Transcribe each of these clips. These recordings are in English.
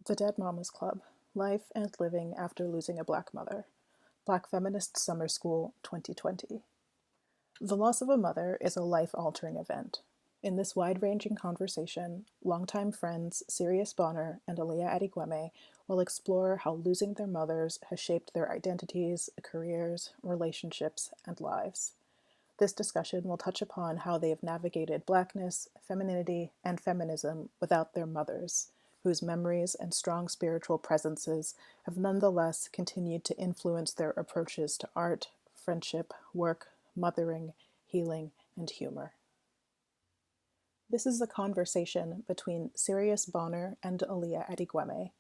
The Dead Mommas Club, Life and Living After Losing a Black Mother, Black Feminist Summer School 2020. The loss of a mother is a life-altering event. In this wide-ranging conversation, longtime friends Sirius Bonner and alea adigweme will explore how losing their mothers has shaped their identities, careers, relationships, and lives. This discussion will touch upon how they have navigated blackness, femininity, and feminism without their mothers, whose memories and strong spiritual presences have nonetheless continued to influence their approaches to art, friendship, work, mothering, healing, and humor. This is a conversation between Sirius Bonner and alea adigweme.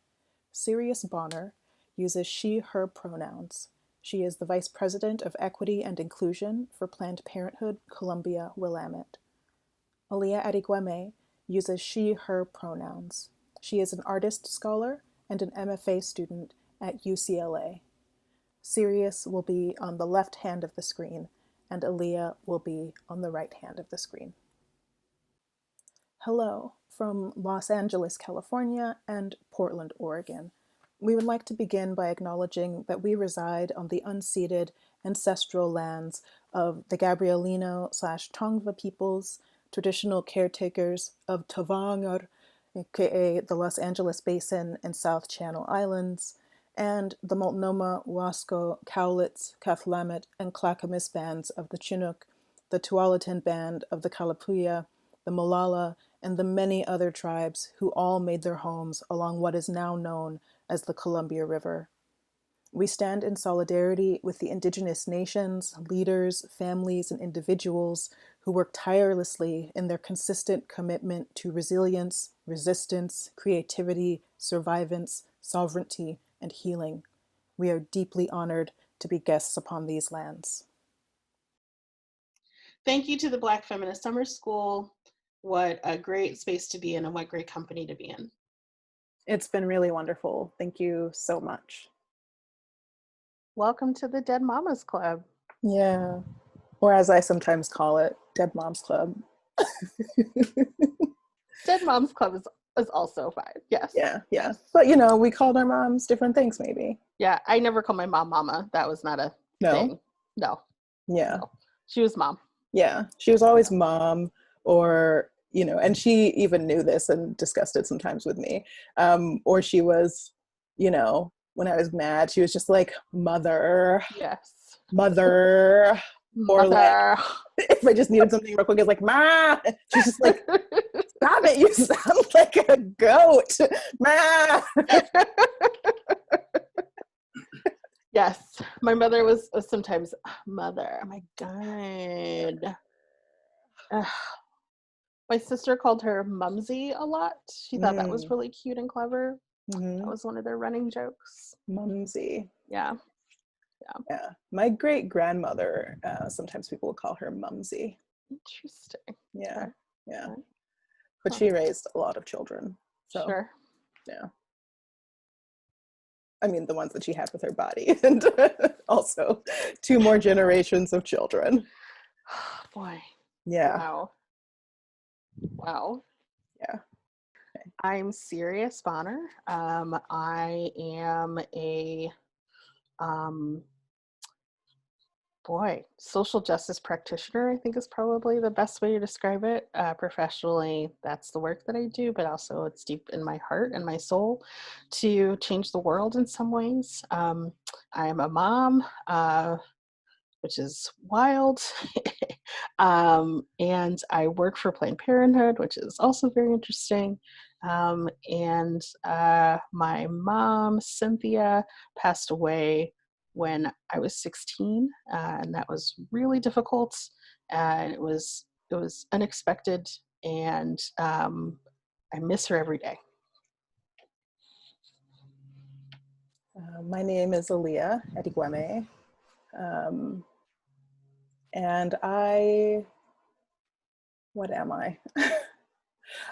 Sirius Bonner uses she/her pronouns. She is the Vice President of Equity and Inclusion for Planned Parenthood Columbia Willamette. alea adigweme uses she/her pronouns. She is an artist scholar and an MFA student at UCLA. Sirius will be on the left hand of the screen, and alea will be on the right hand of the screen. Hello from Los Angeles, California, and Portland, Oregon. We would like to begin by acknowledging that we reside on the unceded ancestral lands of the Gabrielino/Tongva peoples, traditional caretakers of Tavangr, aka the Los Angeles Basin and South Channel Islands, and the Multnomah, Wasco, Cowlitz, Cathlamet, and Clackamas bands of the Chinook, the Tualatin band of the Kalapuya, the Molalla, and the many other tribes who all made their homes along what is now known as the Columbia River. We stand in solidarity with the indigenous nations, leaders, families, and individuals who work tirelessly in their consistent commitment to resilience, resistance, creativity, survivance, sovereignty, and healing. We are deeply honored to be guests upon these lands. Thank you to the Black Feminist Summer School. What a great space to be in and what great company to be in. It's been really wonderful. Thank you so much. Welcome to the Dead Mommas Club. Yeah, or as I sometimes call it, Dead Moms Club. Dead Moms Club is also fine. Yes. Yeah. But we called our moms different things maybe. Yeah, I never called my mom Mama. That was not a thing. No. Yeah. No. She was Mom. Yeah, she was always Mom, or and she even knew this and discussed it sometimes with me. Or she was, when I was mad, she was just like Mother. Yes. Mother. Or like, if I just needed something real quick, it's like, Ma. She's just like, stop it, you sound like a goat. Ma. Yes, my mother was sometimes Mother. Oh my God. My sister called her Mumsy a lot. She thought that was really cute and clever. That was one of their running jokes. Mumsy. Yeah. My great grandmother, sometimes people would call her Mumsy. Interesting. Yeah. Okay. Yeah. But she raised a lot of children. So, sure. Yeah. I mean, the ones that she had with her body, and also 2 more generations of children. Boy. Yeah. Wow. Yeah. Okay. I'm Sirius Bonner. I am a social justice practitioner, I think is probably the best way to describe it. Professionally, that's the work that I do, but also it's deep in my heart and my soul to change the world in some ways. I'm a mom, which is wild. And I work for Planned Parenthood, which is also very interesting. And my mom, Cynthia, passed away when I was 16, and that was really difficult. And it was unexpected, and I miss her every day. My name is alea adigweme, and what am I?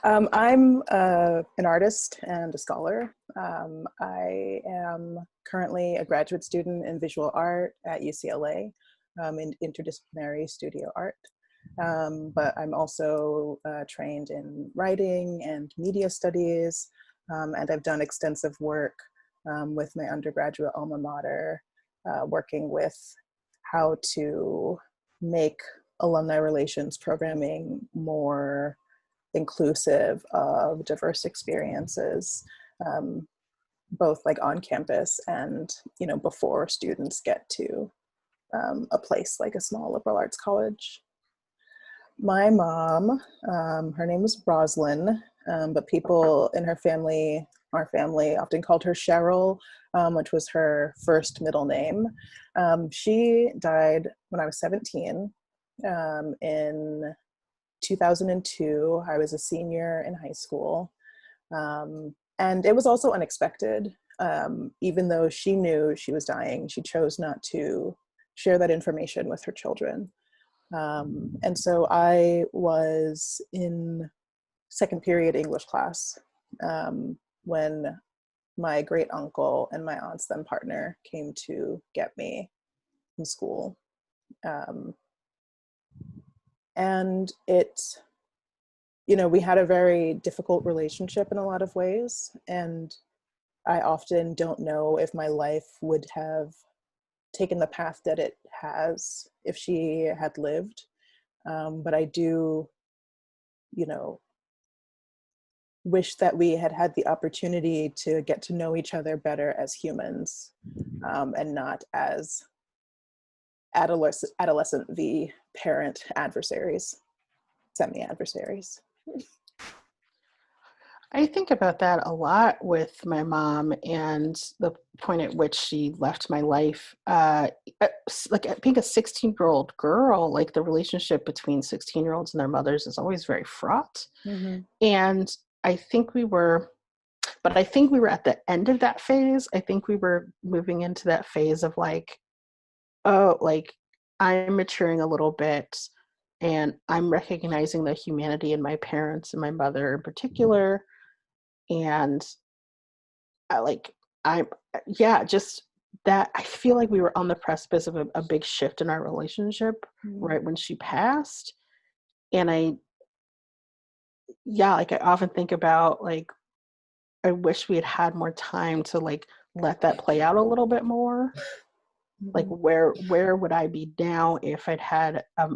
I'm an artist and a scholar. I am currently a graduate student in visual art at UCLA, in interdisciplinary studio art. But I'm also trained in writing and media studies, And I've done extensive work with my undergraduate alma mater, working with how to make alumni relations programming more inclusive of diverse experiences, both like on campus and, before students get to a place like a small liberal arts college. My mom, her name was Roslyn, but people in her family, our family, often called her Cheryl, which was her first middle name. She died when I was 17 in 2002. I was a senior in high school. And it was also unexpected. Even though she knew she was dying, she chose not to share that information with her children. And so I was in second period English class when my great uncle and my aunt's then partner came to get me from school. And it, we had a very difficult relationship in a lot of ways. And I often don't know if my life would have taken the path that it has if she had lived. But I do, wish that we had had the opportunity to get to know each other better as humans, and not as adolescent v parent adversaries, semi-adversaries. I think about that a lot with my mom and the point at which she left my life. Like being a 16-year-old girl, like the relationship between 16-year-olds and their mothers is always very fraught. Mm-hmm. And I think we were at the end of that phase. I think we were moving into that phase of like, oh, like I'm maturing a little bit and I'm recognizing the humanity in my parents and my mother in particular. And I like, I, yeah, just that I feel like we were on the precipice of a big shift in our relationship right when she passed. And like I often think about like, I wish we had had more time to like let that play out a little bit more. Like where would I be now if I'd had a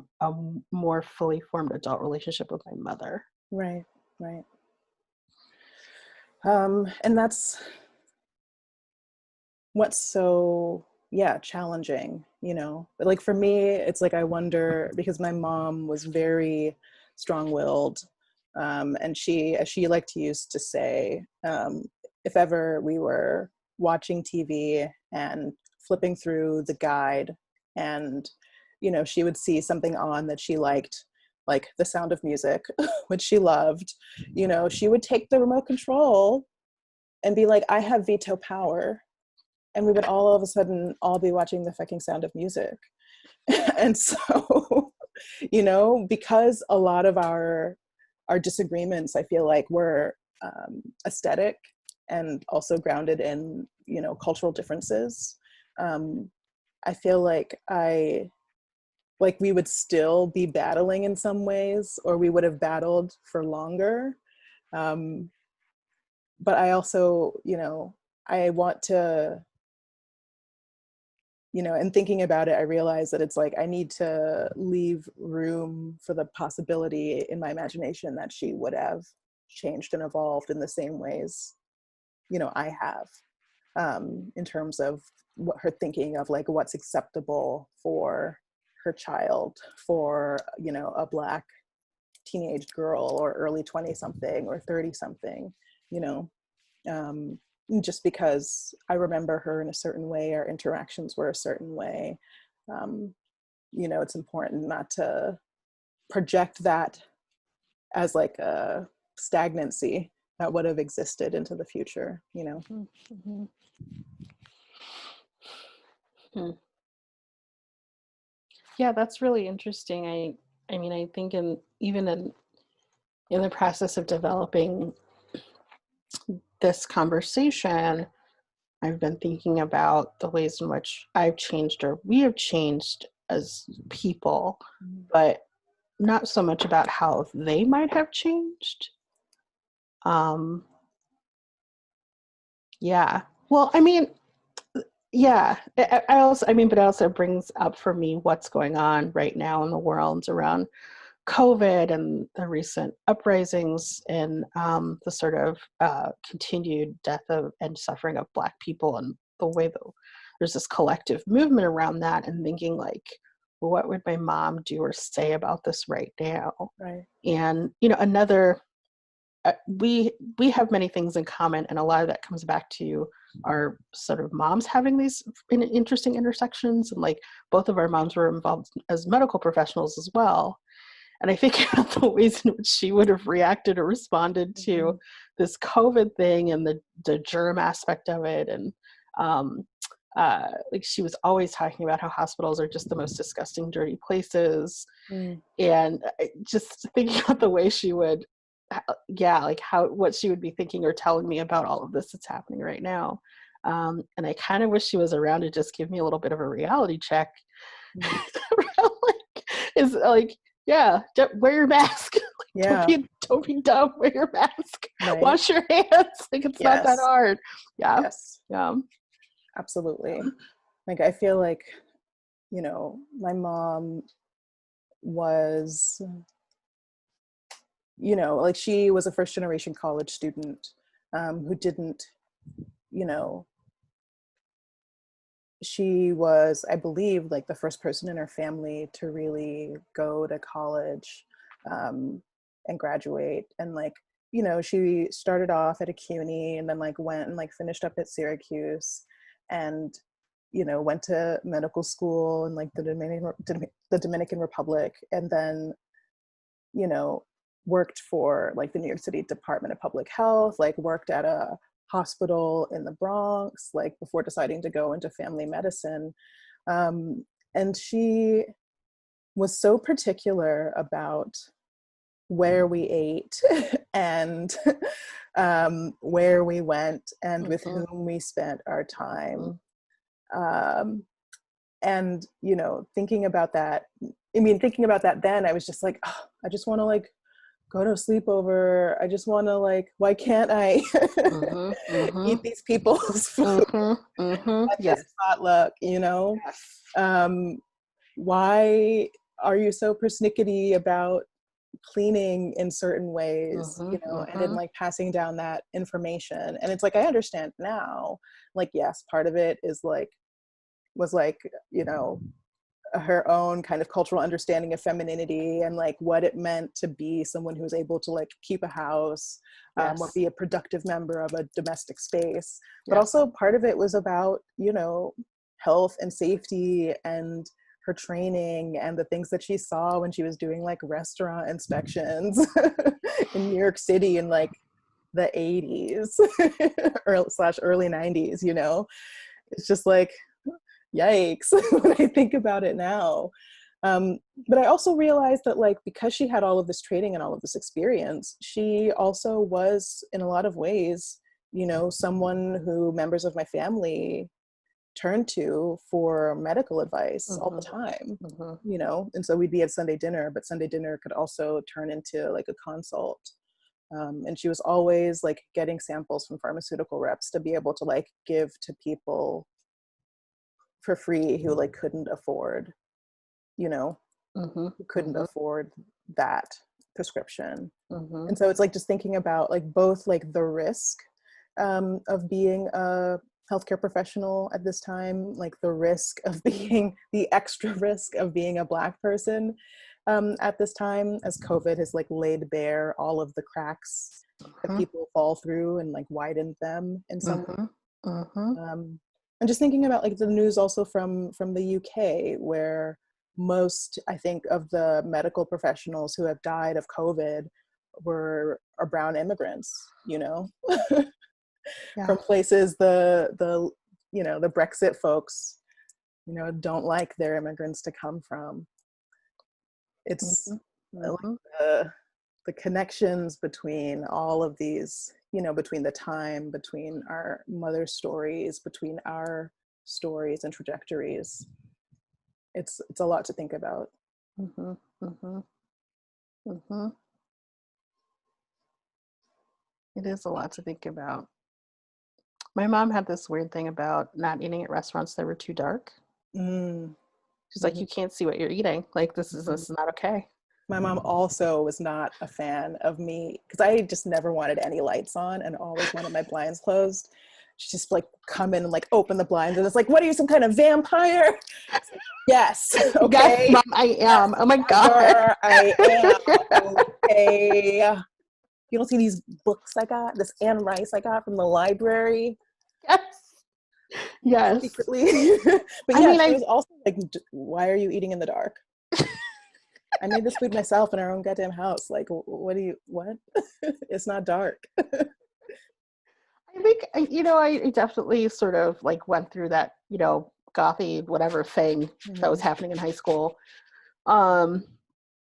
more fully formed adult relationship with my mother? Right. And that's what's so challenging, but like for me it's like I wonder, because my mom was very strong-willed, and she, as she liked to used to say, if ever we were watching TV and flipping through the guide and she would see something on that she liked, like The Sound of Music, which she loved, she would take the remote control and be like, I have veto power, and we would all of a sudden all be watching the fucking Sound of Music. And so, because a lot of our disagreements, I feel like, were aesthetic and also grounded in, cultural differences. I feel like we would still be battling in some ways, or we would have battled for longer. But I also, I want to, and thinking about it, I realize that it's like I need to leave room for the possibility in my imagination that she would have changed and evolved in the same ways, I have, in terms of what her thinking of like what's acceptable for her child, for, a Black teenage girl or early 20 something or 30 something, um, just because I remember her in a certain way, our interactions were a certain way. It's important not to project that as like a stagnancy that would have existed into the future, Mm-hmm. Hmm. Yeah, that's really interesting. I mean, I think even in the process of developing this conversation, I've been thinking about the ways in which I've changed or we have changed as people, but not so much about how they might have changed. Yeah. Well, I mean, yeah, I also, I mean, but it also brings up for me what's going on right now in the world around COVID and the recent uprisings and the sort of continued death of and suffering of Black people, and the way that there's this collective movement around that, and thinking like, well, what would my mom do or say about this right now? Right. And another we have many things in common, and a lot of that comes back to our sort of moms having these interesting intersections, and like both of our moms were involved as medical professionals as well. And I think about the ways in which she would have reacted or responded to this COVID thing, and the germ aspect of it. And like, she was always talking about how hospitals are just the most disgusting, dirty places. Mm. And just thinking about the way she would, like what she would be thinking or telling me about all of this that's happening right now. And I kind of wish she was around to just give me a little bit of a reality check. Mm. Like, is like, yeah, wear your mask. Like, Yeah. don't be dumb. Wear your mask. Right. Wash your hands. Like, it's not that Yes. hard. Yeah. Yes. Yeah. Absolutely. Like, I feel like, my mom was, like, she was a first generation college student, who didn't, you know, she was, I believe, like the first person in her family to really go to college, and graduate. And like, she started off at a CUNY and then like went and like finished up at Syracuse, and went to medical school in like the Dominican Republic, and then you know worked for like the New York City Department of Public Health, like worked at a hospital in the Bronx, like before deciding to go into family medicine. And she was so particular about where we ate and where we went and with Mhm. whom we spent our time. Um, and thinking about that, thinking about that then, I was just like, oh, I just want to like go to a sleepover. I just want to like, why can't I Mhm. eat Mhm. these people's food Mhm. Mhm. at Yes. this potluck, Yes. um, why are you so persnickety about cleaning in certain ways, Mhm. and then Mhm. like passing down that information. And it's like, I understand now, like, yes, part of it is like, was like, her own kind of cultural understanding of femininity and like what it meant to be someone who was able to like keep a house, or Yes. be a productive member of a domestic space. But Yes. also part of it was about, health and safety and her training and the things that she saw when she was doing like restaurant inspections in New York City in like the 80s early 90s. It's just like, yikes, when I think about it now. But I also realized that like, because she had all of this training and all of this experience, she also was in a lot of ways, someone who members of my family turned to for medical advice all the Mhm. time. Mhm. And so we'd be at Sunday dinner, but Sunday dinner could also turn into like a consult. And she was always like getting samples from pharmaceutical reps to be able to like give to people for free who like couldn't afford, you know, Mhm. who couldn't Mhm. afford that prescription. Mhm. And so it's like just thinking about like both like the risk, of being a healthcare professional at this time, like the risk of being the extra risk of being a Black person, at this time, as COVID has like laid bare all of the cracks that Mhm. people fall through and like widened them in some Mhm. Mhm. and just thinking about like the news also from the UK, where most, I think, of the medical professionals who have died of COVID are brown immigrants, Yeah. from places the Brexit folks, don't like their immigrants to come from. It's Mhm. like Mhm. the connections between all of these, between the time, between our mother stories, between our stories and trajectories. It's a lot to think about. Mhm. Mhm. Mhm. It is a lot to think about. My mom had this weird thing about not eating at restaurants that were too dark. Mm. She's like, Mhm. you can't see what you're eating. Like, this is not okay. My mom also was not a fan of me because I just never wanted any lights on and always wanted my blinds closed. She just like come in and like open the blinds and it's like, what are you, some kind of vampire? It's like, yes, Yes, okay. mom, I Yes, am. Oh my god. Amber, I am. Okay. You don't see these books I got, this Anne Rice I got from the library Yes. Yes. secretly. But I yeah, mean, she I was also like, why are you eating in the dark? I made this food myself in our own goddamn house. Like, what do you, what? It's not dark. I think I definitely sort of like went through that, gothy whatever thing that was Mhm. happening in high school. Um,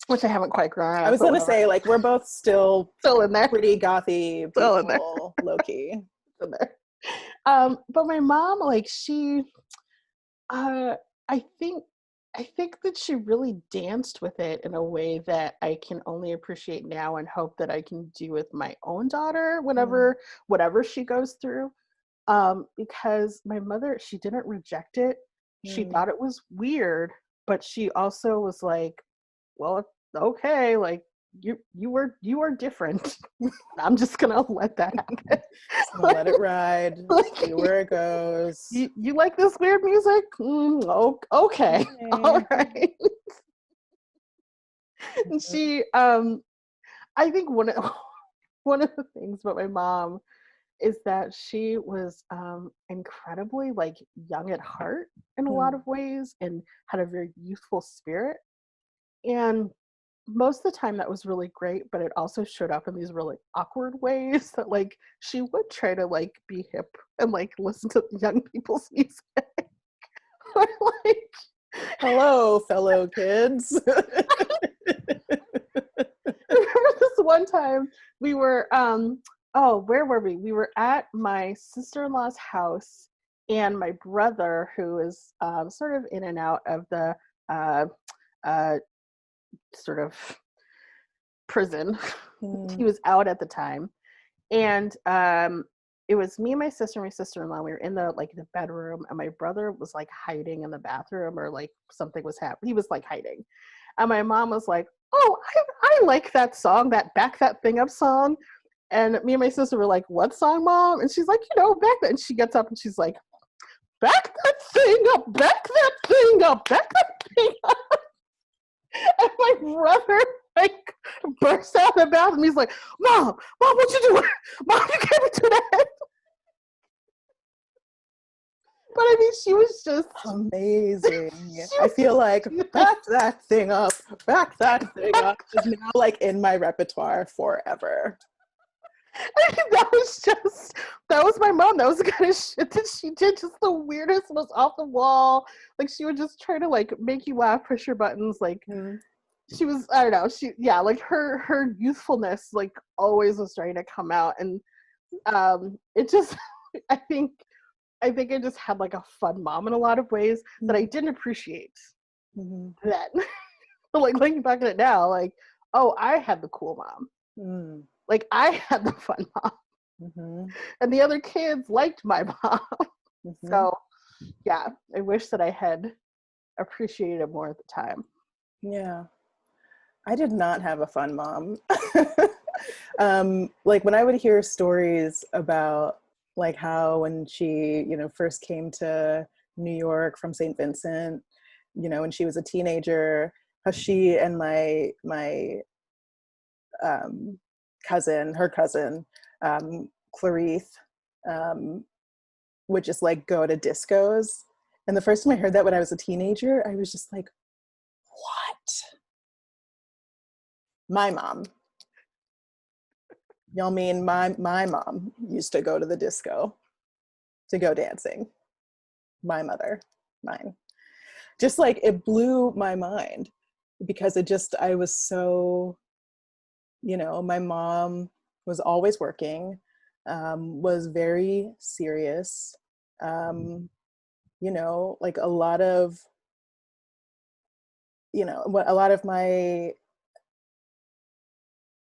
which I haven't quite grown out I of, was but gonna whatever. say, like, we're both still Still in there. pretty gothy Still in there. people, low key. Still there. But my mom, like, she uh I think I think that she really danced with it in a way that I can only appreciate now and hope that I can do with my own daughter Mm, whatever she goes through. Because my mother, she didn't reject it. She mm. thought it was weird, but she also was like, well, okay, like you are different. I'm just gonna let that happen. Just gonna let it like, ride, see like, where it goes. you like this weird music? Okay, all Okay. right. And she, I think one of the things about my mom is that she was incredibly like young at heart in a lot Mm, of ways and had a very youthful spirit. And most of the time that was really great, but it also showed up in these really awkward ways that like she would try to like be hip and like listen to young people's music. Or like hello, fellow kids. I remember this one time we were where were we? We were at my sister-in-law's house, and my brother, who is sort of in and out of the uh, uh, sort of prison, he Mm, was out at the time, and it was me and my sister and my sister-in-law. We were in the bedroom, and my brother was like hiding in the bathroom, or like something was happening. He was like hiding, and my mom was like, "Oh, I like that song, that Back That Thing Up song." And me and my sister were like, "What song, mom?" And she's like, "Back that." And she gets up and she's like, "Back that thing up, back that thing up, back that thing up." And my brother like bursts out of the bathroom. He's like, "Mom, what you doing? Mom, you can't be doing that." But I mean, she was just, amazing. she I was feel just like back that thing up, back that thing up is now like in my repertoire forever. that was just, that was my mom. That was the kind of shit that she did. Just the weirdest, was off the wall. Like she would just try to like make you laugh, push your buttons. Like Mm, she was, I don't know. Yeah, like her youthfulness, like always was trying to come out, and it just, I think, I think I just had like a fun mom in a lot of ways that I mm, didn't appreciate mhm, then. But like looking back at it now, like, oh, I had the cool mom. mm, Like I had the fun mom, mhm, and the other kids liked my mom. mhm. So yeah, I wish that I had appreciated it more at the time. Yeah, I did not have a fun mom. Like when I would hear stories about like how when she, first came to New York from St. Vincent, when she was a teenager, how she and my um, her cousin, Clarisse, um, would just like go to discos. And the first time I heard that when I was a teenager, I was just like, what? My mom. Y'all mean my mom used to go to the disco to go dancing. My mother, mine. Just like it blew my mind because I was so, my mom was always working, was very serious. Um, like a lot of my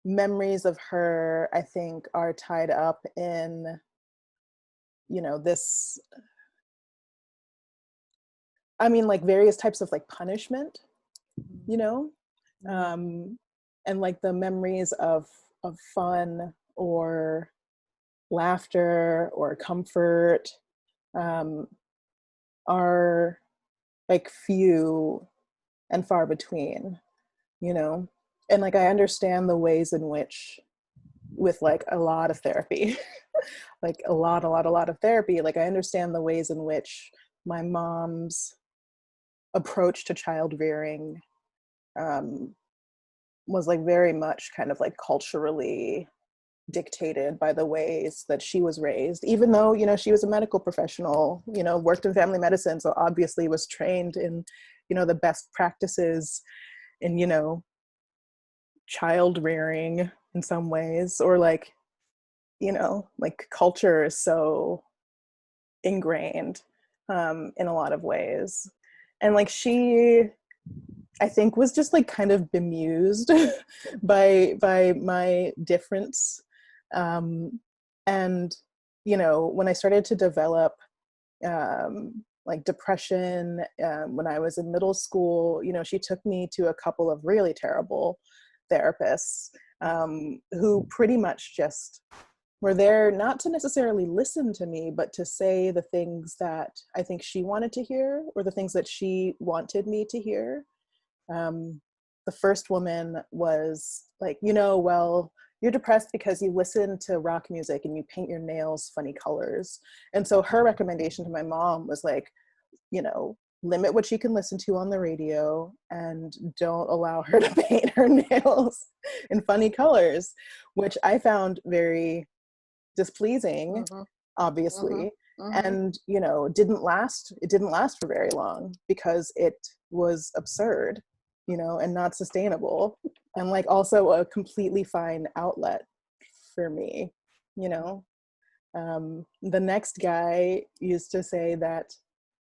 memories of her, I think, are tied up in this, I mean, like various types of like punishment, you know, and like the memories of fun or laughter or comfort are like few and far between, and like I understand the ways in which, with like a lot of therapy, like a lot of therapy, like I understand the ways in which my mom's approach to child rearing was like very much kind of like culturally dictated by the ways that she was raised, even though she was a medical professional, worked in family medicine, so obviously was trained in the best practices in child rearing in some ways, or like like culture is so ingrained in a lot of ways. And like she, I think, was just like kind of bemused by my difference. And when I started to develop like depression when I was in middle school, she took me to a couple of really terrible therapists who pretty much just were there not to necessarily listen to me, but to say the things that I think she wanted to hear, or the things that she wanted me to hear. The first woman was like, well, you're depressed because you listen to rock music and you paint your nails funny colors. And so her recommendation to my mom was like, limit what she can listen to on the radio and don't allow her to paint her nails in funny colors, which I found very displeasing, obviously. And it didn't last for very long because it was absurd, and not sustainable, and like also a completely fine outlet for me. The next guy used to say that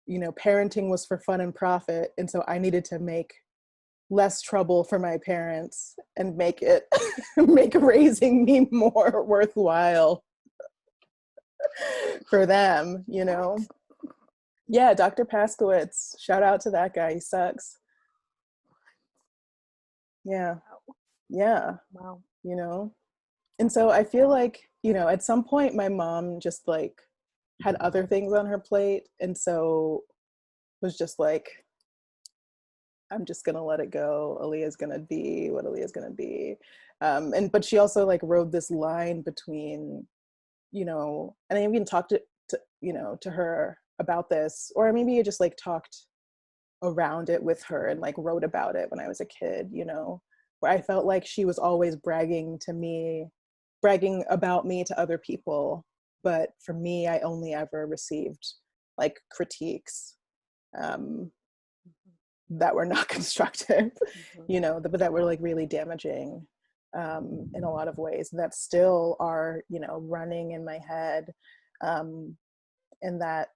parenting was for fun and profit, and so I needed to make less trouble for my parents and make it make raising me more worthwhile for them. Yeah, Dr. Paskowitz, shout out to that guy, he sucks. Yeah. Wow. And so I feel like at some point my mom just like had other things on her plate, and so was just like, I'm just gonna let it go. Alea's gonna be what Alea's gonna be. But she also like rode this line between, and I even talked to her about this, or maybe I just like talked around it with her and like wrote about it when I was a kid, where I felt like she was always bragging about me to other people, but for me, I only ever received like critiques that were not constructive, but that were like really damaging in a lot of ways, that still are, running in my head, and that,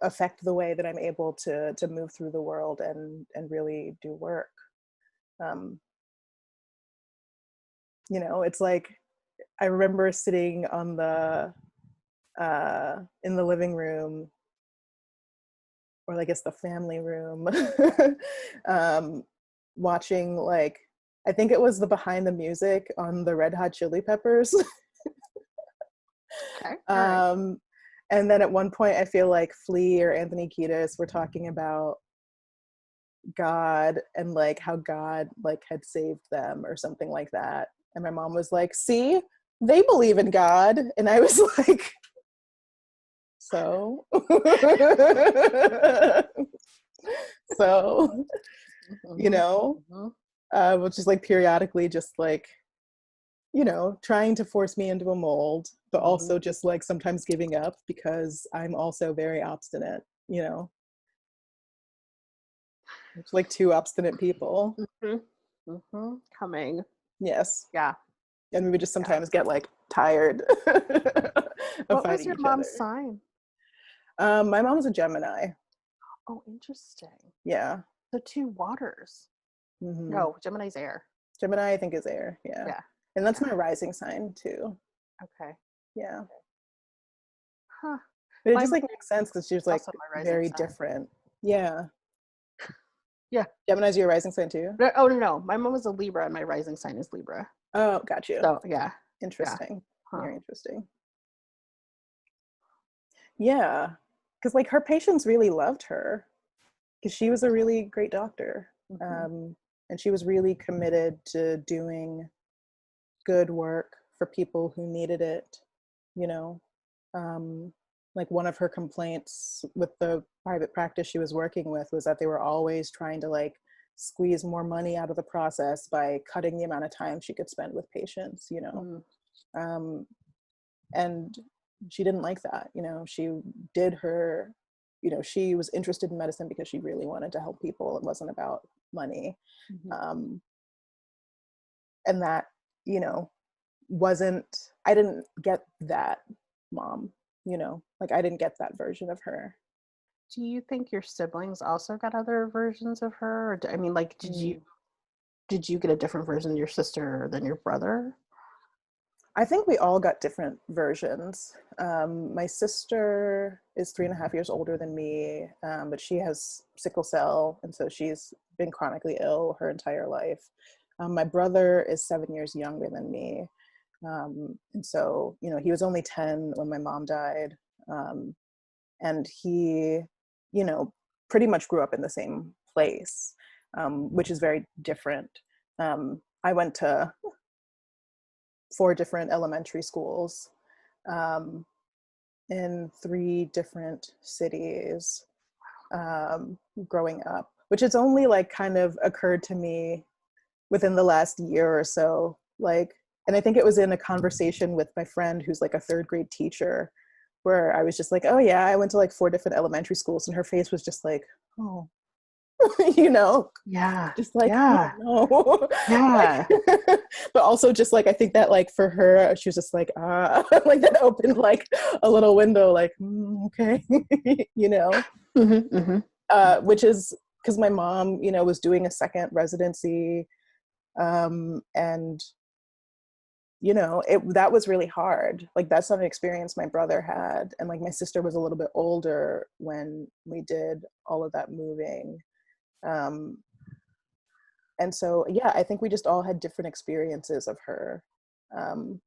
affect the way that I'm able to move through the world and really do work. It's like, I remember sitting on in the living room, or I guess the family room, watching like, I think it was the behind the music on the Red Hot Chili Peppers. Okay. Right. And then at one point, I feel like Flea or Anthony Kiedis were talking about God and like how God like had saved them or something like that. And my mom was like, see, they believe in God. And I was like, so? So, which is like periodically just like, trying to force me into a mold, but also just like sometimes giving up because I'm also very obstinate, It's like two obstinate people. Coming. Yes. Yeah. And we would just sometimes get like tired of What was fighting your each mom's other. sign? My mom's a Gemini. Oh, interesting. Yeah. The two waters. No, Gemini's air. Gemini, I think, is air. Yeah. Yeah. And that's my rising sign too. Okay. Yeah. Huh. But it My just mom like makes sense because she was is like also my rising very sign. different. Yeah. Yeah. Gemini's your rising sign too? Oh no. My mom was a Libra and my rising sign is Libra. Oh, got you. So yeah. Yeah. Interesting. Huh. Very interesting. Yeah. Because like her patients really loved her because she was a really great doctor. Mm-hmm. Um, and she was really committed to doing good work for people who needed it, you know. Um, like one of her complaints with the private practice she was working with was that they were always trying to like squeeze more money out of the process by cutting the amount of time she could spend with patients, you know. Mm-hmm. Um, and she didn't like that, you know. She did her, you know, she was interested in medicine because she really wanted to help people. It wasn't about money. Mm-hmm. Um, and that, you know, wasn't, I didn't get that mom, you know, like I didn't get that version of her. Do you think your siblings also got other versions of her? Or I mean, like, Mm. did you get a different version of your sister than your brother? I think we all got different versions. My sister is 3.5 years older than me, but she has sickle cell, and so she's been chronically ill her entire life. My brother is 7 years younger than me, and so you know he was only 10 when my mom died, um, and he, you know, pretty much grew up in the same place, which is very different. I went to 4 different elementary schools um, in 3 different cities growing up, which has only like kind of occurred to me within the last year or so. Like, and I think it was in a conversation with my friend who's like a 3rd grade teacher, where I was just like, oh yeah, I went to like 4 different elementary schools, and her face was just like, oh, you know, Yeah. just like, oh Yeah. no. Like, Yeah. but also just like I think that like for her she was just like like that opened like a little window, like okay. You know, Mm-hmm. Mm-hmm. which is because my mom, you know, was doing a second residency, and you know that was really hard. Like that's not an experience my brother had, and like my sister was a little bit older when we did all of that moving. um and so yeah, I think we just all had different experiences of her. um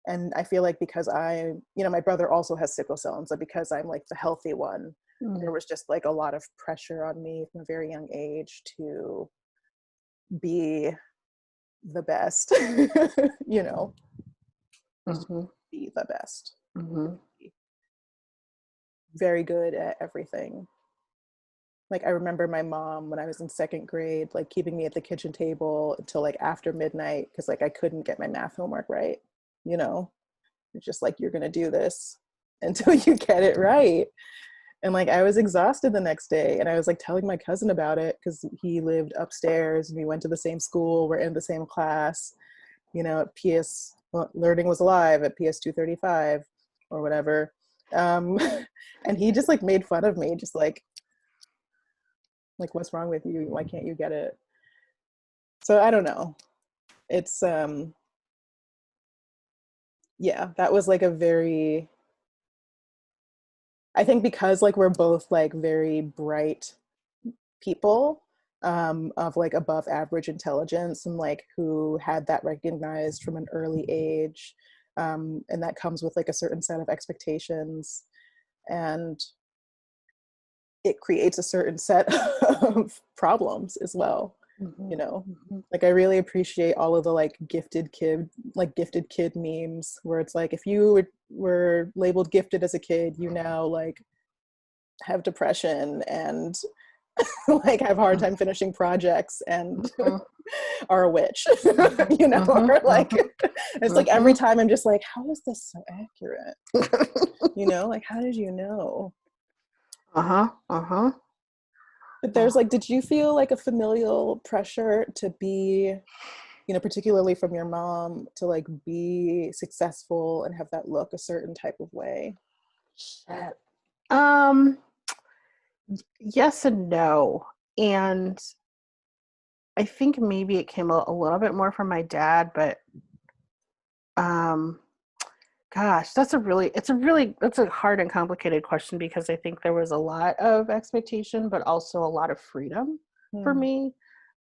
and I feel like because I, you know, my brother also has sickle cell, and so because I'm like the healthy one, Mm-hmm. there was just like a lot of pressure on me from a very young age to be the best. You know, just Mm-hmm. be the best, Mm-hmm. be very good at everything. Like I remember my mom when I was in 2nd grade, like keeping me at the kitchen table until like after midnight because like I couldn't get my math homework right. You know, it's just like you're gonna do this until you get it right. And like I was exhausted the next day, and I was like telling my cousin about it because he lived upstairs and we went to the same school, we're in the same class, you know, at PS, well, Learning Was Alive at PS 235 or whatever. um and he just like made fun of me, just like what's wrong with you, why can't you get it? So I don't know, it's yeah, that was like a very, I think because like we're both like very bright people, of like above average intelligence, and like who had that recognized from an early age, and that comes with like a certain set of expectations, and it creates a certain set of problems as well, you Mm-hmm. know. Mm-hmm. Like I really appreciate all of the like gifted kid memes where it's like if you were labeled gifted as a kid, you now like have depression and like have a hard time finishing projects and are a witch. You know, Mm-hmm. or like Mm-hmm. it's like every Mm-hmm. time I'm just like, how is this so accurate? You know, like how did you know? Uh-huh. Uh-huh. But Uh, there's like, did you feel like a familial pressure to be, you know, particularly from your mom, to like be successful and have that look a certain type of way? shit. Um, yes and no. And I think maybe it came a little bit more from my dad, but um, Gosh, that's a hard and complicated question because I think there was a lot of expectation, but also a lot of freedom for Hmm. me.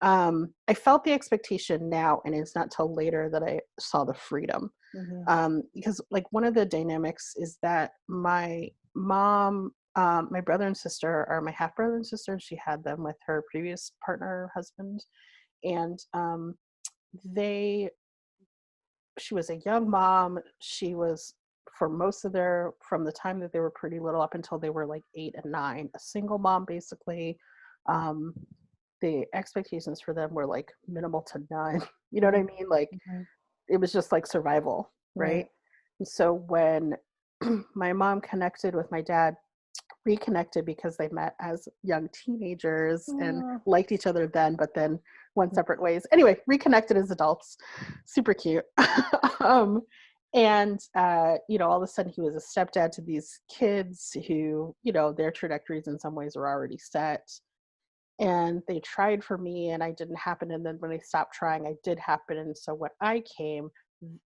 I felt the expectation now, and it's not till later that I saw the freedom. Hmm. Because like one of the dynamics is that my mom, my brother and sister are my half brother and sister. She had them with her previous partner, husband, and they she was a young mom. She was, for most of their, from the time that they were pretty little up until they were like 8 and 9, a single mom basically. Um, the expectations for them were like minimal to none. You know what I mean? Like Hmm. it was just like survival, right? Right. And so when my mom connected with my dad, reconnected because they met as young teenagers and Uh, liked each other then, but then went separate ways. Anyway, reconnected as adults. Super cute. um, and, all of a sudden he was a stepdad to these kids who, their trajectories in some ways were already set. And they tried for me and I didn't happen. And then when they stopped trying, I did happen. And so when I came,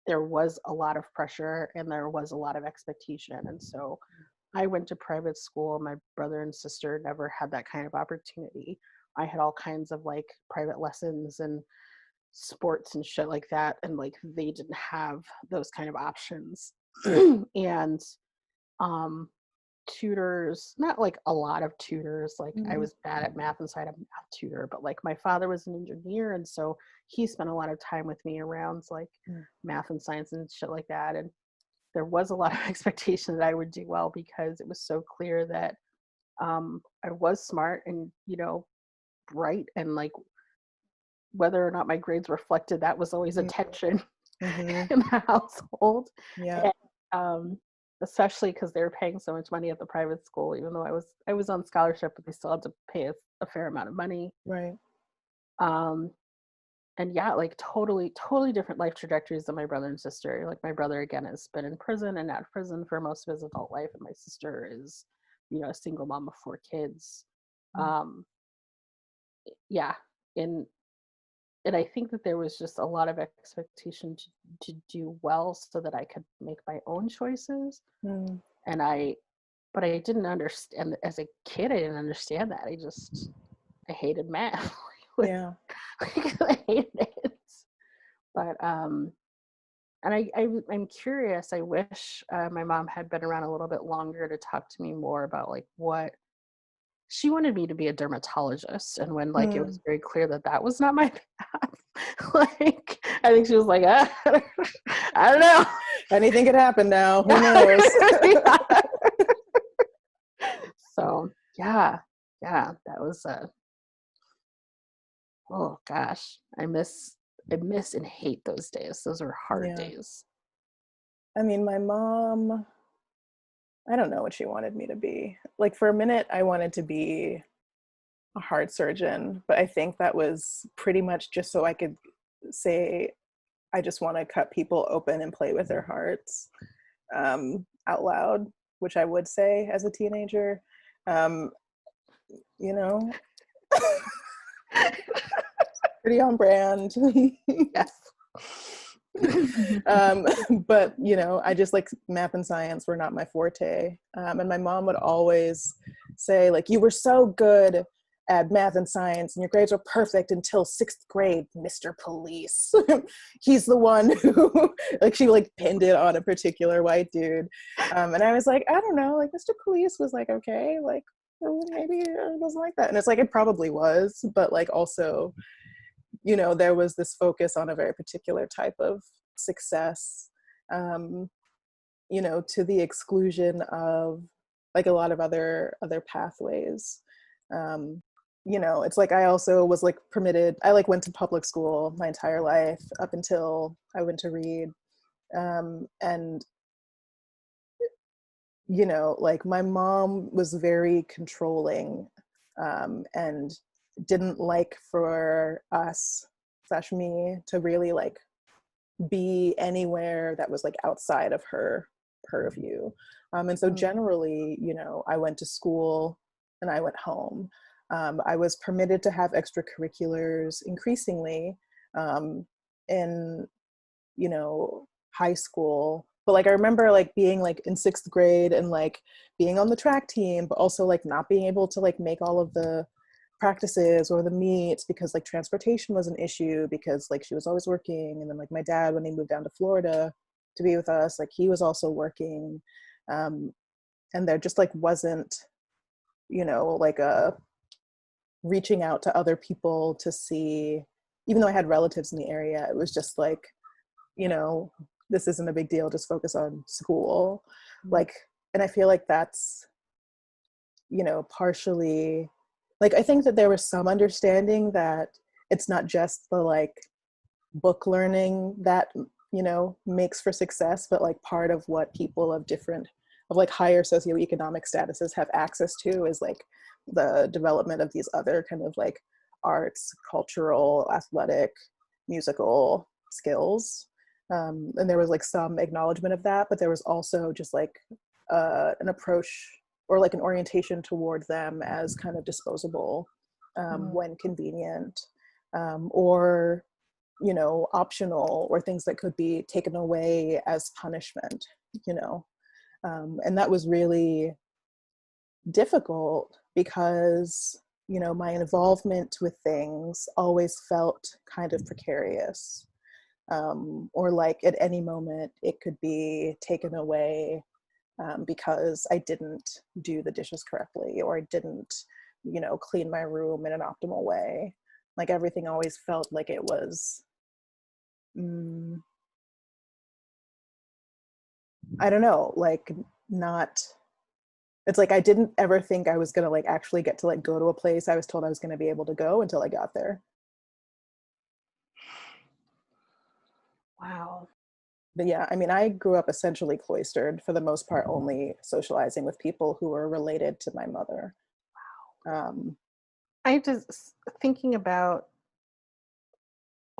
there was a lot of pressure and there was a lot of expectation. And so I went to private school. My brother and sister never had that kind of opportunity. I had all kinds of like private lessons and sports and shit like that. And like they didn't have those kind of options. And um tutors, not like a lot of tutors. Like I mhm. was bad at math and so I had a math tutor, but like my father was an engineer and so he spent a lot of time with me around like Mm. math and science and shit like that. And there was a lot of expectation that I would do well because it was so clear that I was smart and bright, and like whether or not my grades reflected that was always a Mm. tension Mhm. in the household. Yeah. And especially because they were paying so much money at the private school, even though I was on scholarship, but they still had to pay a fair amount of money. Right. Um, and yeah, like totally different life trajectories than my brother and sister. Like my brother again has been in prison and out of prison for most of his adult life, and my sister is, a single mom of 4 kids. Mm. Um, yeah, and and I think that there was just a lot of expectation to do well so that I could make my own choices. Mm. And but I didn't understand as a kid. I didn't understand that. I hated math. like, Yeah. I hated it. But and I'm curious. I wish my mom had been around a little bit longer to talk to me more about like what she wanted me to be. A dermatologist, and when like it was Mm. very clear that that was not my path, like I think she was like, I don't know. Anything could happen now. Who knows? Yeah. So yeah, that was oh gosh, I miss and hate those days. Those are hard Yeah. days. I mean, my mom, I don't know what she wanted me to be. Like for a minute, I wanted to be a heart surgeon, but I think that was pretty much just so I could say, I just want to cut people open and play with their hearts out loud, which I would say as a teenager. Um, you know, pretty on brand. Yes. um, but I just like math and science were not my forte. And my mom would always say, like, you were so good at math and science and your grades were perfect until 6th grade, Mr. Police. He's the one who like she like pinned it on a particular white dude. And I was like, I don't know, like Mr. Police was like, okay, like maybe I wasn't like that. And it's like it probably was, but like also there was this focus on a very particular type of success, um, to the exclusion of like a lot of other pathways. Um, it's like I also was like permitted. I like went to public school my entire life up until I went to Reed, and like my mom was very controlling, and didn't like for us slash me to really like be anywhere that was like outside of her purview. And so Mm, generally, I went to school and I went home. I was permitted to have extracurriculars increasingly, in high school, But like I remember like being like in sixth grade and like being on the track team, but also like not being able to like make all of the practices or the meets because like transportation was an issue because like she was always working. And then like my dad, when he moved down to Florida to be with us, like he was also working. And there just like wasn't, you know, like a reaching out to other people to see, even though I had relatives in the area, it was just like, you know, this isn't a big deal, just focus on school. Like, and I feel like that's, you know, partially, like I think that there was some understanding that it's not just the like book learning that, you know, makes for success, but like part of what people of different, of like higher socioeconomic statuses have access to is like the development of these other kind of like arts, cultural, athletic, musical skills. And there was like some acknowledgement of that, but there was also just like an approach or like an orientation toward them as kind of disposable when convenient, or you know, optional, or things that could be taken away as punishment, you know. And that was really difficult because, you know, my involvement with things always felt kind of precarious, or like at any moment it could be taken away because I didn't do the dishes correctly or I didn't, you know, clean my room in an optimal way. Like everything always felt like it was, I don't know, like not, it's like I didn't ever think I was gonna like actually get to like go to a place I was told I was gonna be able to go until I got there. Wow. But yeah, I mean, I grew up essentially cloistered for the most part, only socializing with people who were related to my mother. Um, I just thinking about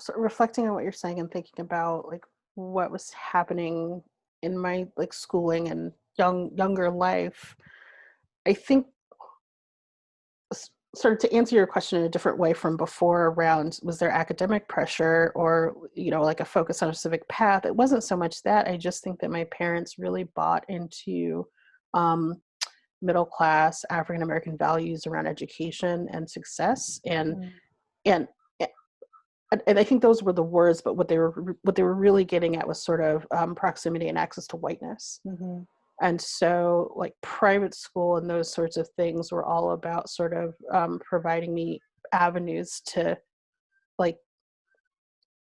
sort of reflecting on what you're saying and thinking about like what was happening in my like schooling and younger life. I think sort of to answer your question in a different way from before around was there academic pressure or you know like a focus on a civic path. It wasn't so much that. I just think that my parents really bought into um, middle class African American values around education and success and and I think those were the words, but what they were really getting at was sort of proximity and access to whiteness. mm-hmm. And so, like private school and those sorts of things were all about sort of providing me avenues to, like,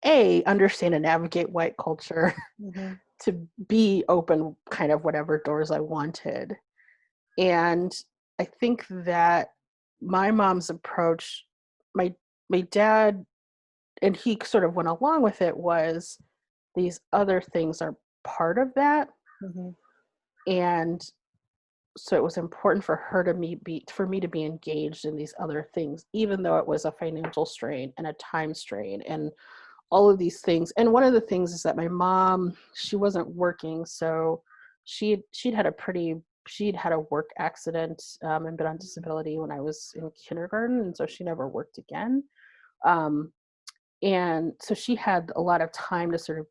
understand and navigate white culture, Mm-hmm. to be open, kind of whatever doors I wanted. And I think that my mom's approach, my my dad and he sort of went along with it, was these other things are part of that. Mm-hmm. And so it was important for her to for me to be engaged in these other things, even though it was a financial strain and a time strain and all of these things. And one of the things is that my mom, she wasn't working, so she'd had a pretty she'd had a work accident and been on disability when I was in kindergarten, and so she never worked again. um, and so she had a lot of time to sort of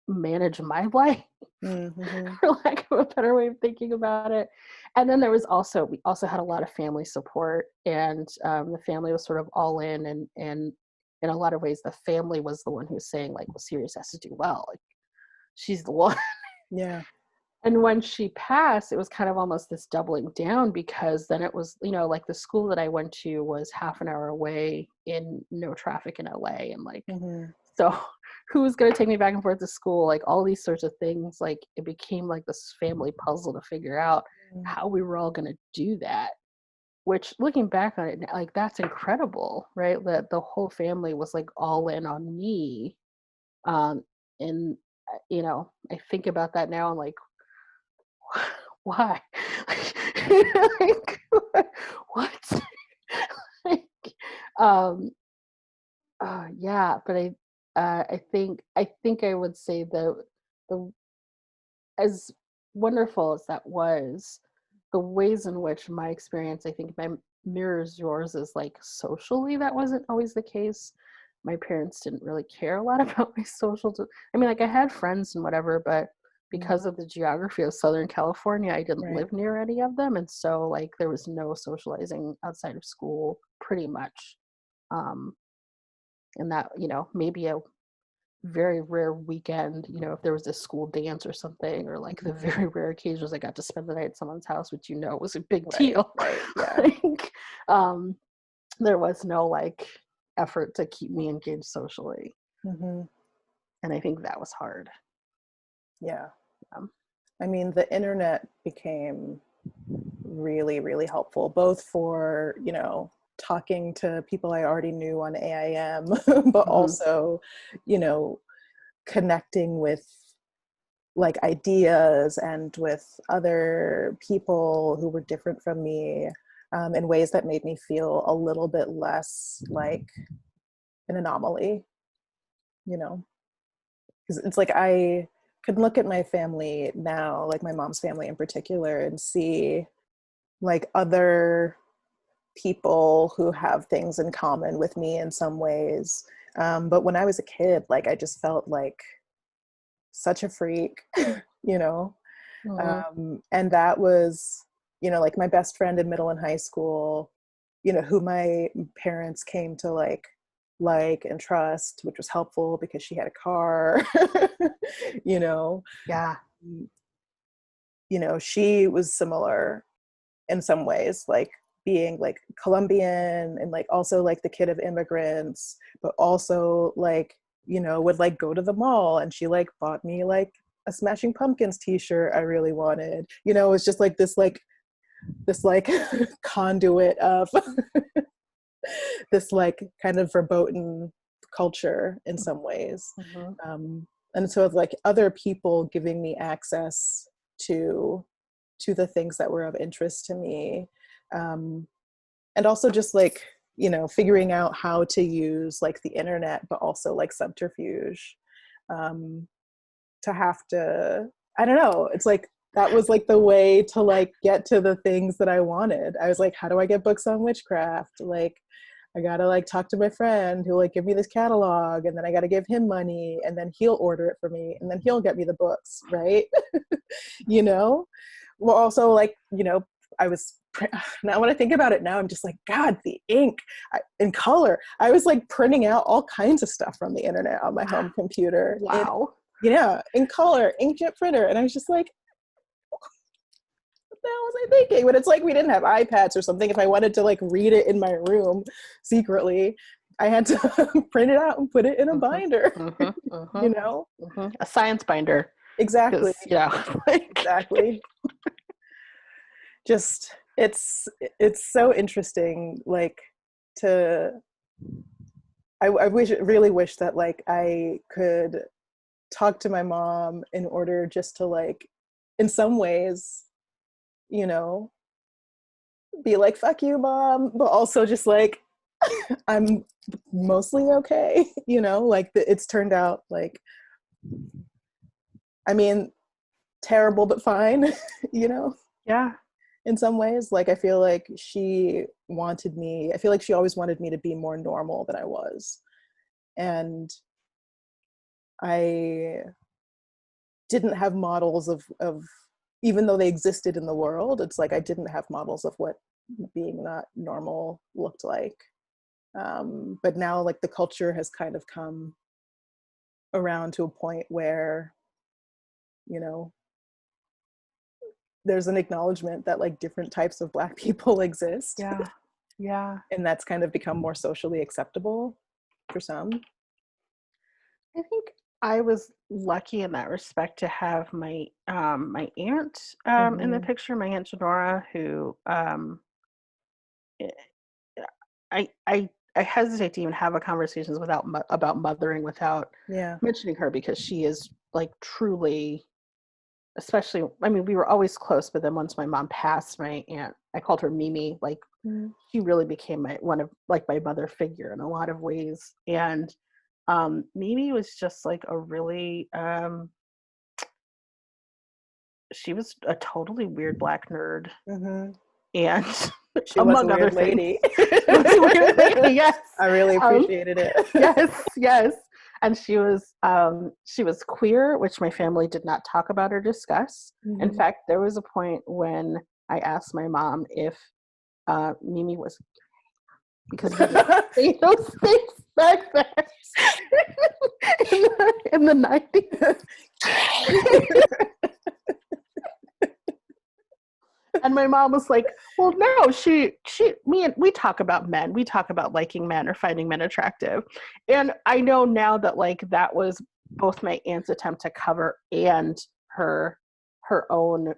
manage my life, Mm-hmm. for lack of a better way of thinking about it. And then we also had a lot of family support, and the family was sort of all in, and in a lot of ways the family was the one who was saying like, well, Sirius has to do well, like she's the one. Yeah. And when she passed, it was kind of almost this doubling down, because then it was, you know, like the school that I went to was half an hour away in no traffic in LA. And like, Mm-hmm. so who's going to take me back and forth to school? Like all these sorts of things, like it became like this family puzzle to figure out how we were all going to do that. Which looking back on it, like that's incredible, right? That the whole family was like all in on me. Um, and, you know, I think about that now and like, why? Like, what? Like, um, yeah, but I think I would say the as wonderful as that was, the ways in which my experience, I think, mirrors yours, is like socially that wasn't always the case. My parents didn't really care a lot about my social. I mean, like I had friends and whatever, but because of the geography of Southern California, I didn't Right. live near any of them. And so like there was no socializing outside of school pretty much. Um, and that, you know, maybe a very rare weekend, you know, if there was a school dance or something, or like the very rare occasions I got to spend the night at someone's house, which, you know, was a big Right. deal. Right. Yeah. Like, there was no like effort to keep me engaged socially. Mm-hmm. And I think that was hard. Yeah. Um, I mean, the internet became really, really helpful, both for, you know, talking to people I already knew on AIM, but mhm. also, you know, connecting with like ideas and with other people who were different from me, in ways that made me feel a little bit less like an anomaly, you know? Because it's like I could look at my family now, like my mom's family in particular, and see like other people who have things in common with me in some ways. But when I was a kid, like I just felt like such a freak, you know? Mhm. And that was, you know, like my best friend in middle and high school, you know, who my parents came to like and trust, which was helpful because she had a car, you know. Yeah. You know, she was similar in some ways, like being like Colombian and like also like the kid of immigrants, but also like, you know, would like go to the mall and she like bought me like a Smashing Pumpkins t-shirt I really wanted. You know, it was just like this like conduit of this like kind of verboten culture in some ways. Mhm. And so it's like other people giving me access to the things that were of interest to me, um, and also just like, you know, figuring out how to use like the internet but also like subterfuge, um, to have to, I don't know, it's like that was like the way to like get to the things that I wanted. I was like, how do I get books on witchcraft? Like I gotta like talk to my friend who like give me this catalog, and then I gotta give him money, and then he'll order it for me, and then he'll get me the books, right? You know. Well, also like, you know, I was now when I think about it now, I'm just like, God, the ink in color. I was like printing out all kinds of stuff from the internet on my home computer in, Wow. yeah, in color, inkjet printer, and I was just like, what the hell was I thinking? But it's like we didn't have iPads or something. If I wanted to like read it in my room secretly, I had to print it out and put it in a Mhm. binder. Mhm. You Mhm. know. Mhm. A science binder, Exactly. because you know, like, Exactly. Just it's so interesting, like to I wish, really wish that like I could talk to my mom in order just to like in some ways, you know, be like fuck you mom, but also just like I'm mostly okay, you know, like it's turned out like, I mean, terrible but fine, you know, yeah. in some ways. Like I feel like she wanted me, I feel like she always wanted me to be more normal than I was. And I didn't have models of even though they existed in the world, it's like I didn't have models of what being not normal looked like. But now like the culture has kind of come around to a point where, you know, there's an acknowledgement that like different types of Black people exist, Yeah. Yeah. and that's kind of become more socially acceptable for some. I think I was lucky in that respect to have my aunt in the Mm-hmm. picture, my aunt Sonora, who eh, I hesitate to even have a conversations about mothering without Yeah. mentioning her, because she is like truly, especially, I mean, we were always close, but then once my mom passed, my aunt, I called her Mimi, like Mm-hmm. she really became one of like my mother figure in a lot of ways. And Mimi was just like a really she was a totally weird Black nerd, Mm-hmm. and She was a among other weird things, lady. she was a weird lady. Yes, I really um, appreciated it. yes, yes. And she was queer, which my family did not talk about or discuss. In Mhm. fact, there was a point when I asked my mom if Mimi was, because we didn't say those things back then in the 90s. And my mom was like, well, no, me and we talk about men. We talk about liking men or finding men attractive. And I know now that like that was both my aunt's attempt to cover and her her own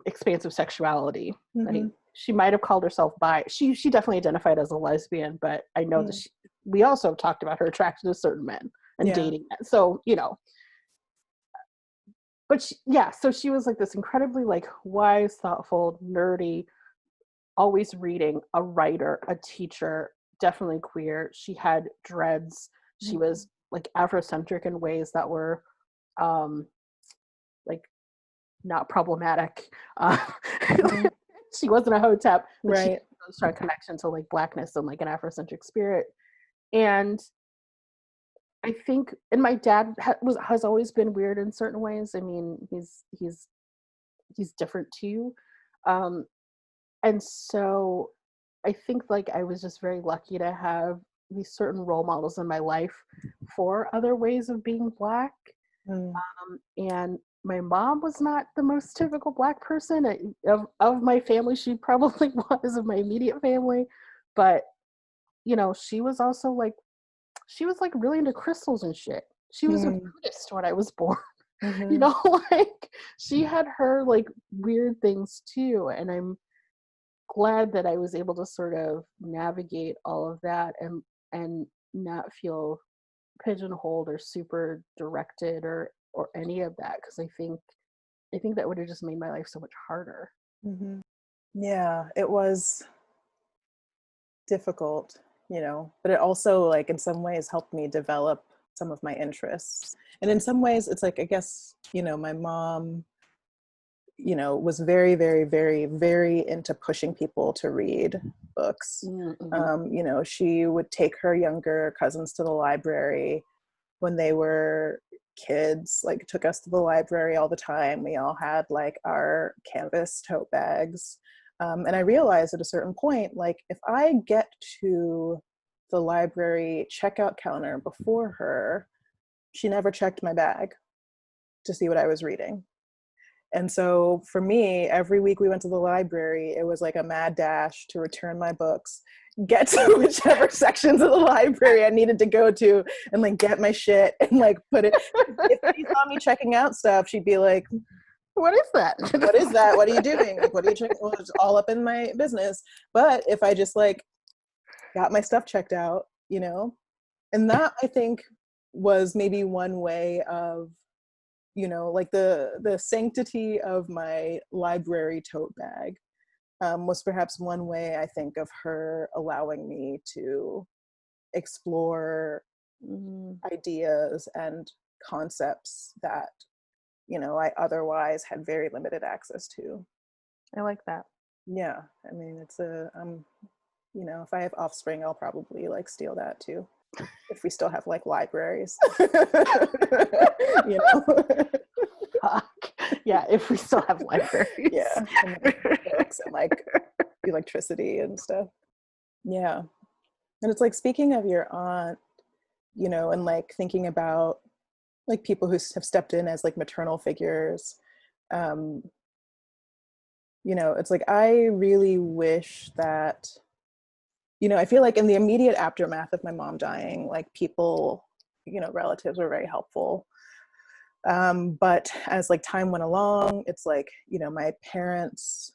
expansive sexuality. Like Mhm. she might have called herself bi. She definitely identified as a lesbian, but I know that Mm. we also talked about her attraction to certain men and Yeah. dating men. So, you know, but yeah, so she was like this incredibly like wise, thoughtful, nerdy, always reading, a writer, a teacher, definitely queer. She had dreads. She Mhm. was like Afrocentric in ways that were um like not problematic. Mhm. She wasn't a hotep, but she had Right. a strong connection to like blackness and like an Afrocentric spirit. And I think, and my dad has always been weird in certain ways. I mean, he's different too. Um, and so I think like I was just very lucky to have these certain role models in my life for other ways of being black. Mm. And my mom was not the most typical black person of my family. She probably was of my immediate family, but you know, she was like really into crystals and shit. She was a Mm. Buddhist when I was born. You Mhm. know, like she had her like weird things too, and I'm glad that I was able to sort of navigate all of that and not feel pigeonholed or super directed or any of that, because I think that would have just made my life so much harder. Mhm. Yeah, it was difficult, but it also like in some ways helped me develop some of my interests. And in some ways it's like I guess, my mom, was very, very, very, very into pushing people to read books. Mm-hmm. She would take her younger cousins to the library when they were kids, like took us to the library all the time. We all had like our canvas tote bags. And I realized at a certain point, like if I get to the library checkout counter before her, she never checked my bag to see what I was reading. And so for me, every week we went to the library, it was like a mad dash to return my books, get to whichever sections of the library I needed to go to, and like get my shit and like put it. If she saw me checking out stuff, she'd be like, What is that? what is that? What are you doing? Like, what are you checking? Well, it's all up in my business. But if I just like got my stuff checked out, and that I think was maybe one way of like the sanctity of my library tote bag was perhaps one way I think of her allowing me to explore Mm, ideas and concepts that I otherwise had very limited access to. I like that. Yeah, I mean it's if I have offspring, I'll probably like steal that too, if we still have like libraries. you know Fuck. Yeah, if we still have libraries. yeah, and like books and like electricity and stuff. Yeah. And it's like speaking of your aunt, and like thinking about like people who have stepped in as like maternal figures. Um, it's like I really wish that, I feel like in the immediate aftermath of my mom dying, like people, relatives were very helpful. But as like time went along, it's like, my parents,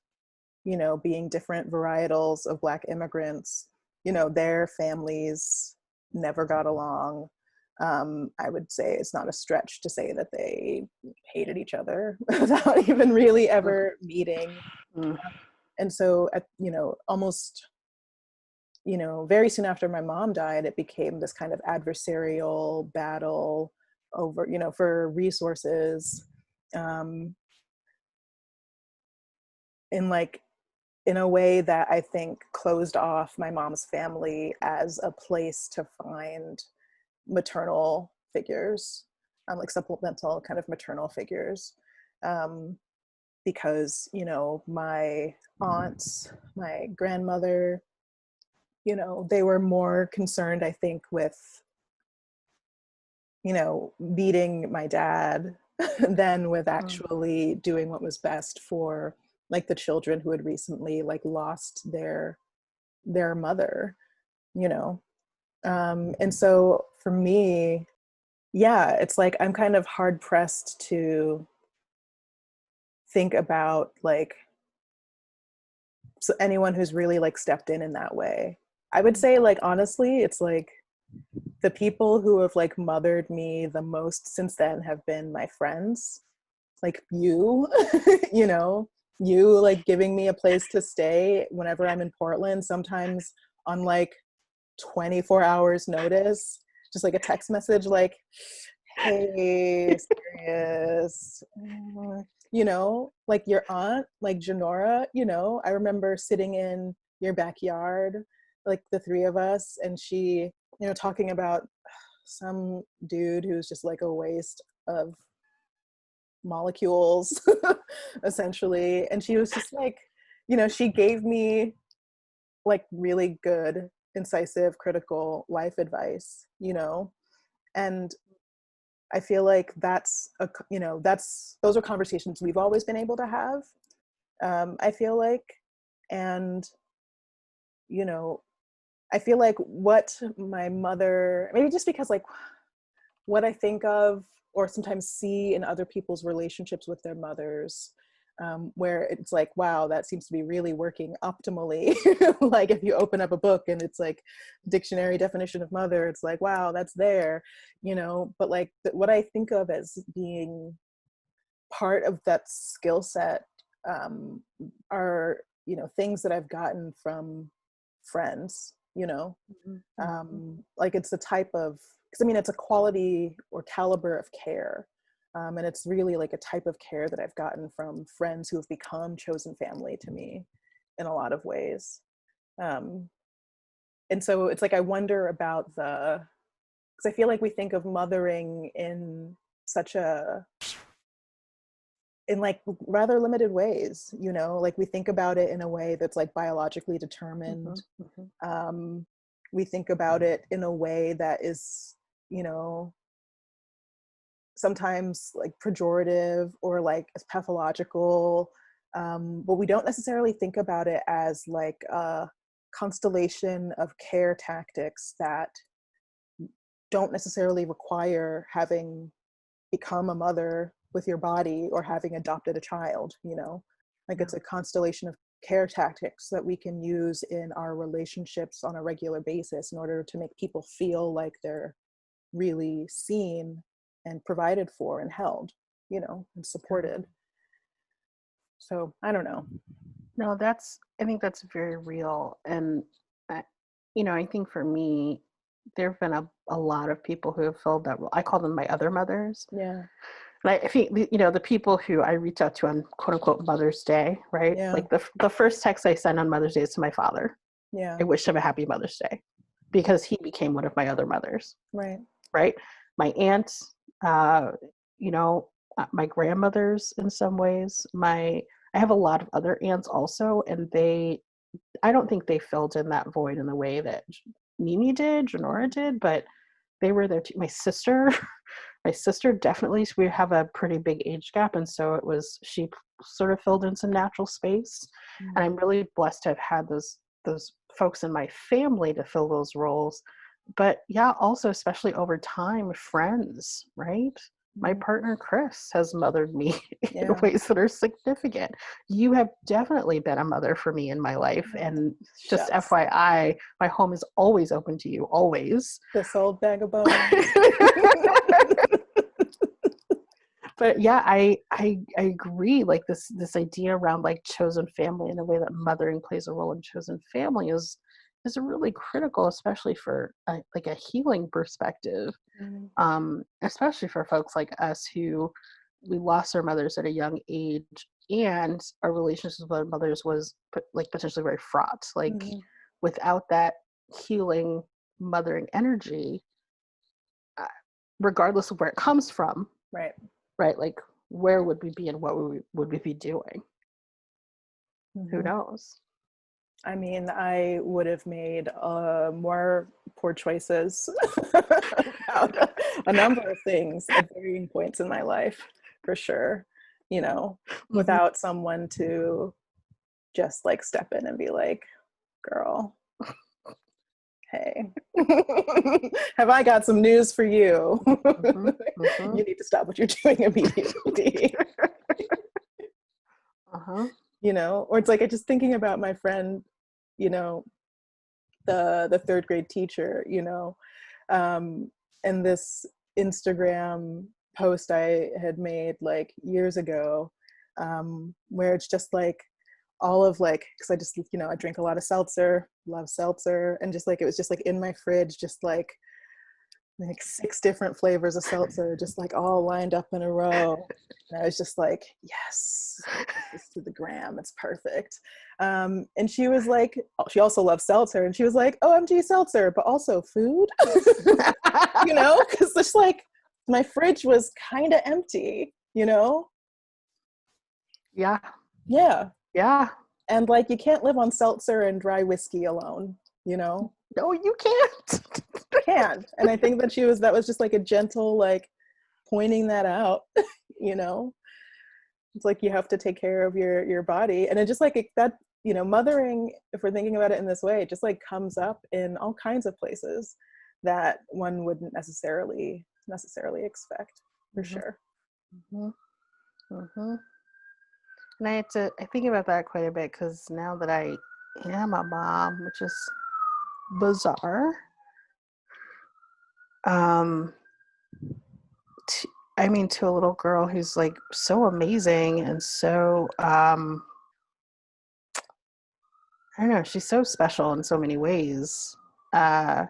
being different varietals of Black immigrants, their families never got along. I would say it's not a stretch to say that they hated each other without even really ever meeting. Mm. And so, almost, very soon after my mom died, it became this kind of adversarial battle over, for resources. Um, in like in a way that I think closed off my mom's family as a place to find, maternal figures, like supplemental kind of maternal figures. Because, you know, my aunts, my grandmother, you know, they were more concerned, I think, with, you know, beating my dad than with Mm. actually doing what was best for like the children who had recently like lost their mother, you know. And so for me, yeah, it's like I'm kind of hard pressed to think about like, so anyone who's really like stepped in that way. I would say like honestly, it's like the people who have like mothered me the most since then have been my friends, like you, you know, you like giving me a place to stay whenever I'm in Portland, sometimes on like 24 hours notice, just like a text message like, hey, Sirius, you know, like your aunt, like Janora, you know, I remember sitting in your backyard, like the three of us, and she, you know, talking about some dude who's just like a waste of molecules, essentially. And she was just like, you know, she gave me like really good, incisive, critical life advice, you know, and I feel like that's a, you know, that's, those are conversations we've always been able to have. I feel like, and, you know, I feel like what my mother, maybe just because like what I think of or sometimes see in other people's relationships with their mothers, where it's like, wow, that seems to be really working optimally. Like if you open up a book and it's like dictionary definition of mother, it's like, wow, that's there, you know. But like what I think of as being part of that skill set, are, you know, things that I've gotten from friends, you know. Mm-hmm. Like it's the type of, because I mean it's a quality or caliber of care, and it's really like a type of care that I've gotten from friends who have become chosen family to me in a lot of ways. um, and so it's like I wonder about the, because I feel like we think of mothering in such a, in like rather limited ways, you know, like we think about it in a way that's like biologically Mm-hmm. determined. Mm-hmm. um, we think about it in a way that is, you know, sometimes like pejorative or like as pathological, but we don't necessarily think about it as like a constellation of care tactics that don't necessarily require having become a mother with your body or having adopted a child, you know. Like Yeah. it's a constellation of care tactics that we can use in our relationships on a regular basis in order to make people feel like they're really seen and provided for and held, you know, and supported. So I don't know. No, I think that's very real. And, I, I think for me, there have been a lot of people who have filled that role. I call them my other mothers. Yeah. And I think, the people who I reach out to on quote unquote Mother's Day, right? Yeah. Like the first text I send on Mother's Day is to my father. Yeah. I wish him a happy Mother's Day because he became one of my other mothers, Right. right? My aunt, uh, my grandmothers in some ways. I have a lot of other aunts also, and I don't think they filled in that void in the way that Mimi did, Janora did, but they were there too. My sister, my sister definitely, we have a pretty big age gap, and so she sort of filled in some natural space. And I'm really blessed to have had those folks in my family to fill those roles. But yeah, also especially over time, friends, right? My Mm-hmm. partner Chris has mothered me in Yeah. ways that are significant. You have definitely been a mother for me in my life, Oh, and just shucks. FYI, my home is always open to you, always. This old bag of bones. But yeah, I agree. Like this idea around like chosen family and the way that mothering plays a role in chosen family is really critical, especially for like a healing perspective. Mm, Especially for folks like us who we lost our mothers at a young age, and our relationships with our mothers was like potentially very fraught. Like mhm. without that healing mothering energy, regardless of where it comes from, Right. right? Like, where would we be and what would we be doing? Who Mm-hmm. knows? I mean, I would have made more poor choices about a number of things at varying points in my life, for sure. You know, Mm-hmm. without someone to just like step in and be like, girl, hey, have I got some news for you? Mm-hmm. Mm-hmm. You need to stop what you're doing immediately. Uh-huh. You know, or it's like I just thinking about my friend, you know, the third grade teacher, you know, and this Instagram post I had made like years ago, where it's just like all of like, because I just, you know, I drink a lot of seltzer, love seltzer, and just like it was just like in my fridge, just like 6 different flavors of seltzer, just like all lined up in a row. And I was just like, yes, this is to the gram. It's perfect. And she was like, she also loves seltzer. And she was like, OMG seltzer, but also food, you know, because it's like my fridge was kind of empty, you know? Yeah. Yeah. Yeah. And like, you can't live on seltzer and dry whiskey alone, you know? No, you can't. Can. And I think that that was just like a gentle, like, pointing that out, you know. It's like you have to take care of your body, and it just like that, you know, mothering, if we're thinking about it in this way, it just like comes up in all kinds of places that one wouldn't necessarily expect, for Mm-hmm. sure. Mm-hmm. Mm-hmm. And I think about that quite a bit because now that I am a mom, which is bizarre, um, to, I mean, to a little girl who's like so amazing and so, I don't know, she's so special in so many ways. Uh,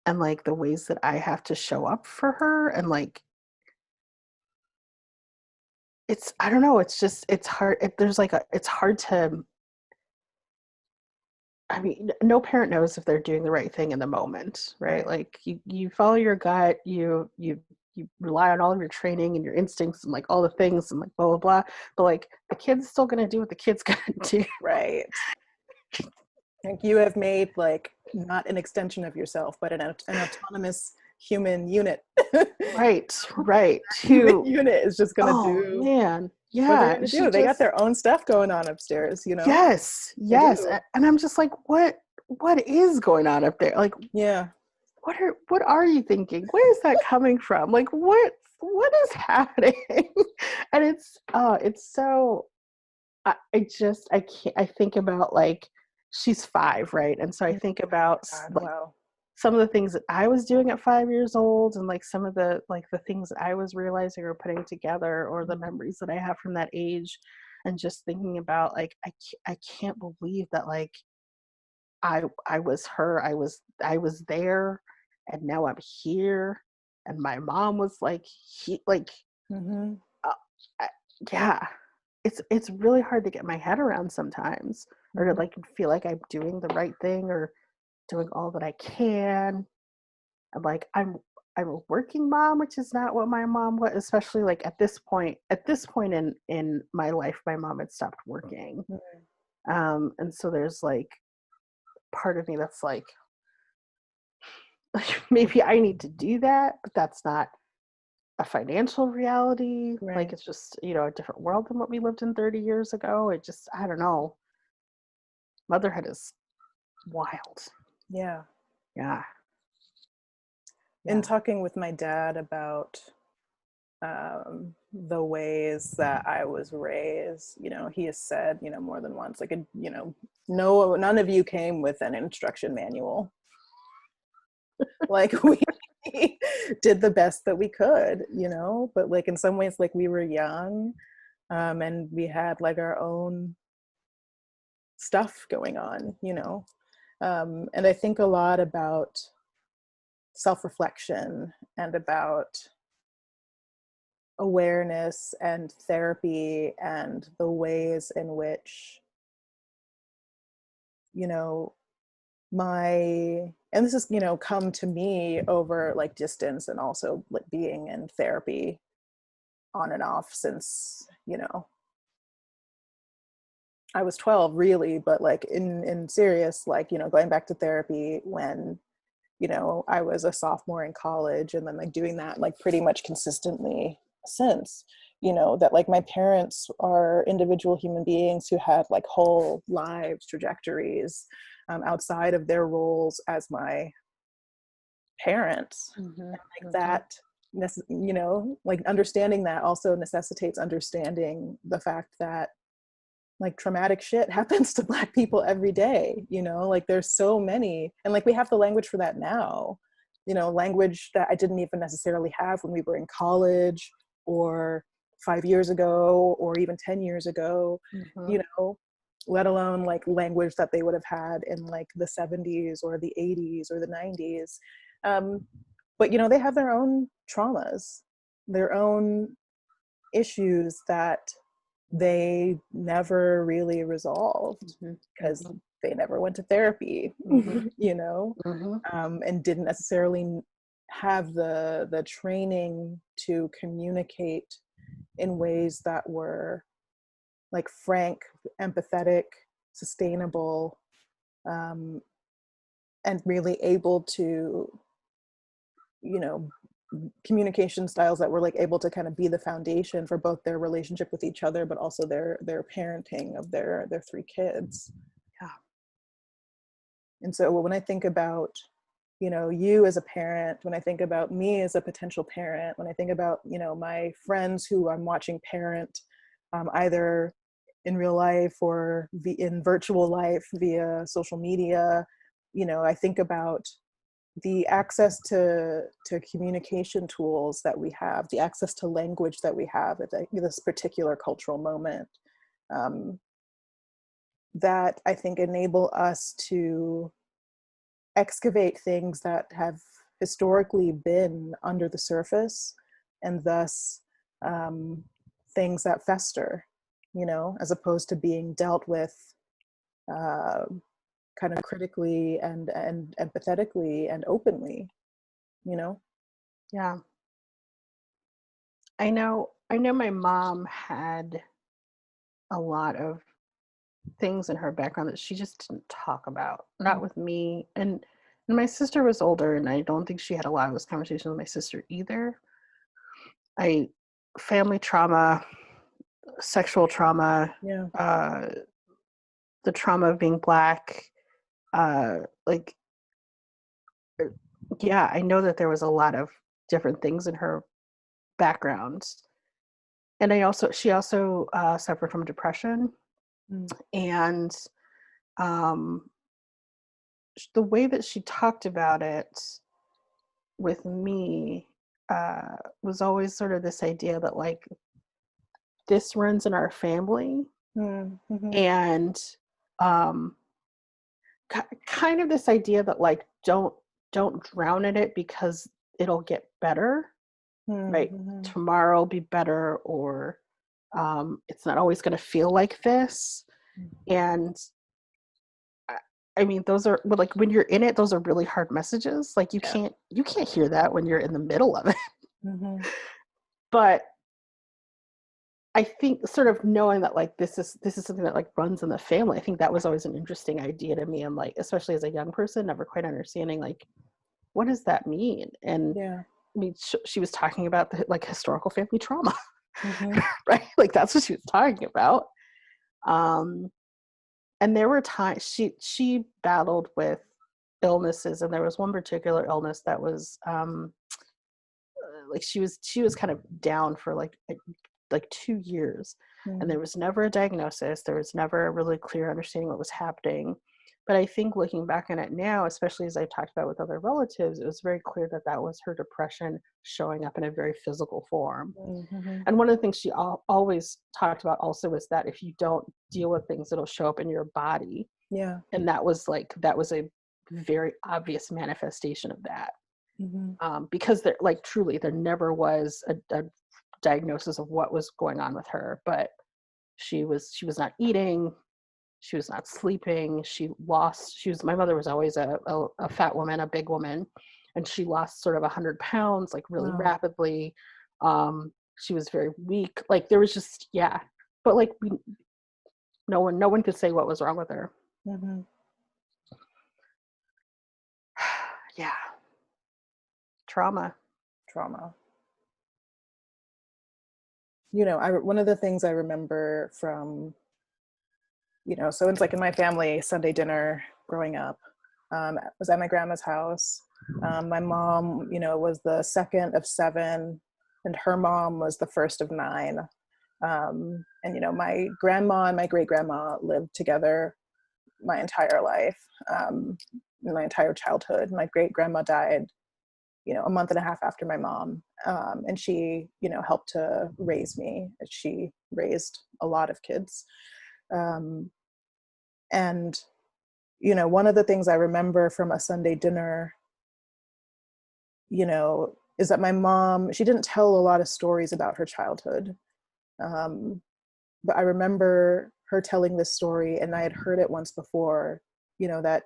and like the ways that I have to show up for her and like, I don't know, it's just, it's hard. It's hard to, I mean, no parent knows if they're doing the right thing in the moment, right? Right. Like you follow your gut, you rely on all of your training and your instincts and like all the things and like blah blah blah. But like the kid's still gonna do what the kid's gonna do. Right. Like you have made like not an extension of yourself, but an autonomous human unit. Right, right. Human To unit is just gonna oh do man, what they're yeah. gonna She do. They got just their own stuff going on upstairs, you know? yes, They yes. do. And I'm just like, what is going on up there? Like Yeah. what are you thinking? Where is that coming from? Like what is happening? And it's so I can't I think about like she's 5, right? And so I Oh think about my God, like wow. some of the things that I was doing at 5 years old and like some of the things that I was realizing or putting together or the memories that I have from that age and just thinking about like I can't believe that like I was her. I was there and now I'm here and my mom was like Mm-hmm. uh, I- yeah. It's really hard to get my head around sometimes or to Mm-hmm. like feel like I'm doing the right thing or doing all that I can. And like I'm a working mom, which is not what my mom was, especially like at this point in my life my mom had stopped working. And so there's like part of me that's like maybe I need to do that, but that's not a financial reality. Like Right. it's just, you know, a different world than what we lived in 30 years ago. It just, I don't know. Motherhood is wild. Yeah. Yeah. In Yeah. talking with my dad about the ways that I was raised, you know, he has said, you know, more than once, like, you know, no, none of you came with an instruction manual. Like we did the best that we could, you know, but like in some ways, like we were young, and we had like our own stuff going on, you know. And I think a lot about self-reflection and about awareness and therapy and the ways in which, you know, my and this is, you know, come to me over like distance and also like being in therapy on and off since, you know, I was 12 really, but like in serious, like, you know, going back to therapy when, you know, I was a sophomore in college, and then like doing that like pretty much consistently since, you know, that like my parents are individual human beings who had like whole lives, trajectories, outside of their roles as my parents. Mm-hmm. Like Mm-hmm. that, you know, like understanding that also necessitates understanding the fact that like traumatic shit happens to Black people every day, you know, like there's so many, and like we have the language for that now, you know, language that I didn't even necessarily have when we were in college or 5 years ago or even 10 years ago, Mm-hmm. you know, let alone like language that they would have had in like the 70s or the 80s or the 90s. um, but you know, they have their own traumas, their own issues that they never really resolved because Mm-hmm. they never went to therapy, Mm-hmm. you know, Mm-hmm. and didn't necessarily have the training to communicate in ways that were like frank, empathetic, sustainable, um, and really able to, you know, communication styles that were like able to kind of be the foundation for both their relationship with each other but also their parenting of their three kids. Yeah. And so when I think about, you know, you as a parent, when I think about me as a potential parent, when I think about, you know, my friends who I'm watching parent, either in real life or in virtual life via social media, you know, I think about the access to communication tools that we have, the access to language that we have at this particular cultural moment, um, that I think enable us to excavate things that have historically been under the surface, and thus um, things that fester, you know, as opposed to being dealt with uh, kind of critically and empathetically and openly, you know. Yeah. I know my mom had a lot of things in her background that she just didn't talk about, not with me. And my sister was older, and I don't think she had a lot of this conversation with my sister either. I Family trauma, sexual trauma, Yeah. uh, the trauma of being Black, uh, like, yeah, I know that there was a lot of different things in her background. And she also suffered from depression. Mm. And um, the way that she talked about it with me was always sort of this idea that, like, this runs in our family. Mm-hmm. And um, kind of this idea that, like, don't drown in it because it'll get better, right? Mm-hmm. Tomorrow will be better, or it's not always going to feel like this. And I mean, those are, but like when you're in it, those are really hard messages. Like Yeah. you can't hear that when you're in the middle of it. Mm-hmm. But I think sort of knowing that, like, this is something that like runs in the family. I think that was always an interesting idea to me, and like, especially as a young person, never quite understanding, like, what does that mean? And Yeah. I mean, she was talking about the like historical family trauma, Mm-hmm. right? Like that's what she was talking about. Um, and there were times she battled with illnesses, and there was one particular illness that was like she was kind of down for like 2 years, and there was never a diagnosis. There was never a really clear understanding what was happening. But I think looking back on it now, especially as I've talked about with other relatives, it was very clear that that was her depression showing up in a very physical form. Mm-hmm. And one of the things she always talked about also was that if you don't deal with things, it'll show up in your body. Yeah. And that was a very obvious manifestation of that. Mm-hmm. Because there, like, truly, there never was a diagnosis of what was going on with her, but she was not eating. She was not sleeping. My mother was always a fat woman, a big woman, and she lost sort of 100 pounds, like really Wow. rapidly. She was very weak. Like there was just, yeah. But like no one could say what was wrong with her. Mm-hmm. Yeah. Trauma. Trauma. One of the things I remember from, so it's like in my family, Sunday dinner growing up, was at my grandma's house. My mom, was the second of seven, and her mom was the first of nine. And, my grandma and my great grandma lived together my entire life, my entire childhood. My great grandma died, a month and a half after my mom. And she, helped to raise me. She raised a lot of kids. Um, and, one of the things I remember from a Sunday dinner, is that my mom, she didn't tell a lot of stories about her childhood. But I remember her telling this story, and I had heard it once before, that,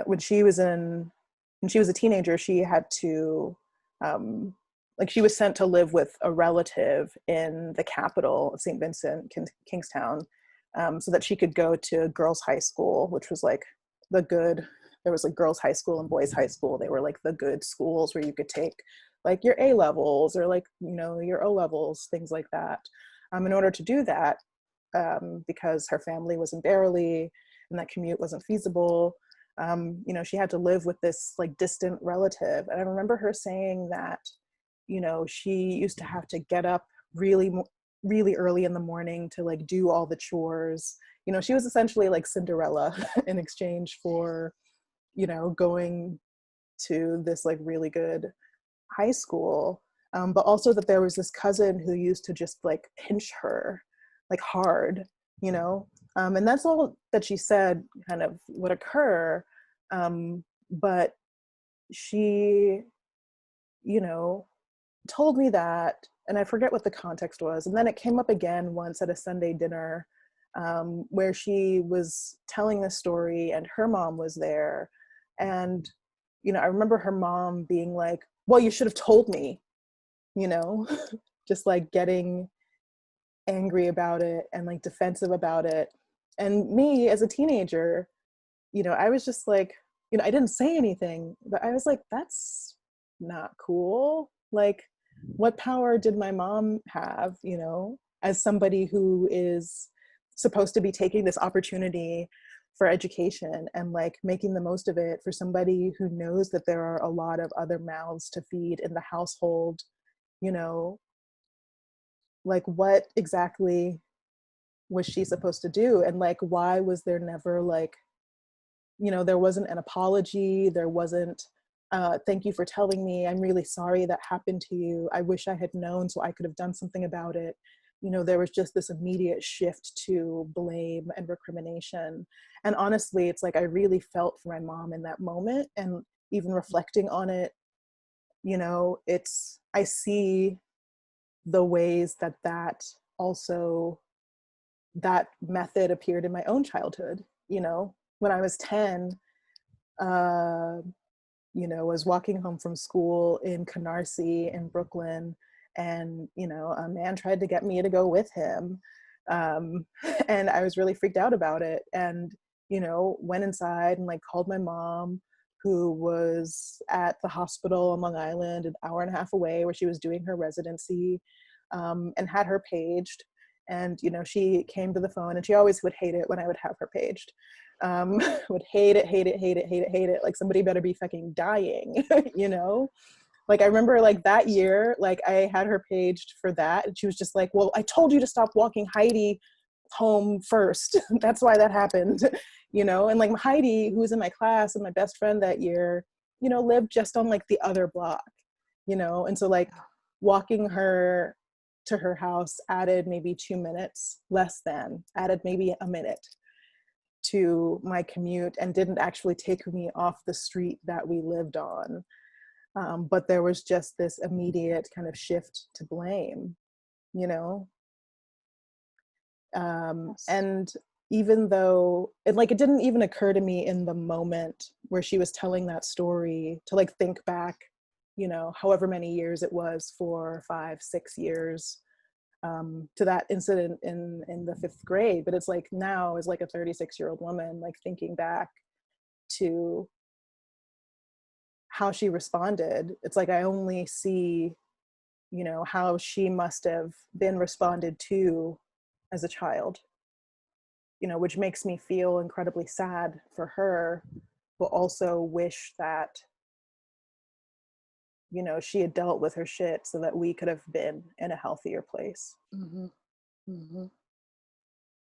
when she was a teenager, she had to, like she was sent to live with a relative in the capital of St. Vincent, Kingstown, so that she could go to girls' high school, which was like there was like girls' high school and boys' high school. They were like the good schools where you could take like your A levels or like, your O levels, things like that. In order to do that, because her family was in Beverly and that commute wasn't feasible, she had to live with this like distant relative. And I remember her saying that, she used to have to get up really, really early in the morning to like do all the chores. She was essentially like Cinderella in exchange for, going to this like really good high school. But also that there was this cousin who used to just like pinch her like hard, and that's all that she said kind of would occur. But she, you know, told me that, and I forget what the context was. And then it came up again once at a Sunday dinner, where she was telling this story and her mom was there. And, I remember her mom being like, well, you should have told me, you know, just like getting angry about it and like defensive about it. And me as a teenager, I was just like, I didn't say anything, but I was like, that's not cool. Like, what power did my mom have, as somebody who is supposed to be taking this opportunity for education and like making the most of it for somebody who knows that there are a lot of other mouths to feed in the household, you know, like what exactly was she supposed to do? And like, why was there never like, there wasn't an apology. There wasn't, thank you for telling me. I'm really sorry that happened to you. I wish I had known so I could have done something about it. There was just this immediate shift to blame and recrimination. And honestly, it's like I really felt for my mom in that moment. And even reflecting on it, I see the ways that also, that method appeared in my own childhood. When I was 10, uh, was walking home from school in Canarsie in Brooklyn, and, a man tried to get me to go with him. Um, and I was really freaked out about it. And, went inside and like called my mom, who was at the hospital on Long Island, an hour and a half away where she was doing her residency, and had her paged. And, she came to the phone, and she always would hate it when I would have her paged. Would hate it, hate it, hate it, hate it, hate it. Like somebody better be fucking dying, you know? Like I remember like that year, like I had her paged for that. And she was just like, well, I told you to stop walking Heidi home first. That's why that happened, And like Heidi, who was in my class and my best friend that year, lived just on like the other block, And so like walking her to her house added maybe 2 minutes, added maybe a minute to my commute, and didn't actually take me off the street that we lived on. But there was just this immediate kind of shift to blame, you know? Yes. And even though it like it didn't even occur to me in the moment where she was telling that story to like think back, you know, however many years it was, 4, 5, 6 years, to that incident in the 5th grade. But it's like now as like a 36-year-old woman, like thinking back to how she responded, it's like I only see, you know, how she must have been responded to as a child, you know, which makes me feel incredibly sad for her, but also wish that, you know, she had dealt with her shit so that we could have been in a healthier place. Mm-hmm. Mm-hmm.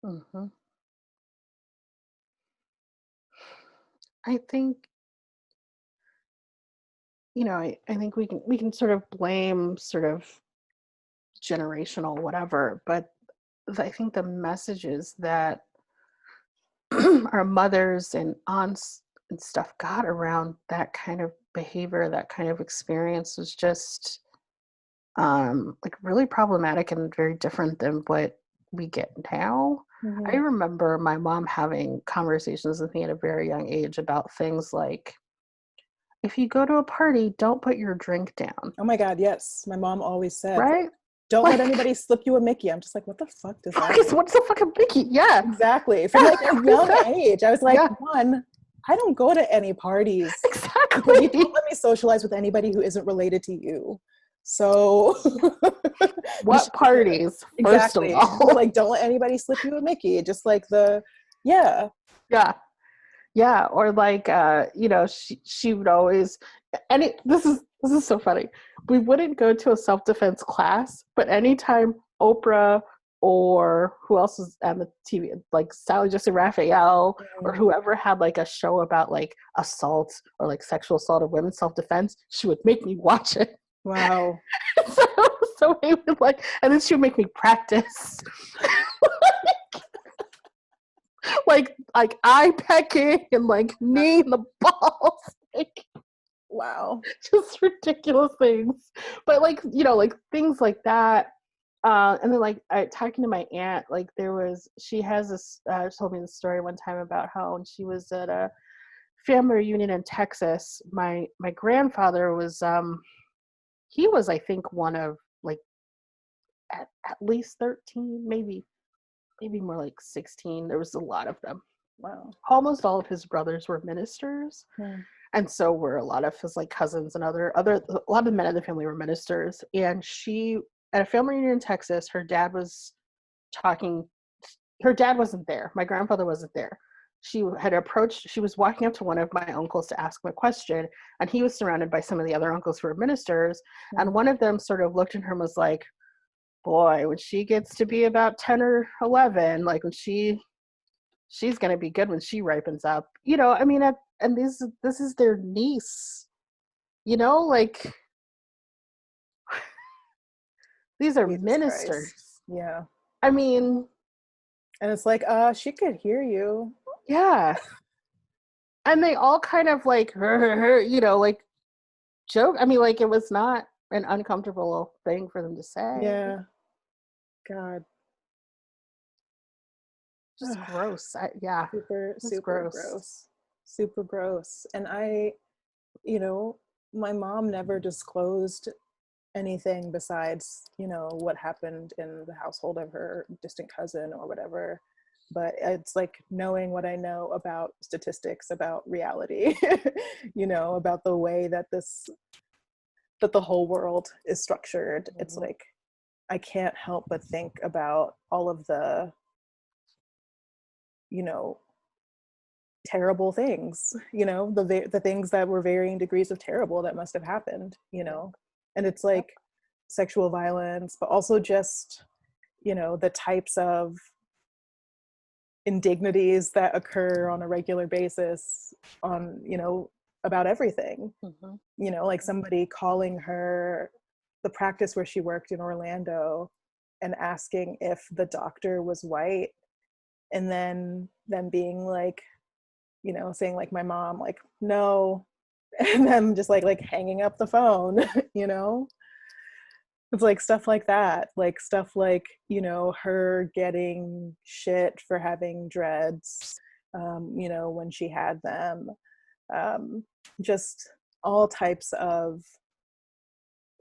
Mm-hmm. I think, you know, I think we can sort of blame sort of generational whatever, but I think the messages that our mothers and aunts and stuff got around that kind of behavior, that kind of experience was just like really problematic and very different than what we get now. I Mm-hmm. remember my mom having conversations with me at a very young age about things like, if you go to a party, don't put your drink down, Oh my God, yes. My mom always said, like, right? don't let Like, anybody slip you a Mickey. I'm just like, what the fuck does that mean? what's the fucking picky? Yeah. Exactly. From Yeah. like a What is young that? age, I was like, Yeah, one, I don't go to any parties because you don't exactly. let me socialize with anybody who isn't related to you. So you What should be good. parties, first of Exactly. all? Like, don't let anybody slip you a Mickey. Just like the, yeah. Yeah. Yeah. Or like she would always, this is so funny. We wouldn't go to a self-defense class, but anytime Oprah or who else was on the TV, like Sally Jesse Raphael or Mm, whoever had like a show about like assault or like sexual assault of women self-defense, she would make me watch it. wow. so, so we would like, and then she would make me practice like eye pecking and like knee in the balls, like Wow. just ridiculous things. But like like things like that. And then like talking to my aunt, like she has this told me the story one time about how when she was at a family reunion in Texas, my grandfather was he was I think one of like at least 13, maybe more like 16. There was a lot of them. Wow. Almost all of his brothers were ministers, Hmm. and so were a lot of his like cousins and a lot of the men in the family were ministers. And she at a family reunion in Texas, talking her dad wasn't there, my grandfather wasn't there. She was walking up to one of my uncles to ask him a question, and he was surrounded by some of the other uncles who were ministers, Hmm. and one of them sort of looked at her and was like, boy, when she gets to be about 10 or 11, like when she's going to be good when she ripens up. I mean, and this is their niece, like these are Jesus Christ. ministers. Yeah. I mean, And it's like, she could hear you. yeah. And they all kind of like, like joke. I mean, like it was not an uncomfortable thing for them to say. Yeah. God. Just gross. Yeah, Super, it's super gross. gross. Super gross. And you know, my mom never disclosed anything besides, you know, what happened in the household of her distant cousin or whatever. But it's like knowing what I know about statistics, about reality, you know, about the way that that the whole world is structured. It's Mm-hmm. like I can't help but think about all of the, you know, terrible things, you know, the things that were varying degrees of terrible that must have happened, you Yep. know. And it's Yep. like sexual violence, but also just, you know, the types of indignities that occur on a regular basis on, you know, about everything. Mm-hmm. You know, like somebody calling her, the practice where she worked in Orlando, and asking if the doctor was white, and then them being like, you know, saying like my mom, like, no, and then just like hanging up the phone, you know. It's like stuff like that, like stuff like, her getting shit for having dreads, when she had them, um, just all types of,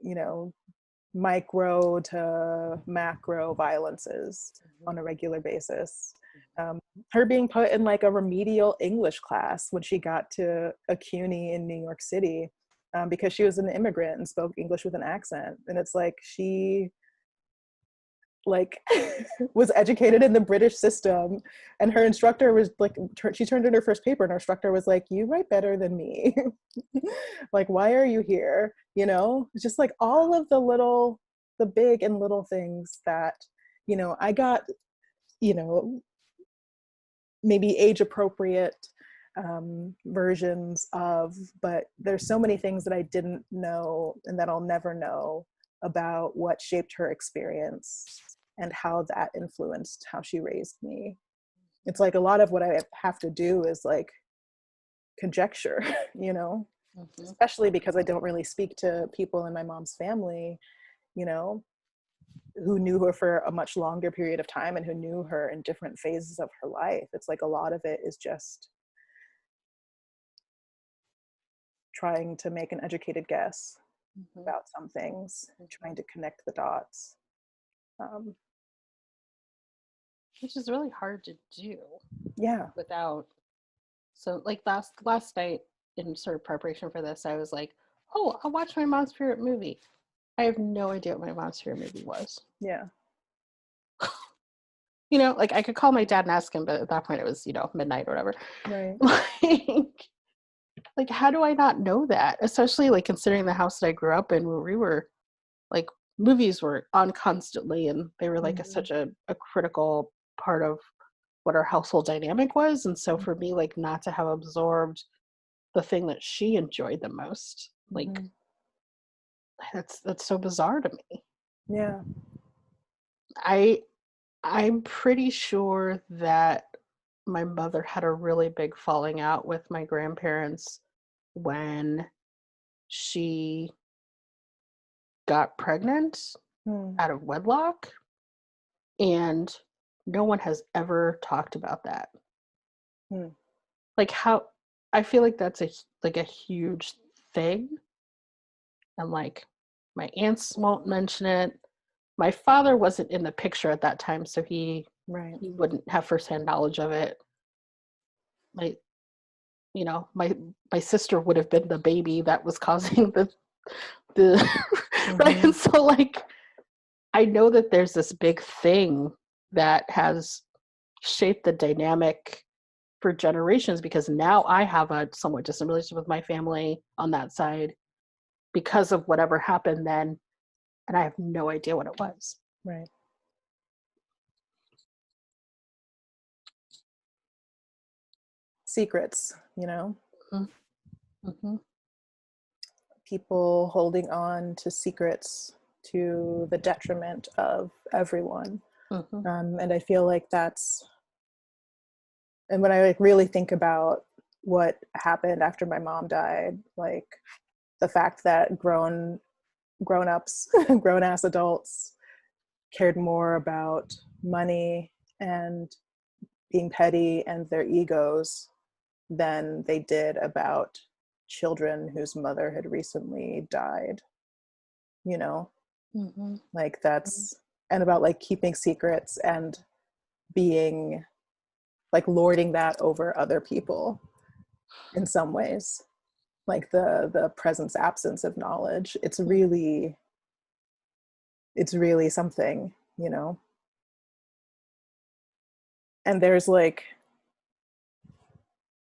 you know, micro to macro violences on a regular basis. Her being put in like a remedial English class when she got to a CUNY in New York City, because she was an immigrant and spoke English with an accent. And it's like she like was educated in the British system, and her instructor was like, she turned in her first paper and her instructor was like, you write better than me. Like, why are you here? It's just like all of the big and little things that I got, you know maybe age appropriate versions of, but there's so many things that I didn't know and that I'll never know about what shaped her experience and how that influenced how she raised me. It's like a lot of what I have to do is like conjecture, Mm-hmm. especially because I don't really speak to people in my mom's family, you know, who knew her for a much longer period of time and who knew her in different phases of her life. It's like a lot of it is just trying to make an educated guess Mm-hmm. about some things, trying to connect the dots. Um, Which is really hard to do yeah, without. So like last night in sort of preparation for this, I was like, oh, I'll watch my mom's favorite movie. I have no idea what my mom's favorite movie was. yeah, Like I could call my dad and ask him, but at that point it was, midnight or whatever. right. like, like how do I not know that? Especially like considering the house that I grew up in where we were like movies were on constantly and they were like Mm-hmm. such a critical part of what our household dynamic was. And so for Mm-hmm. me, like not to have absorbed the thing that she enjoyed the most, like Mm-hmm. that's so bizarre to me. Yeah. I I'm pretty sure that my mother had a really big falling out with my grandparents when she got pregnant Mm. out of wedlock, and no one has ever talked about that. Mm. Like how I feel like that's a huge thing, and like my aunts won't mention it. My father wasn't in the picture at that time, so Right. he wouldn't have firsthand knowledge of it. My my sister would have been the baby that was causing the right. Mm-hmm. And so like I know that there's this big thing that has shaped the dynamic for generations, because now I have a somewhat distant relationship with my family on that side because of whatever happened then, and I have no idea what it was. Right. Secrets, Mm-hmm. people holding on to secrets to the detriment of everyone. Mm-hmm. And I feel like and when I like really think about what happened after my mom died, like the fact that grown-ups, grown-ass adults cared more about money and being petty and their egos than they did about children whose mother had recently died, you know Mm-hmm. like that's and about like keeping secrets and being like lording that over other people in some ways, like the presence absence of knowledge. It's really something, and there's like,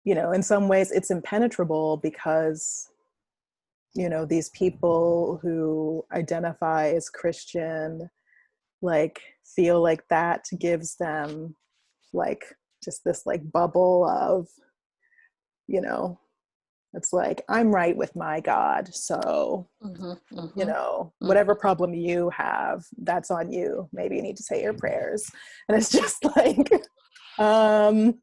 in some ways it's impenetrable because these people who identify as Christian like feel like that gives them like just this like bubble of, you know it's like, I'm right with my God, so Mm-hmm. Mm-hmm. whatever problem you have, that's on you. Maybe you need to say your prayers. And it's just like, um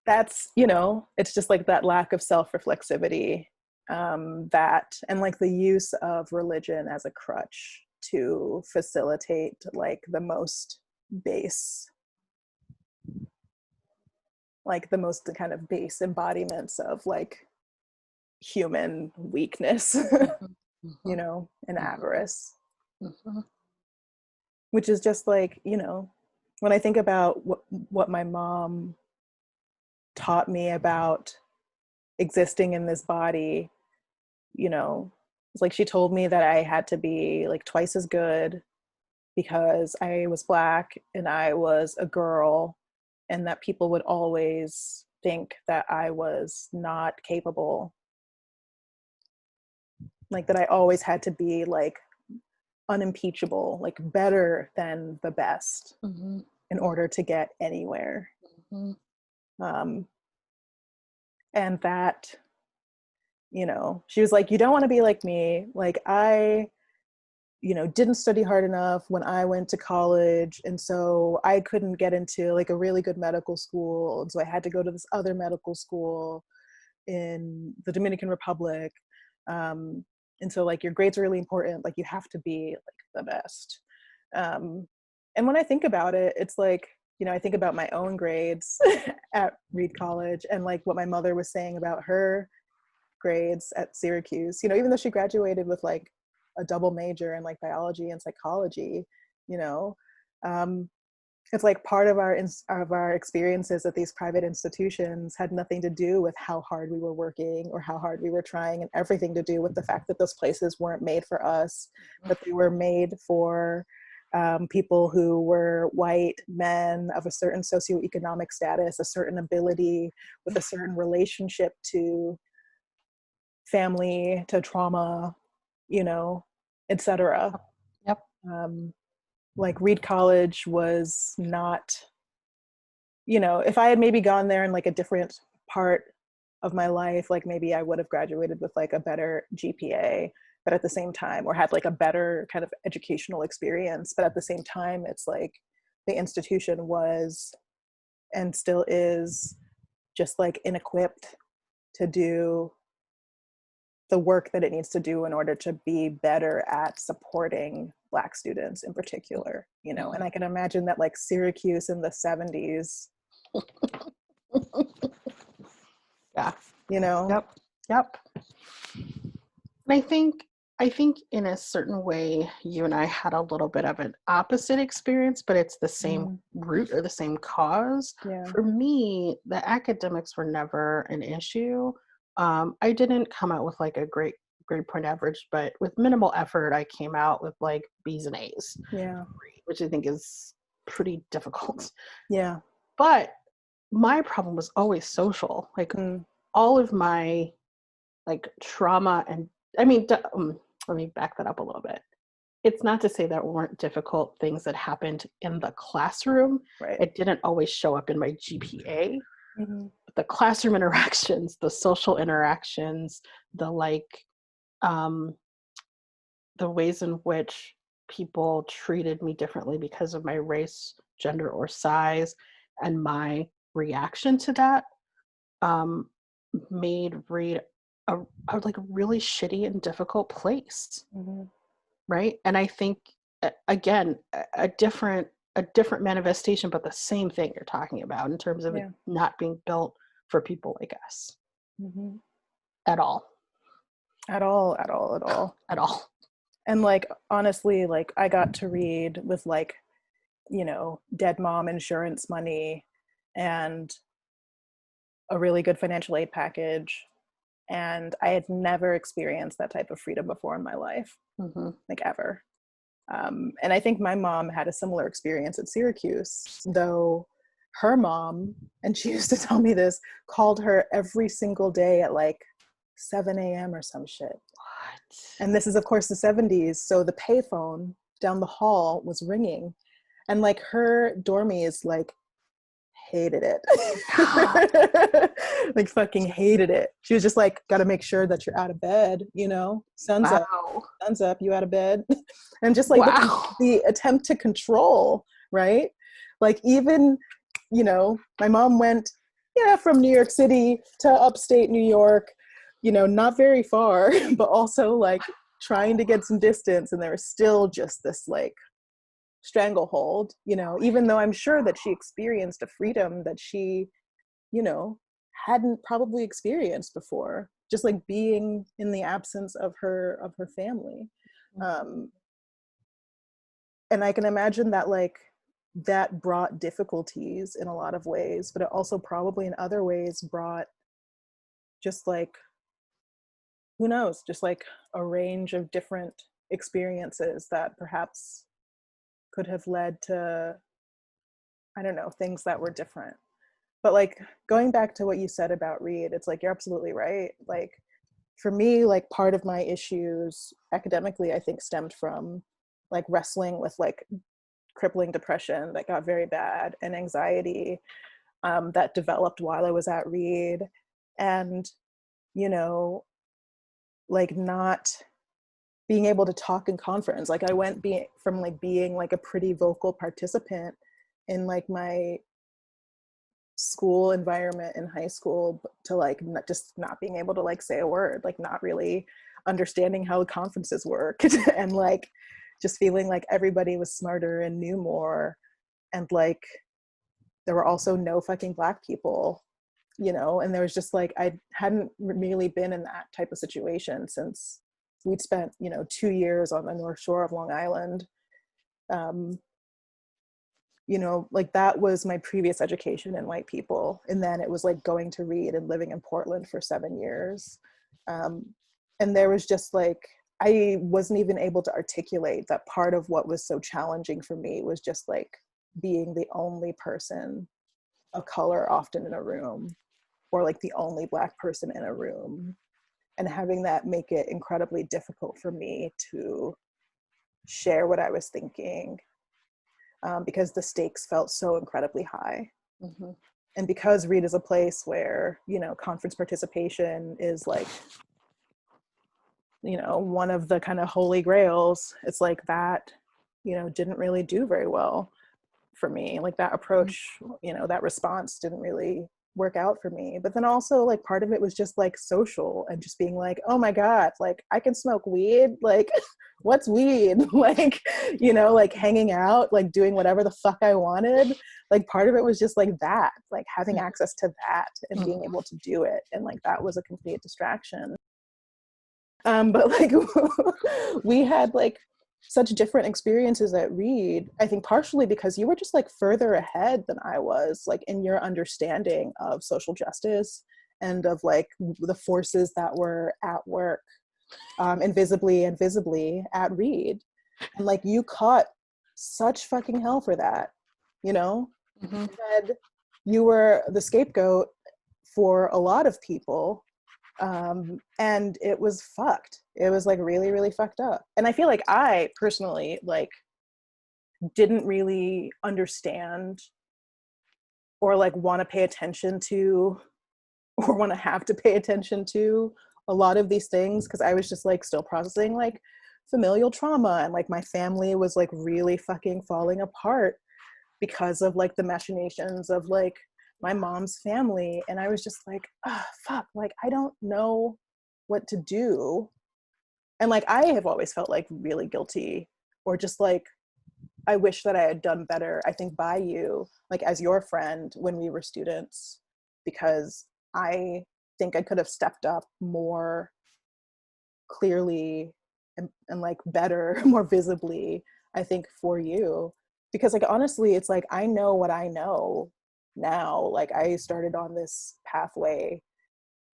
that's, it's just like that lack of self-reflexivity, that, and like the use of religion as a crutch to facilitate like the most base, like the most kind of base embodiments of like human weakness, Mm-hmm. you know, and Mm-hmm. avarice, Mm-hmm. which is just like, you know, when I think about what my mom taught me about existing in this body, you know, it's like she told me that I had to be like twice as good because I was Black and I was a girl, and that people would always think that I was not capable. Like that I always had to be like unimpeachable, like better than the best Mm-hmm. in order to get anywhere. Mm-hmm. Um, and that, you know, she was like, you don't want to be like me. Like I, you know, didn't study hard enough when I went to college. And so I couldn't get into like a really good medical school. And so I had to go to this other medical school in the Dominican Republic. Um, and so like your grades are really important. Like you have to be like the best. Um, and when I think about it, it's like, you know, I think about my own grades at Reed College and like what my mother was saying about her grades at Syracuse, you know, even though she graduated with like a double major in like biology and psychology, you know, um, it's like part of our experiences at these private institutions had nothing to do with how hard we were working or how hard we were trying, and everything to do with the fact that those places weren't made for us, but they were made for people who were white men of a certain socioeconomic status, a certain ability, with a certain relationship to family, to trauma, you know, etc. Yep. Like Reed College was not, you know, if I had maybe gone there in like a different part of my life, like maybe I would have graduated with like a better GPA, but at the same time, or had like a better kind of educational experience. But at the same time, it's like the institution was and still is just like inequipped to do the work that it needs to do in order to be better at supporting Black students in particular, you know. And I can imagine that like Syracuse in the 70s, Yeah. you know. Yep. Yep. And I think in a certain way, you and I had a little bit of an opposite experience, but it's the same root or the same cause. Yeah. For me, the academics were never an issue. I didn't come out with like a great grade point average, but with minimal effort, I came out with like B's and A's, Yeah. which I think is pretty difficult. Yeah. But my problem was always social. Like Mm. all of my like trauma and I mean, let me back that up a little bit. It's not to say there weren't difficult things that happened in the classroom. Right. It didn't always show up in my GPA. Mm-hmm. But the classroom interactions, the social interactions, the like, um, the ways in which people treated me differently because of my race, gender, or size, and my reaction to that um, made Reed a like really shitty and difficult place, Mm-hmm. right? And I think again a different manifestation, but the same thing you're talking about in terms of it Yeah. not being built for people like us Mm-hmm. at all, At all, at all, at all. at all. And like honestly, like I got to read with like, you know, dead mom insurance money and a really good financial aid package. And I had never experienced that type of freedom before in my life, Mm-hmm. like ever. And I think my mom had a similar experience at Syracuse, though her mom, and she used to tell me this, called her every single day at like 7 a.m. or some shit. What? And this is, of course, the 70s. So the payphone down the hall was ringing. And like her dormies, like, hated it. Like, fucking hated it. She was just like, gotta make sure that you're out of bed, you know? Wow. Sun's up, you out of bed. And just like Wow. the attempt to control, right? Like, even, you know, my mom went, yeah, from New York City to upstate New York, you know, not very far, but also like trying to get some distance, and there was still just this like stranglehold, you know, even though I'm sure that she experienced a freedom that she, you know, hadn't probably experienced before, just like being in the absence of her family. um and I can imagine that like that brought difficulties in a lot of ways, but it also probably in other ways brought just like, who knows, just like a range of different experiences that perhaps could have led to, I don't know, things that were different. But like going back to what you said about Reed, it's like you're absolutely right. Like for me, like part of my issues academically, I think stemmed from like wrestling with like crippling depression that got very bad, and anxiety that developed while I was at Reed. And, you know, like not being able to talk in conference. Like I went from like being like a pretty vocal participant in like my school environment in high school to like just not being able to like say a word, like not really understanding how the conferences work and like just feeling like everybody was smarter and knew more, and like there were also no fucking Black people, you know. And there was just like, I hadn't really been in that type of situation since we'd spent, you know, 2 years on the North Shore of Long Island. um, you know, like that was my previous education in white people. And then it was like going to Reed and living in Portland for 7 years. Um, and there was just like, I wasn't even able to articulate that part of what was so challenging for me was just like being the only person of color often in a room, or like the only Black person in a room, and having that make it incredibly difficult for me to share what I was thinking, because the stakes felt so incredibly high. Mm-hmm. And because Reed is a place where, you know, conference participation is like, you know, one of the kind of holy grails, it's like that, you know, didn't really do very well for me. Like that approach, you know, that response didn't really work out for me. But then also like part of it was just like social and just being like, oh my God, like I can smoke weed. Like what's weed? Like, you know, like hanging out, like doing whatever the fuck I wanted. Like part of it was just like that, like having access to that and being able to do it. And like that was a complete distraction. But like we had like such different experiences at Reed, I think partially because you were just like further ahead than I was, like in your understanding of social justice and of like the forces that were at work, invisibly and visibly at Reed. And like you caught such fucking hell for that, you know? Mm-hmm. And you were the scapegoat for a lot of people, and it was fucked. It was like really, really fucked up. And I feel like I personally like didn't really understand or like want to pay attention to or want to have to pay attention to a lot of these things, because I was just like still processing like familial trauma, and like my family was like really fucking falling apart because of like the machinations of like my mom's family. And I was just like, oh, fuck, like I don't know what to do. And like I have always felt like really guilty, or just like I wish that I had done better, I think, by you, like as your friend when we were students, because I think I could have stepped up more clearly and like better, more visibly, I think, for you. Because like honestly, it's like I know what I know now. Like I started on this pathway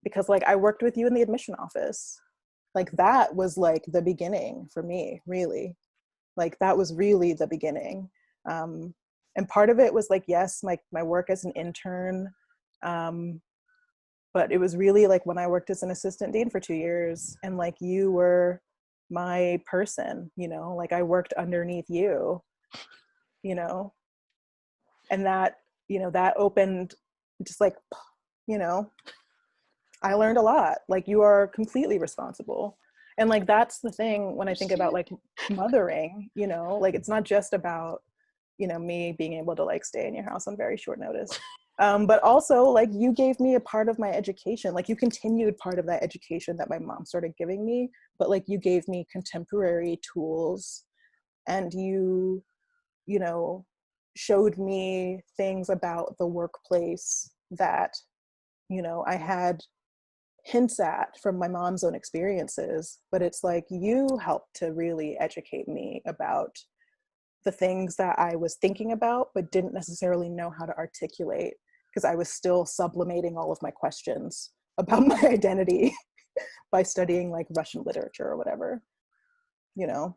because like I worked with you in the admission office. Like that was like the beginning for me, really. Like that was really the beginning. And part of it was like, yes, my work as an intern, but it was really like when I worked as an assistant dean for 2 years, and like you were my person, you know, like I worked underneath you, you know, and that, you know, that opened just like, you know, I learned a lot. Like you are completely responsible. And like that's the thing when I think about like mothering, you know, like it's not just about, you know, me being able to like stay in your house on very short notice. But also, like, you gave me a part of my education. Like, you continued part of that education that my mom started giving me, but like, you gave me contemporary tools, and you know, showed me things about the workplace that, I had hints at from my mom's own experiences, but it's like you helped to really educate me about the things that I was thinking about but didn't necessarily know how to articulate, because I was still sublimating all of my questions about my identity by studying like Russian literature or whatever, you know.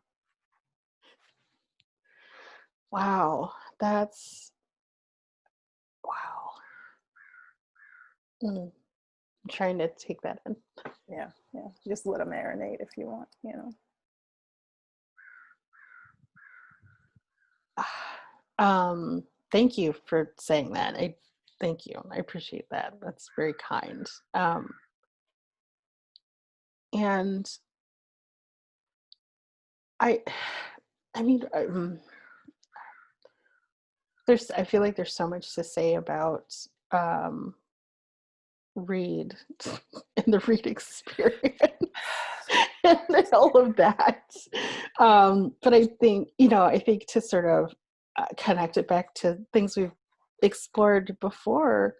Wow, that's wow. Mm, I'm trying to take that in. Yeah, yeah. Just let them marinate if you want. Thank you for saying that. Thank you. I appreciate that. That's very kind. And I, I mean, I feel like there's so much to say about read and the read experience and all of that. But I think to sort of connect it back to things we've explored before,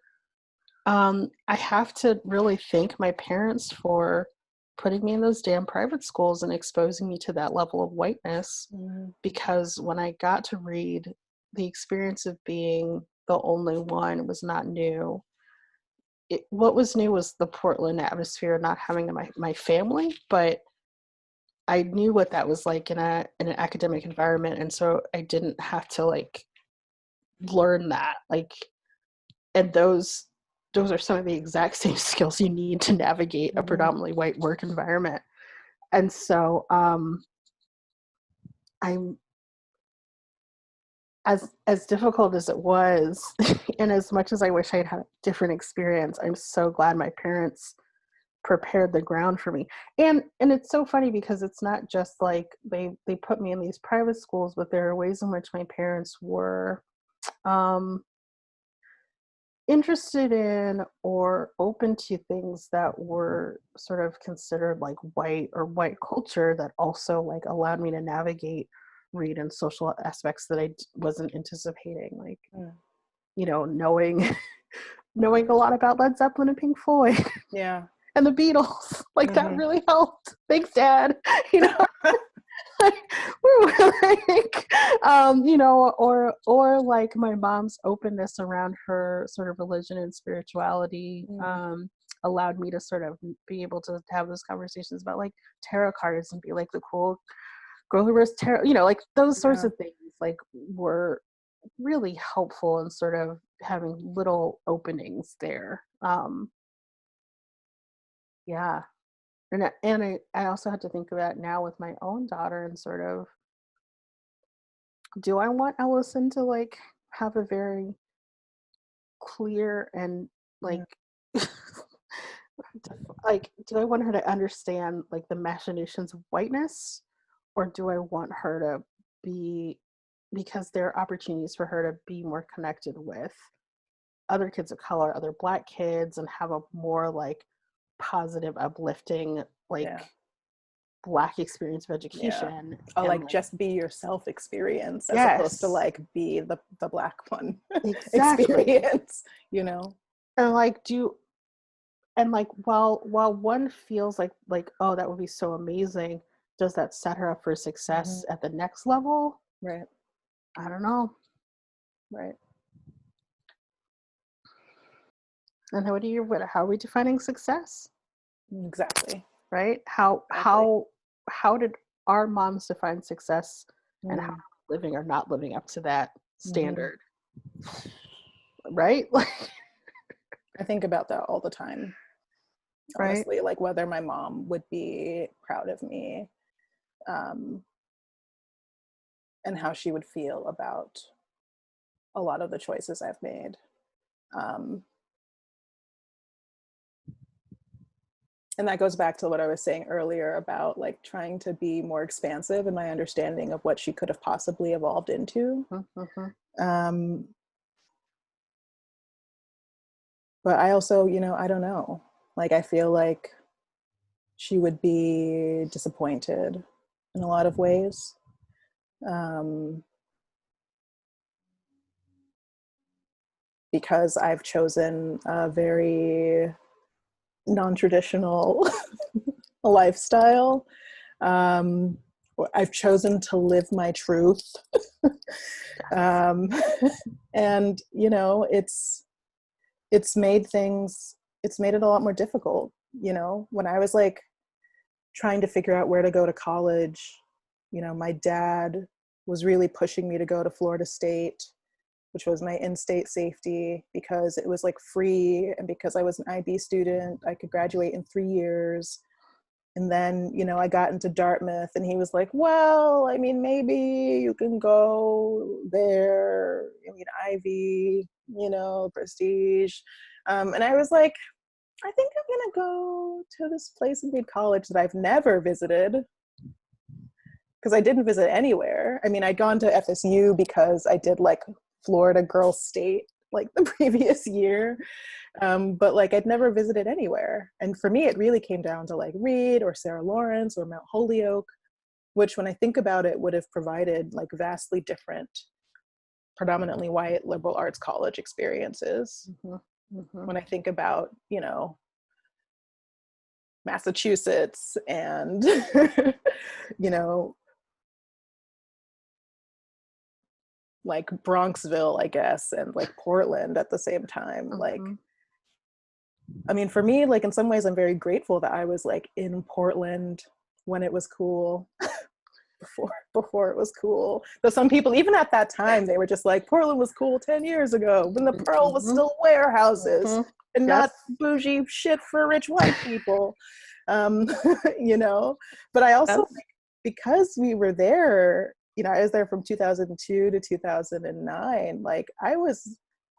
I have to really thank my parents for putting me in those damn private schools and exposing me to that level of whiteness. Mm-hmm. Because when I got to read, the experience of being the only one was not new. What was new was the Portland atmosphere, not having my family, but I knew what that was like in an academic environment, and so I didn't have to like learn that. Like, and those are some of the exact same skills you need to navigate a Mm-hmm. predominantly white work environment. And so I'm as difficult as it was, and as much as I wish I'd had a different experience, I'm so glad my parents prepared the ground for me. And it's so funny because it's not just like they put me in these private schools, but there are ways in which my parents were um interested in or open to things that were sort of considered like white or white culture, that also like allowed me to navigate read and social aspects that wasn't anticipating, like Mm. knowing knowing a lot about Led Zeppelin and Pink Floyd Yeah. and the Beatles. Like, that Mm-hmm. really helped. Thanks, Dad. you know like, like or like my mom's openness around her sort of religion and spirituality Mm. allowed me to sort of be able to have those conversations about like tarot cards and be like the cool girl who wears tarot, like those sorts Yeah. of things like were really helpful in sort of having little openings there. Yeah. And I also had to think of that now with my own daughter, and sort of, do I want Ellison to like have a very clear and like Mm. like, do I want her to understand like the machinations of whiteness, or do I want her to be, because there are opportunities for her to be more connected with other kids of color, other Black kids, and have a more like positive, uplifting, like Yeah. Black experience of Yeah. education. A And like like, just be yourself experience as opposed to yes, like be the black one exactly. experience. And like, and like, while one feels like, oh, that would be so amazing, does that set her up for Mm-hmm. success at the next level? Right. I don't know. Right. And how are we defining success? Exactly. Right? how Exactly. how how did our moms define success, and how are Mm. we living or not living up to that Mm-hmm. standard? Right? Like, I think about that all the time, right? honestly, like whether my mom would be proud of me, um, and how she would feel about a lot of the choices I've made. Um, and that goes back to what I was saying earlier about like trying to be more expansive in my understanding of what she could have possibly evolved into. Mm-hmm. Um, But I also, I don't know. Like, I feel like she would be disappointed in a lot of ways. Um, because I've chosen a very non-traditional lifestyle. Um, I've chosen to live my truth. um, and it's made it a lot more difficult. When I was like trying to figure out where to go to college, my dad was really pushing me to go to Florida State, which was my in-state safety, because it was like free, and because I was an IB student, I could graduate in 3 years. And then, I got into Dartmouth, and he was like, well, I mean, maybe you can go there. I mean, Ivy, prestige. And I was like, I think I'm going to go to this place in Reed College that I've never visited, because I didn't visit anywhere. I mean, I'd gone to FSU because I did like Florida Girls State like the previous year. But like I'd never visited anywhere. And for me, it really came down to like Reed or Sarah Lawrence or Mount Holyoke, which when I think about it would have provided like vastly different, predominantly white liberal arts college experiences. Mm-hmm. Mm-hmm. When I think about, Massachusetts and, you know, like Bronxville, I guess, and like Portland at the same time. Like, Mm-hmm. I mean, for me, like in some ways, I'm very grateful that I was like in Portland when it was cool, before it was cool. Though some people, even at that time, they were just like, Portland was cool 10 years ago when the Pearl was Mm-hmm. still warehouses Mm-hmm. and Yes. not bougie shit for rich white people. Um, you know, but I also, Yes. like, because we were there, I was there from 2002 to 2009. Like,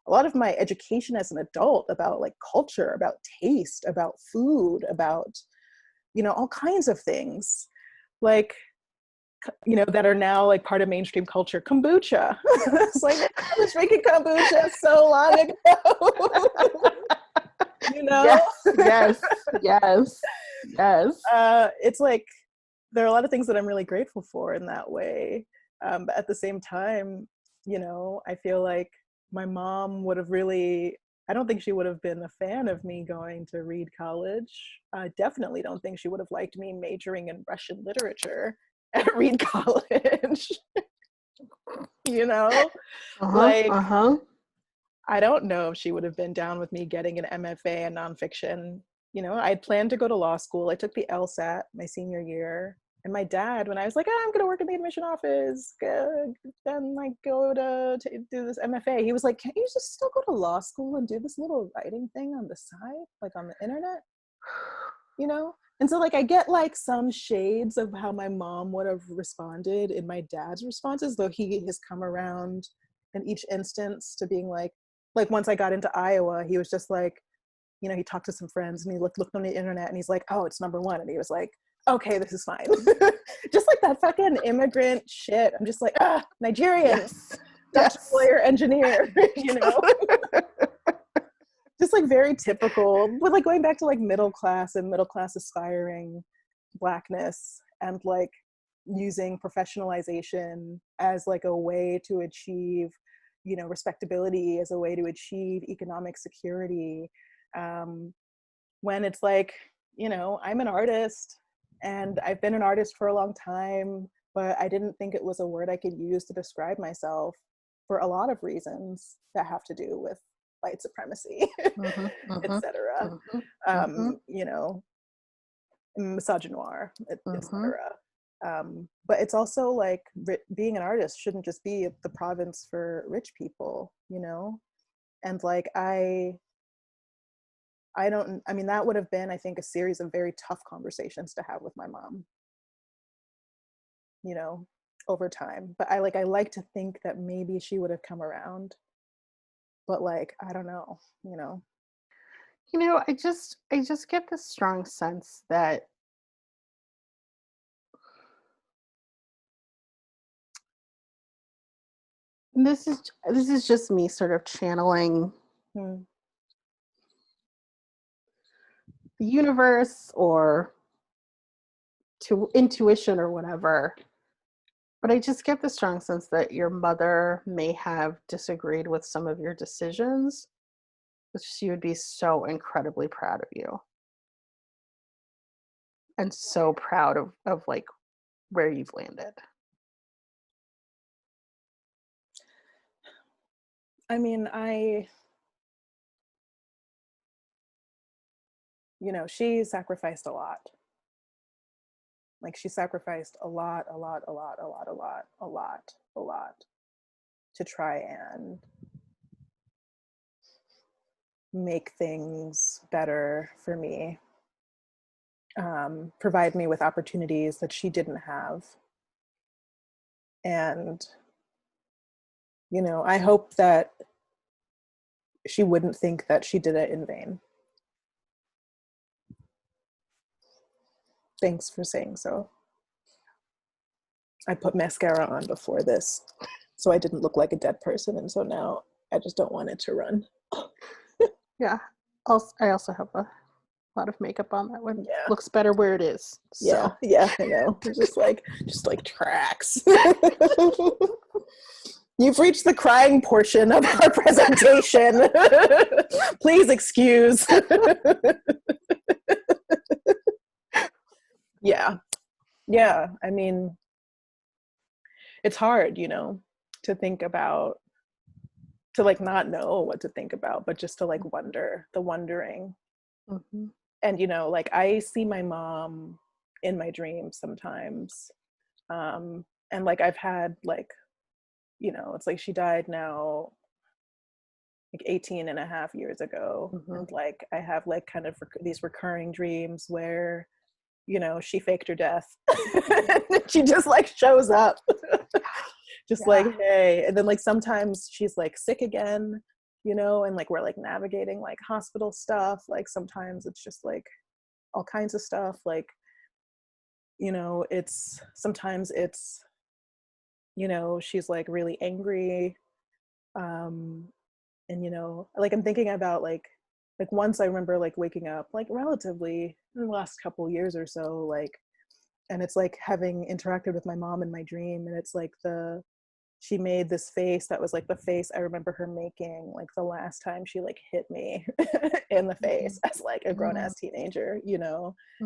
a lot of my education as an adult about like culture, about taste, about food, about, all kinds of things. Like, that are now like part of mainstream culture. Kombucha. It's like, I was drinking kombucha so long ago. Yes. Yes. Yes. Yes. It's like there are a lot of things that I'm really grateful for in that way. But at the same time, I feel like my mom would have really, I don't think she would have been a fan of me going to Reed College. I definitely don't think she would have liked me majoring in Russian literature at Reed College. Uh-huh. Like, Uh-huh. I don't know if she would have been down with me getting an MFA in nonfiction. I'd planned to go to law school. I took the LSAT my senior year. And my dad, when I was like, I'm going to work in the admission office, then like go to do this MFA, he was like, can't you just still go to law school and do this little writing thing on the side, like on the internet? And so like I get like some shades of how my mom would have responded in my dad's responses, though he has come around in each instance to being like once I got into Iowa, he was just like, he talked to some friends and he looked on the internet and he's like, oh, it's #1. And he was like, okay, this is fine. Just like that fucking immigrant shit. I'm just like, Nigerian, Yes. doctor, Yes. lawyer, engineer, just like very typical, but like going back to like middle class and middle class aspiring blackness, and like using professionalization as like a way to achieve, respectability, as a way to achieve economic security. When it's like, I'm an artist and I've been an artist for a long time, but I didn't think it was a word I could use to describe myself for a lot of reasons that have to do with white supremacy, Mm-hmm. Mm-hmm. etc. Mm-hmm. Mm-hmm. Misogynoir, Mm-hmm. etc. But it's also like being an artist shouldn't just be the province for rich people, and like I don't, I mean, that would have been, I think, a series of very tough conversations to have with my mom, you know, over time. But I like to think that maybe she would have come around, but like, I don't know. I just get this strong sense that this is just me sort of channeling Hmm. the universe or to intuition or whatever. But I just get the strong sense that your mother may have disagreed with some of your decisions, but she would be so incredibly proud of you and so proud of like where you've landed. I mean, she sacrificed a lot. Like she sacrificed a lot, a lot, a lot, a lot, a lot, a lot, a lot to try and make things better for me, provide me with opportunities that she didn't have. And, I hope that she wouldn't think that she did it in vain. Thanks for saying so. I put mascara on before this, so I didn't look like a dead person. And so now I just don't want it to run. Yeah. I also have a lot of makeup on that one. Yeah. Looks better where it is. So. Yeah, I know. just like tracks. You've reached the crying portion of our presentation. Please excuse. Yeah. I mean, it's hard, to think about, to like not know what to think about, but just to like wonder, the wondering. Mm-hmm. And, like I see my mom in my dreams sometimes. And like I've had like, it's like she died now like 18 and a half years ago. Mm-hmm. And like I have like kind of these recurring dreams where she faked her death. She just like shows up. Just like, hey. And then like sometimes she's like sick again, and like we're like navigating like hospital stuff. Like sometimes it's just like all kinds of stuff. Like, it's sometimes it's, she's like really angry. And like I'm thinking about like once I remember like waking up like relatively in the last couple years or so, like, and it's like having interacted with my mom in my dream, and it's like she made this face that was like the face I remember her making like the last time she like hit me in the face as like a grown-ass teenager,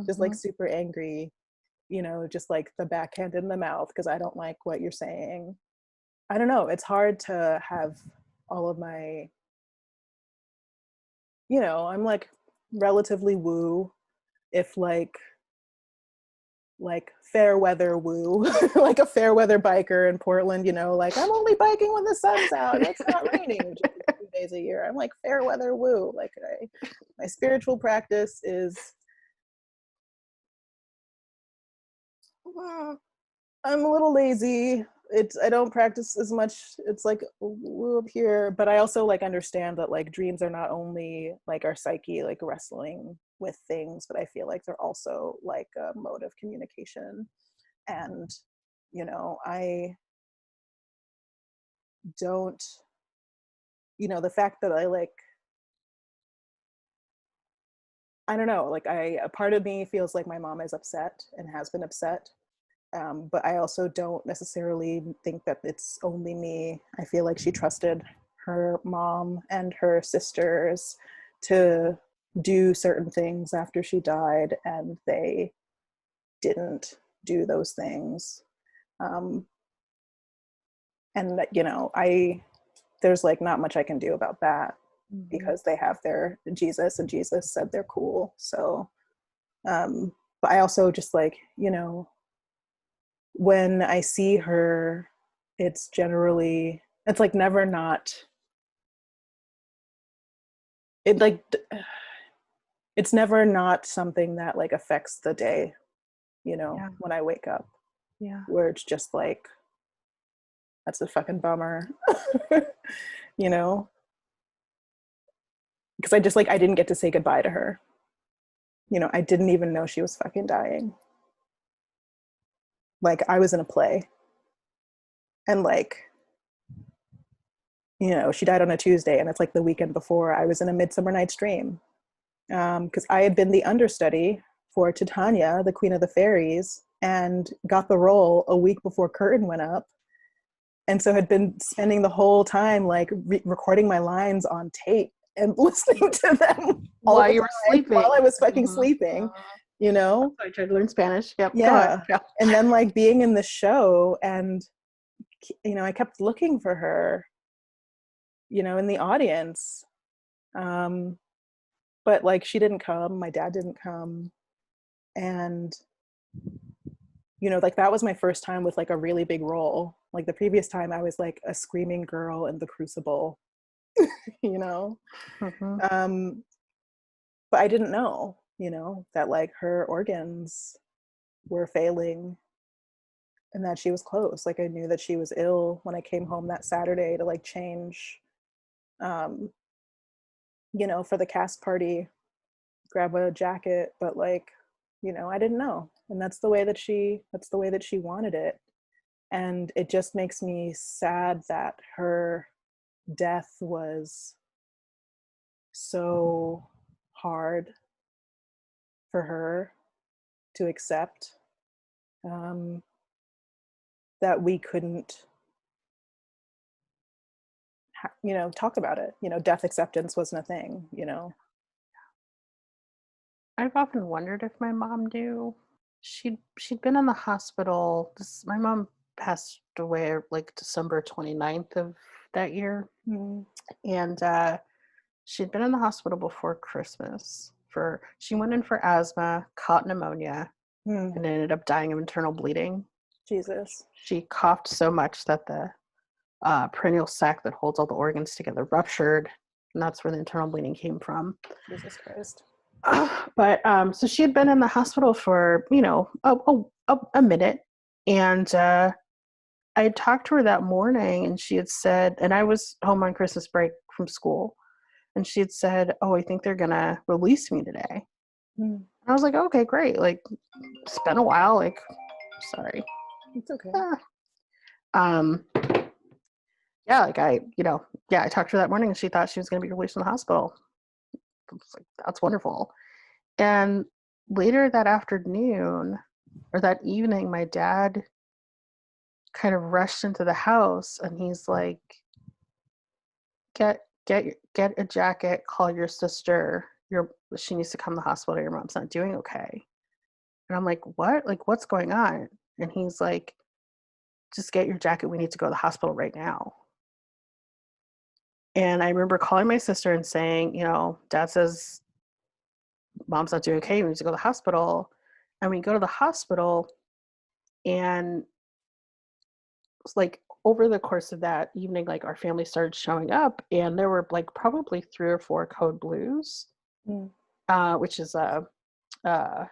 just like super angry, just like the backhand in the mouth because I don't like what you're saying. I don't know, it's hard to have all of my, I'm like relatively woo, if like fair weather woo, like a fair weather biker in Portland, like I'm only biking when the sun's out and it's not raining, which is 2 days a year. I'm like fair weather woo. Like my spiritual practice is, I'm a little lazy. I don't practice as much. It's like woo up here, but I also like understand that like dreams are not only like our psyche like wrestling with things, but I feel like they're also like a mode of communication. And I don't, the fact that I don't know, like a part of me feels like my mom is upset and has been upset. But I also don't necessarily think that it's only me. I feel like she trusted her mom and her sisters to do certain things after she died, and they didn't do those things. And there's like not much I can do about that because they have their Jesus, and Jesus said they're cool. So, but I also just like, when I see her, it's like never not, it like, it's never not something that like affects the day, when I wake up. Yeah. Where it's just like, that's a fucking bummer, because I didn't get to say goodbye to her. I didn't even know she was fucking dying. Like I was in a play, and like, she died on a Tuesday, and it's like the weekend before I was in A Midsummer Night's Dream, because I had been the understudy for Titania, the Queen of the Fairies, and got the role a week before curtain went up. And so had been spending the whole time like recording my lines on tape and listening to them all While the you were time while I sleeping. was fucking Mhm. sleeping, you know? So I tried to learn Spanish. Yep. Go ahead. Yeah. Yeah. And then like being in the show and, you know, I kept looking for her, you know, in the audience. Um, but like she didn't come, my dad didn't come. And, you know, like that was my first time with like a really big role. Like the previous time I was like a screaming girl in the Crucible, you know? Hmm. Um, but I didn't know, you know, that like her organs were failing and that she was close. Like I knew that she was ill when I came home that Saturday to like change, um, you know, for the cast party, grab a jacket, but like, you know, I didn't know. And that's the way that she wanted it. And it just makes me sad that her death was so hard for her to accept, um, that we couldn't, you know, talk about it. You know, death acceptance wasn't a thing, you know. I've often wondered if my mom knew. She'd been in the hospital. My mom passed away like December 29th of that year. Mm. And she'd been in the hospital before Christmas. She went in for asthma, caught pneumonia, Mm. and ended up dying of internal bleeding. Jesus. She coughed so much that the perennial sac that holds all the organs together ruptured, and that's where the internal bleeding came from. Jesus Christ. But so she had been in the hospital for a minute, and I had talked to her that morning, and she had said, and I was home on Christmas break from school, and she had said, "Oh, I think they're gonna release me today." And Mm. I was like, "Okay, great. Like, it's been a while. Like, sorry." It's okay. Ah. Um, yeah, like I talked to her that morning, and she thought she was gonna be released from the hospital. I was like, "That's wonderful." And later that afternoon or that evening, my dad kind of rushed into the house, and he's like, get a jacket, call your sister. She needs to come to the hospital. Your mom's not doing okay." And I'm like, "What? Like, what's going on?" And he's like, "Just get your jacket. We need to go to the hospital right now." And I remember calling my sister and saying, "Dad says mom's not doing okay. We need to go to the hospital." And we go to the hospital, and like over the course of that evening, like our family started showing up, and there were like probably 3 or 4 code blues, Mm. which is a uh,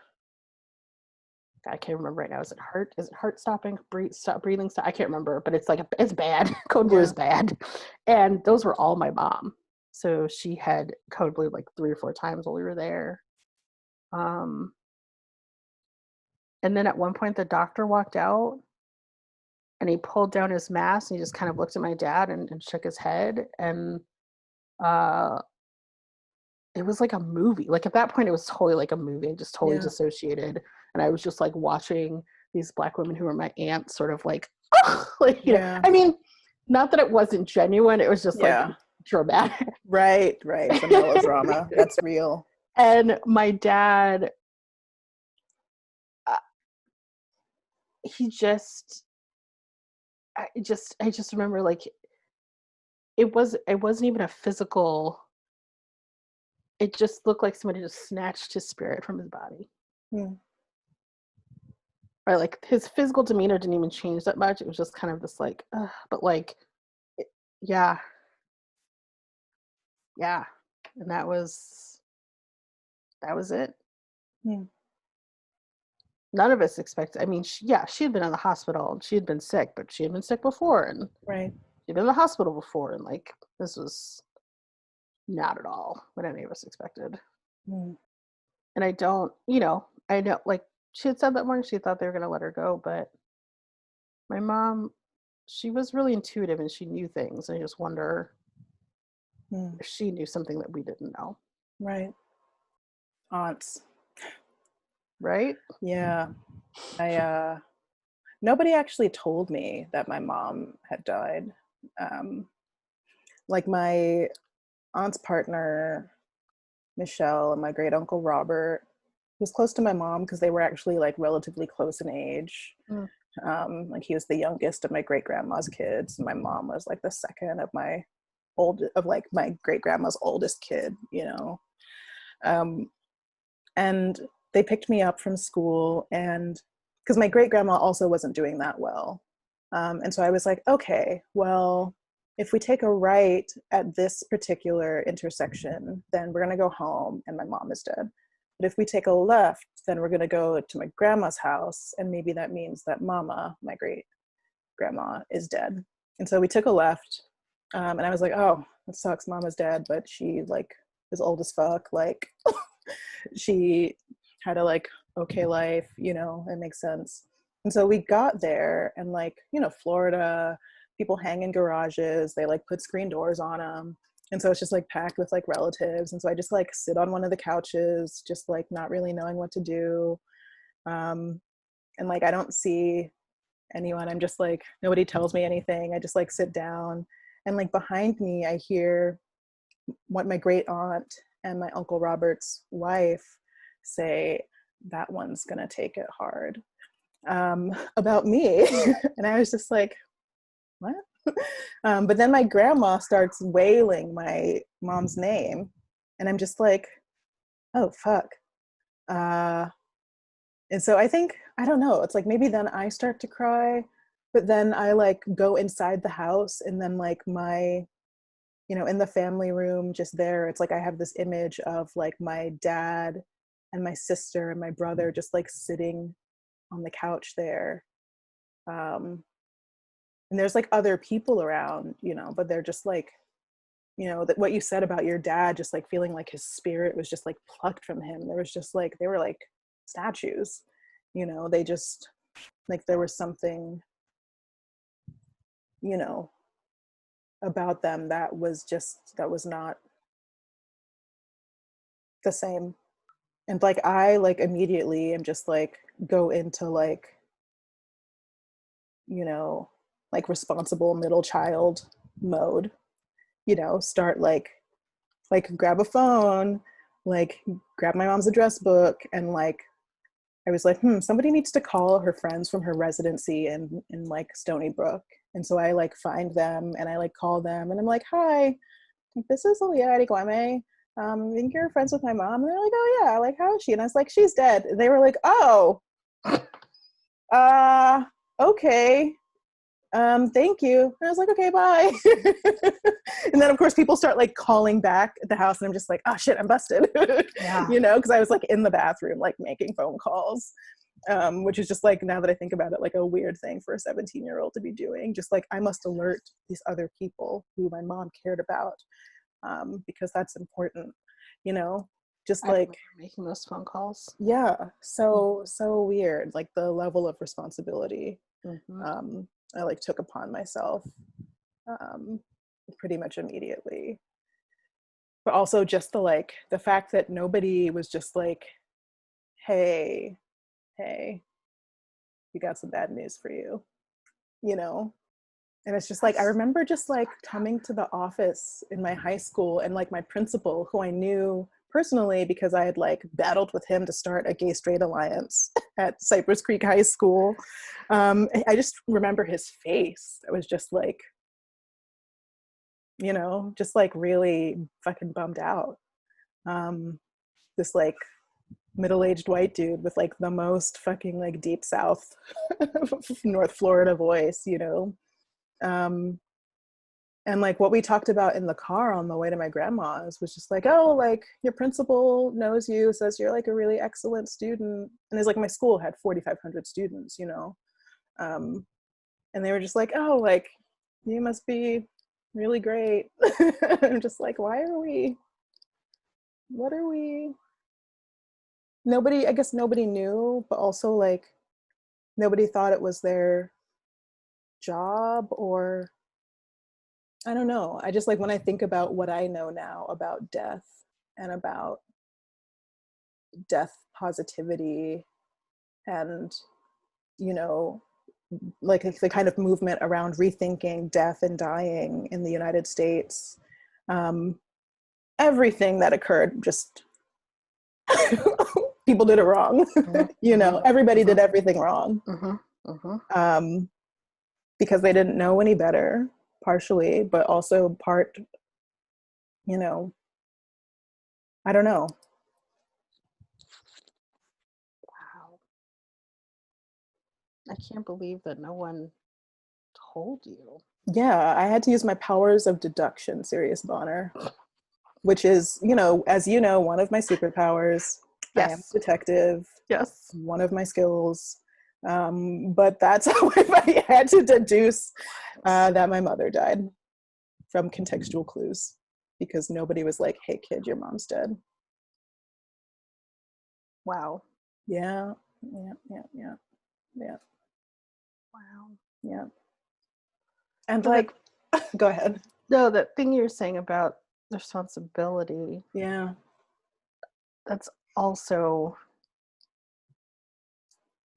I can't remember right now. Is it heart? Is it heart stopping? Stop breathing. Stop, I can't remember, but it's bad. Code blue Yeah. is bad, and those were all my mom. So she had code blue like 3 or 4 times while we were there. Um, and then at one point, the doctor walked out, and he pulled down his mask, and he just kind of looked at my dad and shook his head, and uh, it was like a movie. Like at that point, it was totally like a movie. I just totally Yeah. dissociated, and I was just like watching these Black women who were my aunts, sort of like, like Yeah. I mean, not that it wasn't genuine. It was just like Yeah. dramatic. Right. Right. It's a melodrama. That's real. And my dad, uh, he just, I just remember like it wasn't even a physical. It just looked like somebody just snatched his spirit from his body. Mm. Right, like his physical demeanor didn't even change that much. It was just kind of this like, but like, it, yeah, yeah, and that was it. Mm. None of us expected. I mean, she had been in the hospital and she had been sick, but she had been sick before, and Right. she'd been in the hospital before, and like this was not at all what any of us expected. Mm. And I know, like she had said that morning she thought they were gonna let her go, but my mom, she was really intuitive and she knew things. I just wonder Mm. if she knew something that we didn't know. Right. Aunts. right? Yeah. I nobody actually told me that my mom had died. Um, like my aunt's partner, Michelle, and my great uncle Robert was close to my mom because they were actually like relatively close in age. Mm. Like he was the youngest of my great grandma's kids. And my mom was like the second of my great grandma's oldest kid, you know. Um, and they picked me up from school, and because my great grandma also wasn't doing that well. And so I was like, okay, well, if we take a right at this particular intersection, then we're going to go home and my mom is dead. But if we take a left, then we're going to go to my grandma's house. And maybe that means that mama, my great grandma, is dead. And so we took a left. And I was like, oh, that sucks. Mama's dead, but she like is old as fuck. Like she had a like okay life, you know, it makes sense. And so we got there, and like, you know, Florida, people hang in garages, they like put screen doors on them. And so it's just like packed with like relatives. And so I just like sit on one of the couches, just like not really knowing what to do. Um, and like I don't see anyone. I'm just like, nobody tells me anything. I just like sit down. And like behind me, I hear what my great aunt and my uncle Robert's wife say, that one's gonna take it hard, about me. And I was just like, what? But then my grandma starts wailing my mom's name, and I'm just like, oh fuck. Uh, and so I think, I don't know, it's like maybe then I start to cry, but then I like go inside the house, and then like my, you know, in the family room just there, it's like I have this image of like my dad and my sister and my brother just like sitting on the couch there. um and there's like other people around, you know, but they're just like, you know, that what you said about your dad just like feeling like his spirit was just like plucked from him. There was just like, they were like statues, you know, they just like, there was something, you know, about them that was just, that was not the same. And like I like immediately am just like go into like, you know, like responsible middle child mode, you know, start like grab a phone, like grab my mom's address book, and like I was like, somebody needs to call her friends from her residency in like Stony Brook. And so I like find them and I like call them and I'm like, hi, this is alea, adigweme. I think you're friends with my mom. And they're like, oh yeah, like how is she? And I was like, she's dead. And they were like, oh, uh, okay. Thank you. And I was like, okay, bye. And then of course people start like calling back at the house, and I'm just like, oh shit, I'm busted. Yeah. You know, because I was like in the bathroom, like making phone calls. Which is just like, now that I think about it, like a weird thing for a 17-year-old to be doing. Just like, I must alert these other people who my mom cared about, because that's important, you know, just I like, remember making those phone calls. yeah, so weird, like the level of responsibility, Mm-hmm. um, I like took upon myself, um, pretty much immediately. But also just the like the fact that nobody was just like, hey, hey, we got some bad news for you know? And it's just like, I That's remember just like fucked up. coming to the office in my high school, and like my principal, who I knew personally because I had like battled with him to start a gay straight alliance at Cypress Creek High School. I just remember his face. It was just like, you know, just like really fucking bummed out. Um, this like middle-aged white dude with like the most fucking like deep South North Florida voice, you know. Um, and like what we talked about in the car on the way to my grandma's was just like, oh, like your principal knows you, says you're like a really excellent student. And it's like my school had 4,500 students, you know. Um, and they were just like, oh, like you must be really great. I'm just like, why are we, what are we, nobody, I guess nobody knew, but also like nobody thought it was their job, or I don't know. I just like, when I think about what I know now about death and about death positivity and, you know, like the kind of movement around rethinking death and dying in the United States. Everything that occurred, just people did it wrong. Mm-hmm. You know, everybody Mm-hmm. did everything wrong. Mm-hmm. Mm-hmm. Because they didn't know any better, partially, but also part, you know, I don't know. Wow. I can't believe that no one told you. Yeah, I had to use my powers of deduction, Sirius Bonner, which is, you know, as you know, one of my superpowers. I am Yes. a detective, Yes. one of my skills. But that's how I had to deduce that my mother died from contextual clues, because nobody was like, hey, kid, your mom's dead. Wow. Yeah, yeah, yeah, yeah, yeah, Wow. yeah. And But like, go ahead. no, that thing you were saying about the responsibility, Yeah. that's also,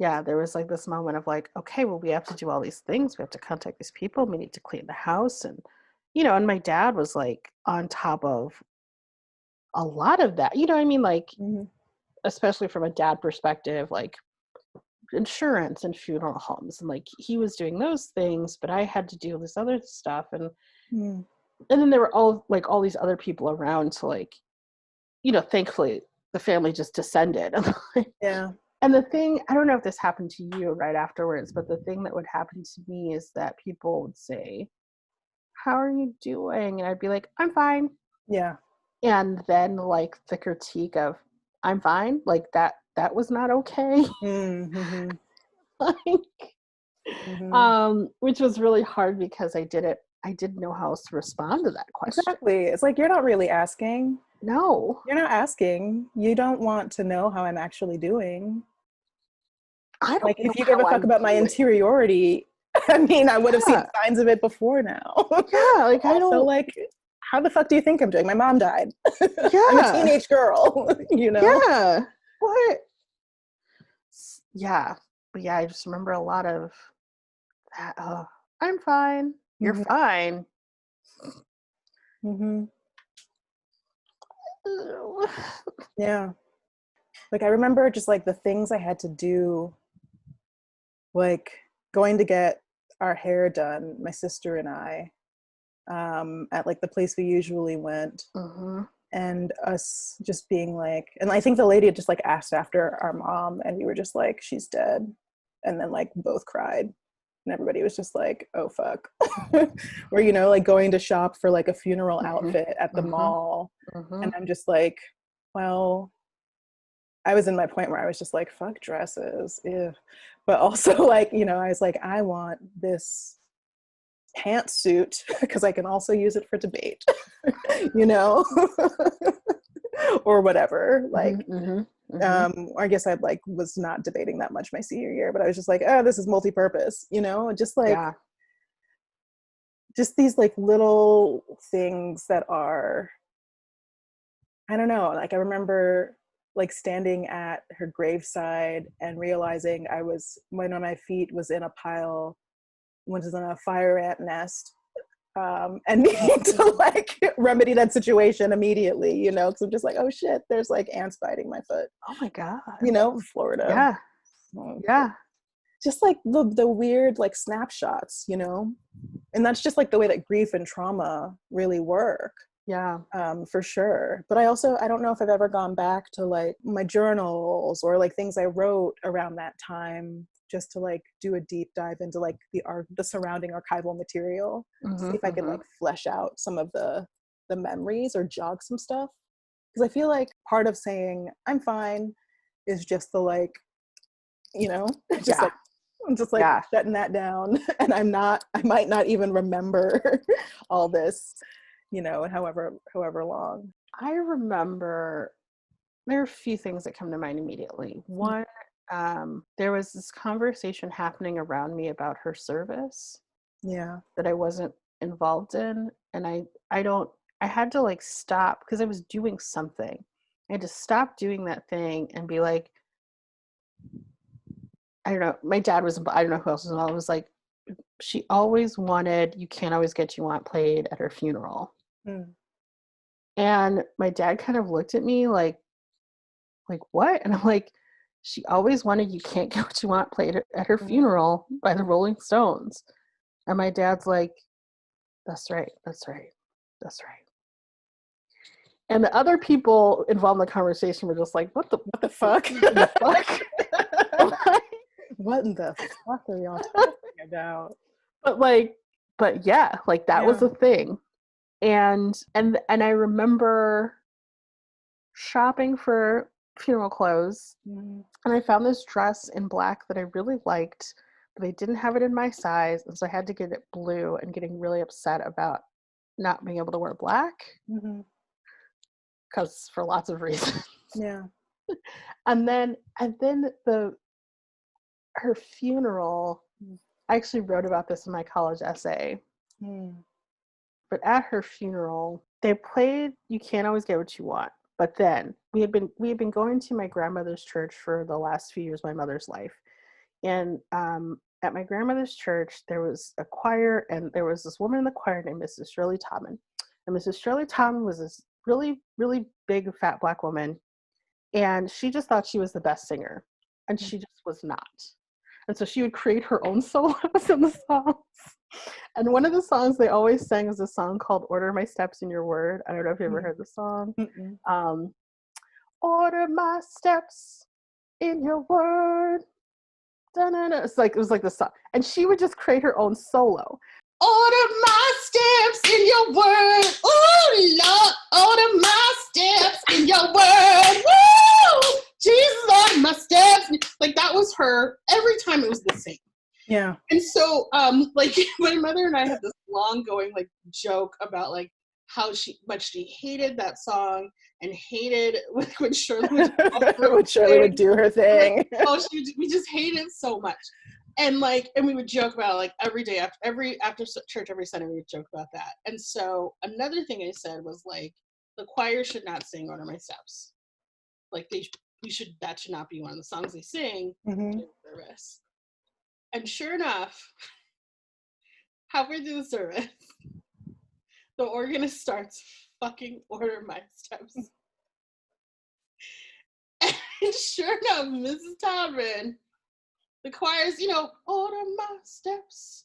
yeah, there was like this moment of like, okay, well, we have to do all these things. We have to contact these people. We need to clean the house. And, and my dad was like on top of a lot of that. You know what I mean? Like, Mm-hmm. especially from a dad perspective, like insurance and funeral homes. And like he was doing those things, but I had to do this other stuff. And then there were all these other people around to like, thankfully the family just descended. Yeah. And the thing, I don't know if this happened to you right afterwards, but the thing that would happen to me is that people would say, how are you doing? And I'd be like, I'm fine. Yeah. And then like the critique of, I'm fine, like that was not okay. Mm-hmm. Like, Mm-hmm. which was really hard because I didn't know how else to respond to that question. Exactly. It's like, you're not really asking. No, You're not asking. You don't want to know how I'm actually doing. I Like, don't know if you give a how fuck I'm about my doing. interiority, I mean, I would have seen Yeah, signs of it before now. yeah, like I Also, don't. like, how the fuck do you think I'm doing? My mom died. I'm a Yeah, teenage girl, you know? yeah. What? Yeah, but yeah, I just remember a lot of that. I'm fine. You're Mm-hmm. fine. Mm-hmm. Yeah. Like, I remember just like the things I had to do, like going to get our hair done, my sister and I, at like the place we usually went, Mm-hmm. and us just being like, and I think the lady had just like asked after our mom, and we were just like, she's dead. And then like both cried. And everybody was just like, oh fuck. Or, you know, like going to shop for like a funeral Mm-hmm. outfit at the Mm-hmm. mall. Mm-hmm. And I'm just like, well, I was in my point where I was just like, fuck dresses. Ew. But also like, you know, I was like, I want this pantsuit because I can also use it for debate, you know, or whatever. Like, Mm-hmm. Mm-hmm. Mm-hmm. I guess I like was not debating that much my senior year, but I was just like, oh, this is multi-purpose, you know, just like, Yeah. just these like little things that are, I don't know, like I remember like standing at her graveside and realizing one of my feet was in a pile, was in a fire ant nest, and needing to like remedy that situation immediately, you know, because I'm just like, oh shit, there's like ants biting my foot, Oh my God. you know, Florida. Yeah. Yeah. Just like the weird like snapshots, you know, and that's just like the way that grief and trauma really work. Yeah. For sure. But I don't know if I've ever gone back to like my journals or like things I wrote around that time, just to like do a deep dive into like the surrounding archival material, Mm-hmm. see if I could Mm-hmm. like flesh out some of the memories or jog some stuff. Because I feel like part of saying I'm fine is just the like, you know, just Yeah. like I'm just like Yeah. shutting that down. And I might not even remember all this, you know, however long. I remember there are a few things that come to mind immediately. One, there was this conversation happening around me about her service Yeah. that I wasn't involved in. And I had to like stop because I was doing something. I had to stop doing that thing and be like, I don't know. My dad was, I don't know who else was involved. It was like, she always wanted You Can't Always Get You Want played at her funeral. Mm. And my dad kind of looked at me like what? And I'm like, she always wanted You Can't Get What You Want played at her Mm. funeral by the Rolling Stones. And my dad's like, that's right, that's right, that's right. And the other people involved in the conversation were just like, What the fuck? what the fuck? What in the fuck are y'all talking about? but like, but yeah, like that was Yeah. a thing. And I remember shopping for funeral clothes, Mm. and I found this dress in black that I really liked, but they didn't have it in my size, and so I had to get it blue, and getting really upset about not being able to wear black Mm-hmm. because for lots of reasons. Yeah. And then the her funeral, Mm. I actually wrote about this in my college essay. Mm. But at her funeral, they played You Can't Always Get What You Want. But then we had been going to my grandmother's church for the last few years of my mother's life. And at my grandmother's church, there was a choir, and there was this woman in the choir named Mrs. Shirley Todman. And Mrs. Shirley Todman was this really, really big, fat black woman. And she just thought she was the best singer. And she just was not. And so she would create her own solos in the songs. And one of the songs they always sang was a song called Order My Steps in Your Word. I don't know if you ever Mm. heard the song. Mm-mm. Um, Order my steps in your word. Da-na-na. It was like the song. And she would just create her own solo. Order my steps in your word. Oh, Lord, order my steps in your word. Woo! Jesus, order my steps. Like, that was her. Every time it was the same. Yeah. And so, like, my mother and I had this long going, like, joke about, like, how much she hated that song and hated when Shirley would When Shirley would do her thing. like, oh, we just hated it so much. And, like, and we would joke about it, like, every day after church, every Sunday, we would joke about that. And so another thing I said was, like, the choir should not sing Order My Steps. Like, that should not be one of the songs they sing Mm-hmm. during service. And sure enough, halfway through the service, the organist starts fucking Order My Steps. And sure enough, Mrs. Todman, the choir's, order my steps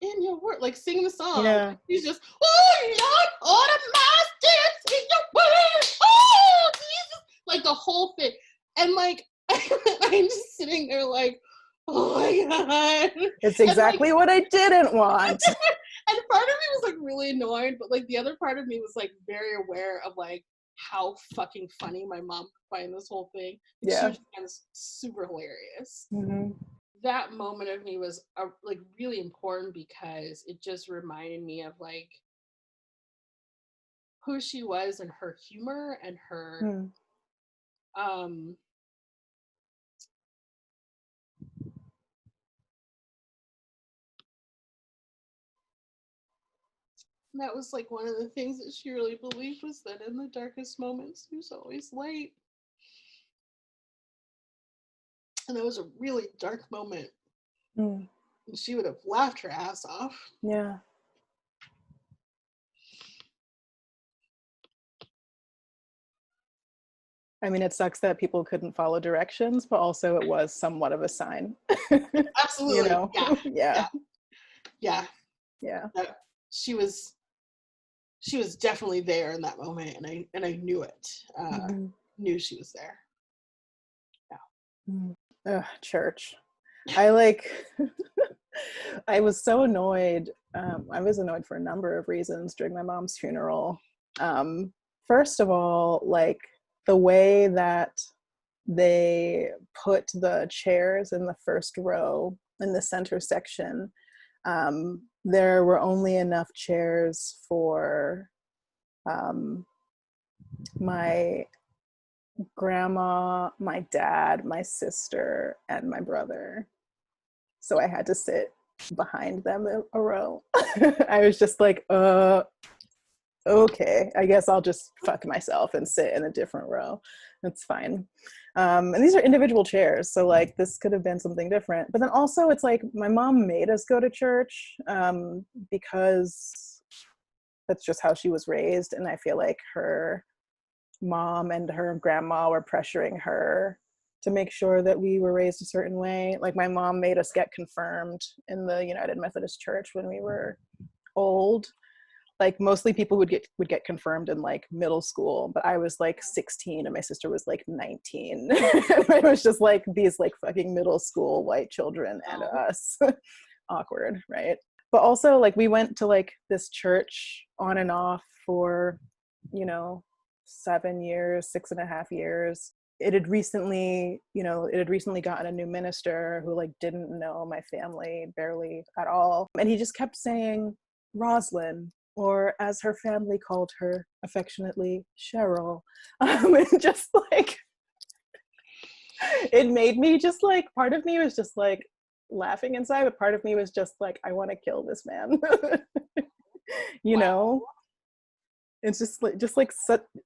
in your word, like, singing the song. Yeah. Like, she's just, oh, Lord, order my steps in your word. Oh, Jesus. Like, the whole thing. And, like, I'm just sitting there like, oh my God. It's exactly what I didn't want. And part of me was, like, really annoyed, but, like, the other part of me was, like, very aware of, like, how fucking funny my mom could find this whole thing. Yeah. She was kind of super hilarious. Mm-hmm. That moment of me was, like, really important because it just reminded me of, like, who she was and her humor and her, that was, like, one of the things that she really believed, was that in the darkest moments, there's always light. And that was a really dark moment. Mm. And she would have laughed her ass off. Yeah. I mean, it sucks that people couldn't follow directions, but also it was somewhat of a sign. Absolutely. Yeah. Yeah. Yeah. She was definitely there in that moment, and I knew it. Mm-hmm. Knew she was there. Yeah. Ugh, church. I was so annoyed. I was annoyed for a number of reasons during my mom's funeral. First of all, like, the way that they put the chairs in the first row in the center section, there were only enough chairs for my grandma, my dad, my sister, and my brother. So I had to sit behind them a row. I was just like, okay, I guess I'll just fuck myself and sit in a different row. That's fine. And these are individual chairs, so like this could have been something different. But then also, it's like my mom made us go to church because that's just how she was raised, and I feel like her mom and her grandma were pressuring her to make sure that we were raised a certain way. Like my mom made us get confirmed in the United Methodist Church when we were old. Like mostly people would get confirmed in like middle school, but I was like 16 and my sister was like 19. It was just like these like fucking middle school white children and us. Awkward, right? But also like we went to like this church on and off for, you know, 7 years, 6.5 years. It had recently gotten a new minister who like didn't know my family barely at all, and he just kept saying Roslyn, or as her family called her affectionately, Cheryl. And just like it made me just like, part of me was just like laughing inside, but part of me was just like, I want to kill this man. you Wow. know it's just like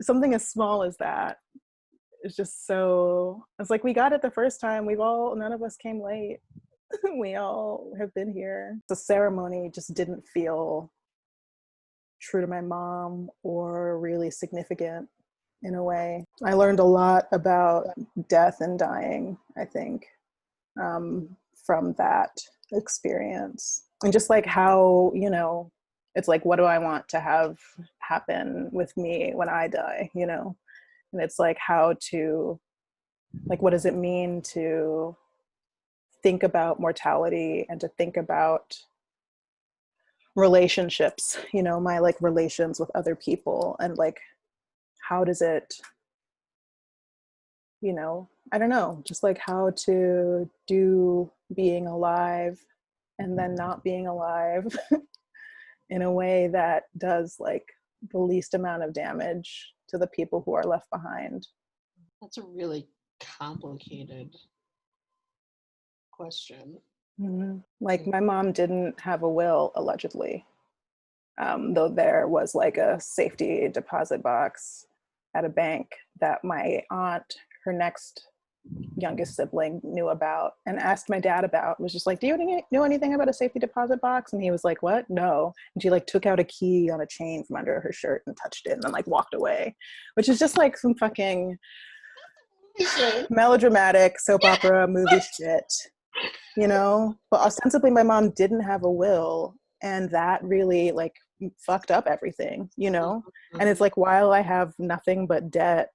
something as small as that. It's just so, it's like we got it the first time. None of us came late. We all have been here. The ceremony just didn't feel true to my mom or really significant in a way. I learned a lot about death and dying, I think, from that experience. And just like how, it's like, what do I want to have happen with me when I die, And it's like what does it mean to think about mortality and to think about relationships, my like relations with other people, and like how does it, I don't know, just like how to do being alive and then not being alive in a way that does like the least amount of damage to the people who are left behind. That's a really complicated question. Mm-hmm. Like my mom didn't have a will, allegedly, though there was like a safety deposit box at a bank that my aunt, her next youngest sibling, knew about and asked my dad about. Was just like, do you know anything about a safety deposit box? And he was like, what? No. And she like took out a key on a chain from under her shirt and touched it and then like walked away, which is just like some fucking melodramatic soap opera movie shit, But ostensibly my mom didn't have a will, and that really like fucked up everything, And it's like, while I have nothing but debt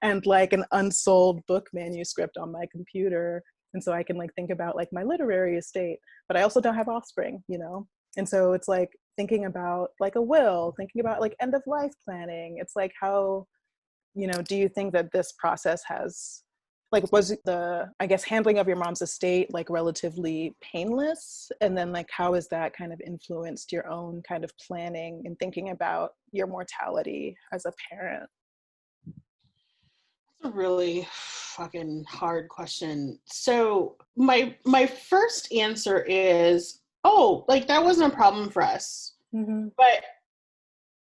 and like an unsold book manuscript on my computer, and so I can like think about like my literary estate, but I also don't have offspring, And so it's like thinking about like a will, thinking about like end of life planning. It's like, how, do you think that this process has, like, was the, I guess, handling of your mom's estate like relatively painless? And then like, how has that kind of influenced your own kind of planning and thinking about your mortality as a parent? That's a really fucking hard question. So my first answer is, oh, like that wasn't a problem for us. Mm-hmm.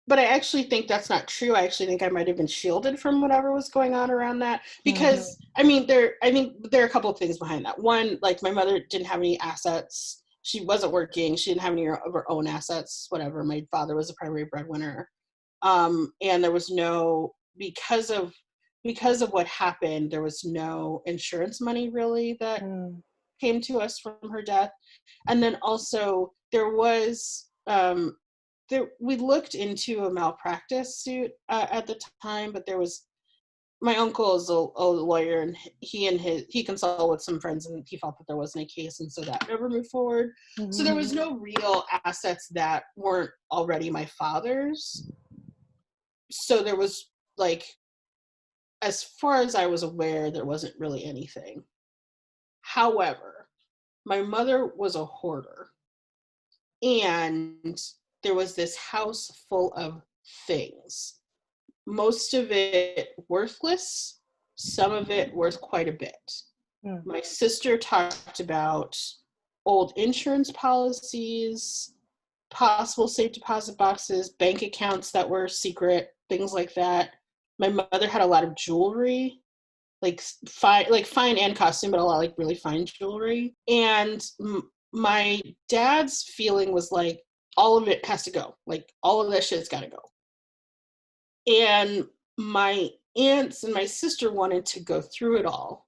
But I actually think that's not true. I actually think I might have been shielded from whatever was going on around that. Because I think there are a couple of things behind that. One, like my mother didn't have any assets. She wasn't working. She didn't have any of her own assets, whatever. My father was the primary breadwinner. And there was no, because of what happened, there was no insurance money really that came to us from her death. And then also there was, we looked into a malpractice suit at the time, but there was, my uncle is a lawyer, and he consulted with some friends, and he felt that there wasn't a case, and so that never moved forward. Mm-hmm. So there was no real assets that weren't already my father's. So there was like, as far as I was aware, there wasn't really anything. However, my mother was a hoarder, and there was this house full of things. Most of it worthless, some of it worth quite a bit. My sister talked about old insurance policies, possible safe deposit boxes, bank accounts that were secret, things like that. My mother had a lot of jewelry, like fine and costume, but a lot like really fine jewelry. And my dad's feeling was like all of it has to go, like all of that shit's got to go. And my aunts and my sister wanted to go through it all.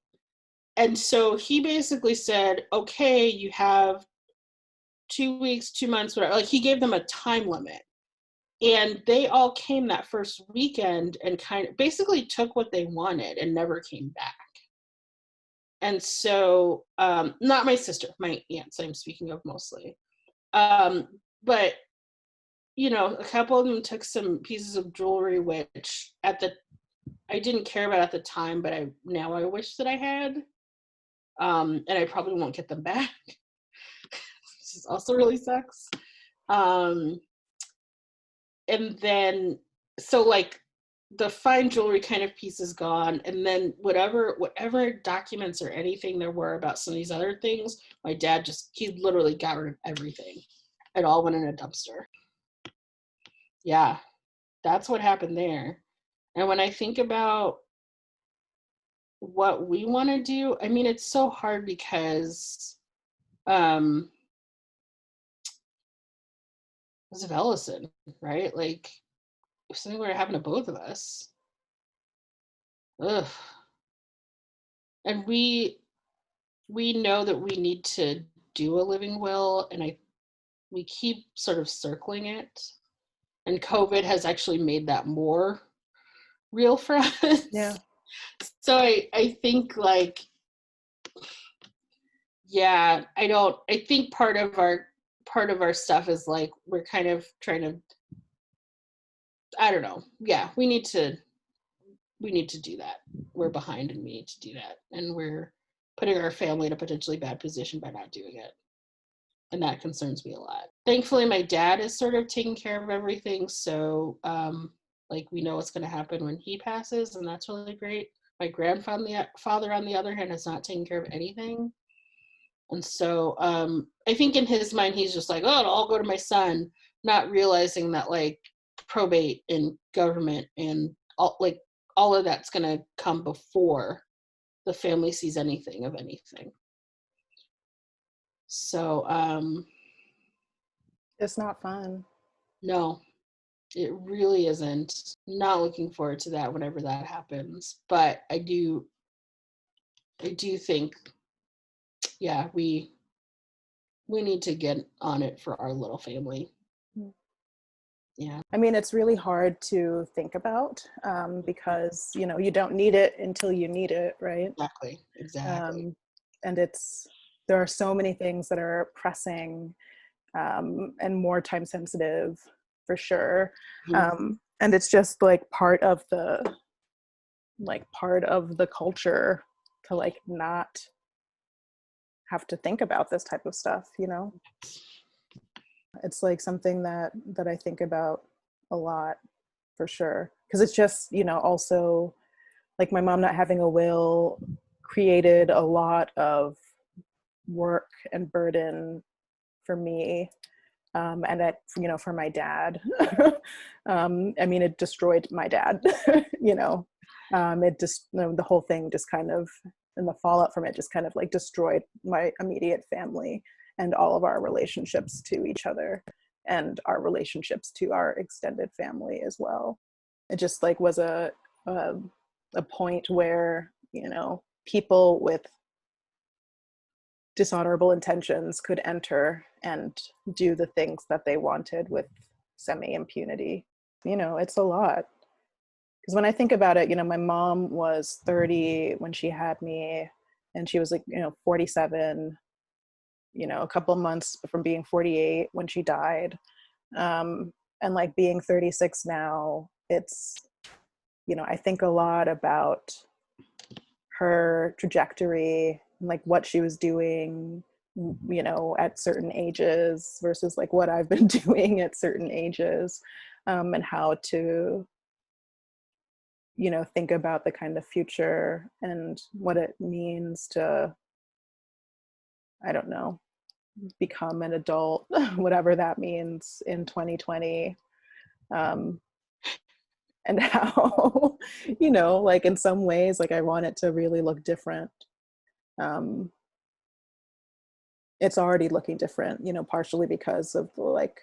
And so he basically said, okay, you have 2 weeks, 2 months, whatever. Like he gave them a time limit. And they all came that first weekend and kind of basically took what they wanted and never came back. And so, not my sister, my aunts, I'm speaking of mostly. But, you know, a couple of them took some pieces of jewelry, which I didn't care about at the time, but now I wish that I had. And I probably won't get them back. This also really sucks. And then, so like the fine jewelry kind of piece is gone. And then whatever documents or anything there were about some of these other things, my dad he literally got rid of everything. It all went in a dumpster. Yeah, that's what happened there. And when I think about what we want to do, I mean, it's so hard because of Ellison, right? Like, if something were to happen to both of us, ugh. And we know that we need to do a living will, and we keep sort of circling it. And COVID has actually made that more real for us. Yeah. So I think like, yeah, I think part of our stuff is like we're kind of trying to, I don't know. Yeah, we need to do that. We're behind and we need to do that. And we're putting our family in a potentially bad position by not doing it. And that concerns me a lot. Thankfully, my dad is sort of taking care of everything. So, like, we know what's going to happen when he passes, and that's really great. My grandfather, on the other hand, has not taken care of anything. And so I think in his mind, he's just like, oh, it'll all go to my son, not realizing that, like, probate and government and all of that's going to come before the family sees anything of anything. So, It's not fun. no, it really isn't. Not looking forward to that whenever that happens. But I do think, yeah, we need to get on it for our little family. Yeah. I mean, it's really hard to think about because, you know, you don't need it until you need it, right? Exactly. And there are so many things that are pressing and more time sensitive for sure. And it's just like part of the culture to like not have to think about this type of stuff, you know? It's like something that I think about a lot for sure. Because it's just, you know, also like my mom not having a will created a lot of work and burden for me. And that, you know, for my dad. I mean, it destroyed my dad, you know. It just, you know, the whole thing just kind of, and the fallout from it just kind of like destroyed my immediate family and all of our relationships to each other and our relationships to our extended family as well. It just like was a point where, you know, people with dishonorable intentions could enter and do the things that they wanted with semi-impunity. You know, it's a lot. Because when I think about it, you know, my mom was 30 when she had me, and she was like, you know, 47, you know, a couple months from being 48 when she died. And like being 36 now, it's, you know, I think a lot about her trajectory, like what she was doing, you know, at certain ages versus like what I've been doing at certain ages, and how to, you know, think about the kind of future and what it means to, I don't know, become an adult, whatever that means, in 2020. Um, and how, like in some ways, like I want it to really look different. Um, it's already looking different, partially because of like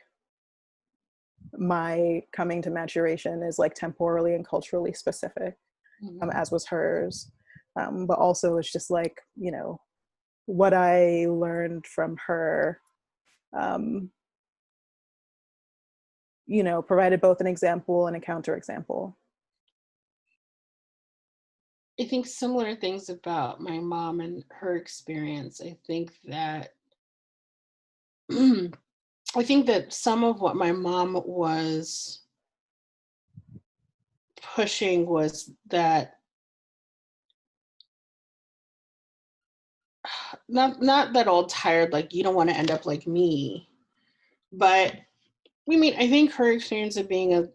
my coming to maturation is like temporally and culturally specific, as was hers. But also it's just like, what I learned from her, um, provided both an example and a counterexample. I think similar things about my mom and her experience. I think that some of what my mom was pushing was that not that old tired, like you don't want to end up like me, but I think her experience of being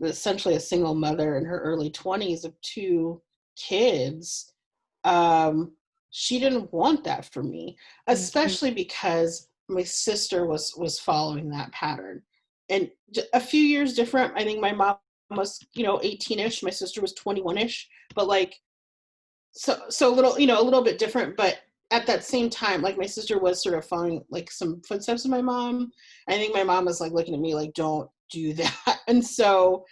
essentially a single mother in her early 20s of two kids, she didn't want that for me, especially because my sister was following that pattern. And a few years different. I think my mom was, 18-ish, my sister was 21-ish, but like so a little bit different, but at that same time, like my sister was sort of following like some footsteps of my mom. I think my mom was like looking at me like, don't do that. And so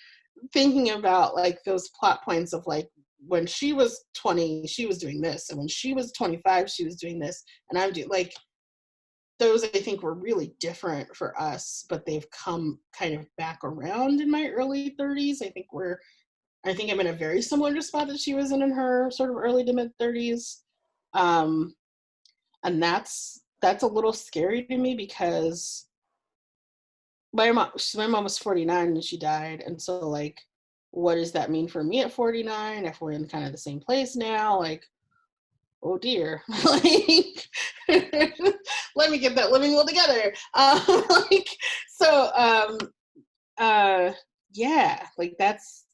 thinking about like those plot points of like when she was 20, she was doing this, and when she was 25, she was doing this, and I'm doing like those. I think were really different for us, but they've come kind of back around in my early 30s. I think I'm in a very similar spot that she was in her sort of early to mid 30s. And that's a little scary to me because my mom was 49 and she died. And so like, what does that mean for me at 49 if we're in kind of the same place now? Like, oh dear, like let me get that living will together. Like, so yeah, like that's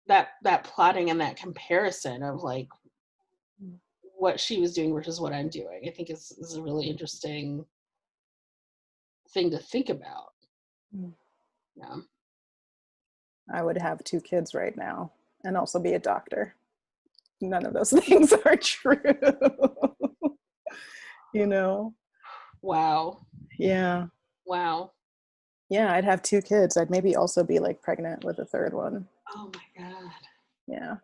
that plotting and that comparison of like what she was doing versus what I'm doing, I think is a really interesting thing to think about. Yeah. I would have two kids right now and also be a doctor. None of those things are true. you know? Wow. Yeah. Wow. Yeah, I'd have two kids. I'd maybe also be like pregnant with a third one. Oh my God. Yeah.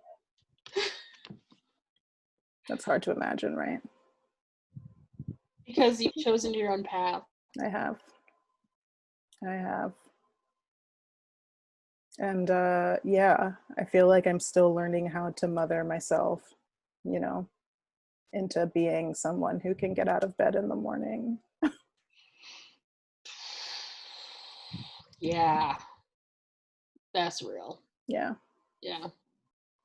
That's hard to imagine, right? Because you've chosen your own path. I have. I have. And yeah, I feel like I'm still learning how to mother myself, you know, into being someone who can get out of bed in the morning. Yeah. That's real. Yeah. Yeah.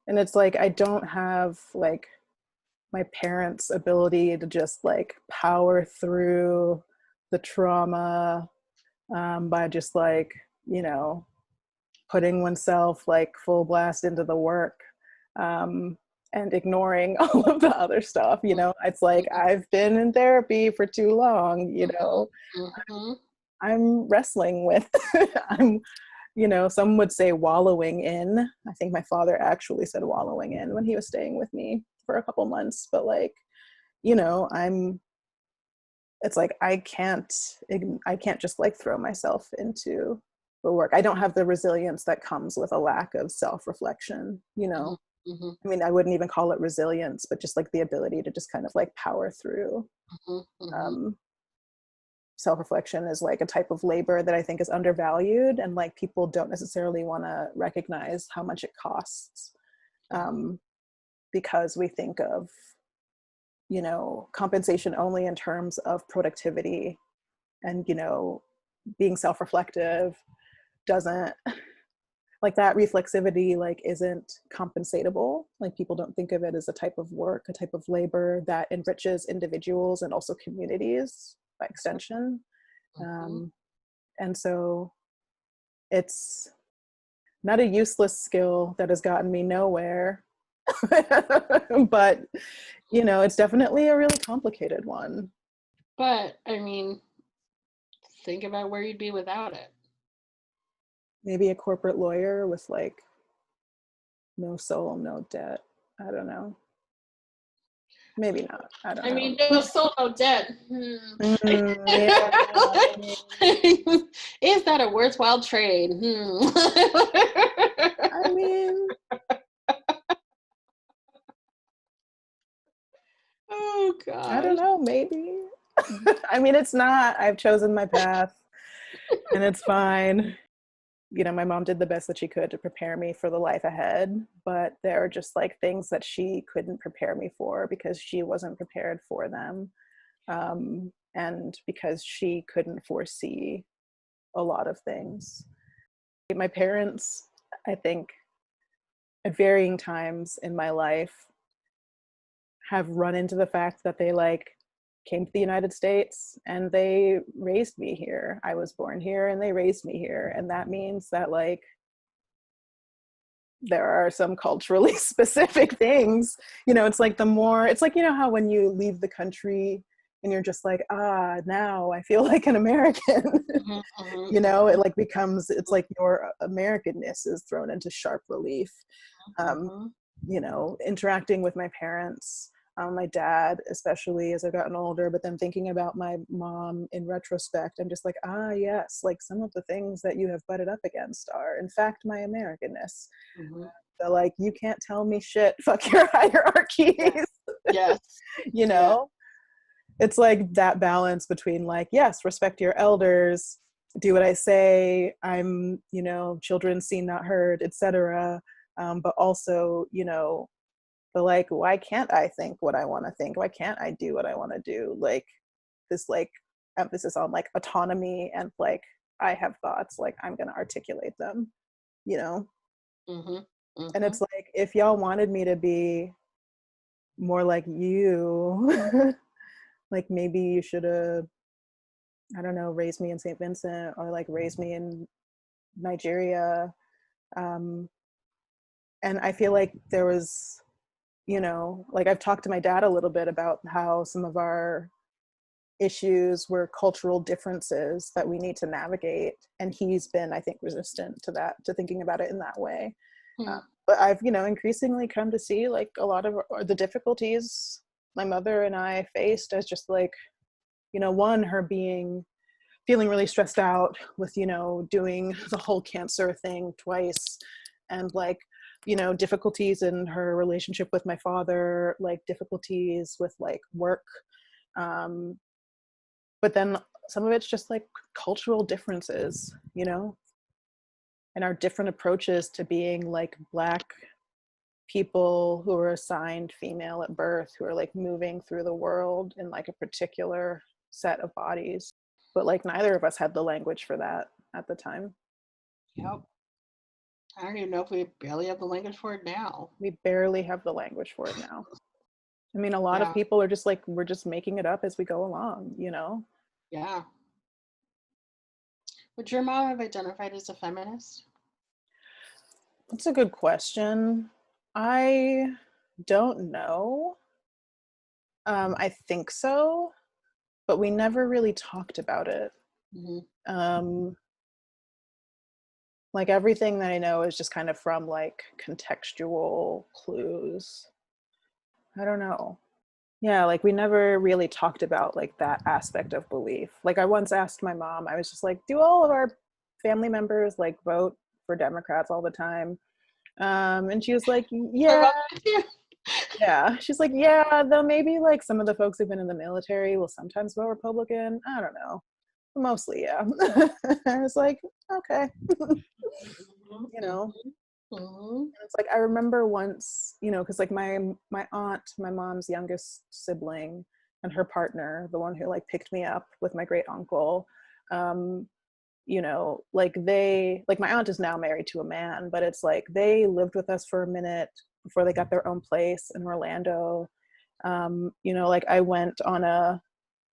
And it's like I don't have like my parents' ability to just like power through the trauma, by just like, putting oneself like full blast into the work, and ignoring all of the other stuff. It's like I've been in therapy for too long. Mm-hmm. I'm wrestling with I'm some would say wallowing in. I think my father actually said wallowing in when he was staying with me for a couple months. But like, I'm it's like I can't just like throw myself into the work. I don't have the resilience that comes with a lack of self-reflection. Mm-hmm. I mean, I wouldn't even call it resilience, but just like the ability to just kind of like power through. Mm-hmm. um, Self-reflection is like a type of labor that I think is undervalued, and like people don't necessarily want to recognize how much it costs, because we think of compensation only in terms of productivity, and being self-reflective doesn't like that reflexivity like isn't compensatable. Like people don't think of it as a type of work, a type of labor that enriches individuals and also communities by extension. um, and so it's not a useless skill that has gotten me nowhere, but it's definitely a really complicated one. But I mean, think about where you'd be without it. Maybe a corporate lawyer with like no soul, no debt. I don't know. Maybe not. I don't I know. mean, no soul, no debt. Yeah, I mean, Is that a worthwhile trade? I mean, Oh I don't gosh. know. Maybe. I mean, it's not. I've chosen my path, and it's fine. You know, my mom did the best that she could to prepare me for the life ahead, but there are just like things that she couldn't prepare me for because she wasn't prepared for them, and because she couldn't foresee a lot of things. My parents, I think, at varying times in my life, have run into the fact that they like came to the United States and they raised me here. I was born here and they raised me here. And that means that like there are some culturally specific things. You know, it's like the more, it's like, you know, how when you leave the country and you're just like, ah, now I feel like an American. You know, it like becomes, it's like your Americanness is thrown into sharp relief. Um, you know, interacting with my parents, my dad, especially as I've gotten older, but then thinking about my mom in retrospect, I'm just like, ah, yes, like some of the things that you have butted up against are, in fact, my Americanness. So, like, you can't tell me shit, fuck your hierarchies. Yes. You know, it's like that balance between, like, yes, respect your elders, do what I say, I'm, you know, children seen, not heard, etc. But also, you know, but like, why can't I think what I want to think? Why can't I do what I want to do? Like this like emphasis on like autonomy and like I have thoughts, like I'm gonna articulate them, you know? And it's like, if y'all wanted me to be more like you, like maybe you should have, I don't know, raised me in St. Vincent or like raised me in Nigeria. Um, and I feel like there was, you know, like I've talked to my dad a little bit about how some of our issues were cultural differences that we need to navigate. And he's been, I think, resistant to that, to thinking about it in that way. But I've, you know, increasingly come to see like a lot of the difficulties my mother and I faced as just like, you know, one, her feeling really stressed out with, you know, doing the whole cancer thing twice, and like, you know, difficulties in her relationship with my father, like difficulties with like work. But then some of it's just like cultural differences, you know, and our different approaches to being like Black people who are assigned female at birth, who are like moving through the world in like a particular set of bodies. But like neither of us had the language for that at the time. Yep. I don't even know if we barely have the language for it now. We barely have the language for it now. I mean, a lot of Yeah. people are just like, we're just making it up as we go along, you know? Yeah. Would your mom have identified as a feminist? That's a good question. I don't know. I think so, but we never really talked about it. Um, like everything that I know is just kind of from like contextual clues. I don't know. Yeah, like we never really talked about like that aspect of belief. Like I once asked my mom, I was just like, do all of our family members like vote for Democrats all the time? And she was like, My yeah, mom did too. yeah. She's like, yeah, though maybe like some of the folks who've been in the military will sometimes vote Republican. I don't know. Mostly, yeah. I was like, okay. You know, it's like I remember once, you know, because like my aunt, my mom's youngest sibling, and her partner, the one who like picked me up with my great uncle, you know, like they, like my aunt is now married to a man, but it's like they lived with us for a minute before they got their own place in Orlando. You know, like I went on a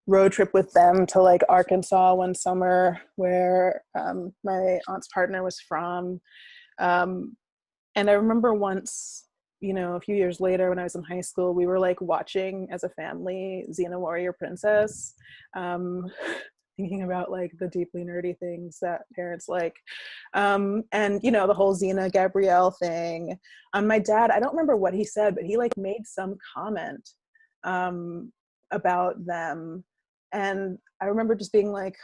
road trip with them to like Arkansas one summer where my aunt's partner was from. And I remember once, you know, a few years later when I was in high school, we were like watching as a family Xena Warrior Princess, um, thinking about like the deeply nerdy things that parents like. And, you know, the whole Xena Gabrielle thing. My dad, I don't remember what he said, but he like made some comment um, about them. And I remember just being like,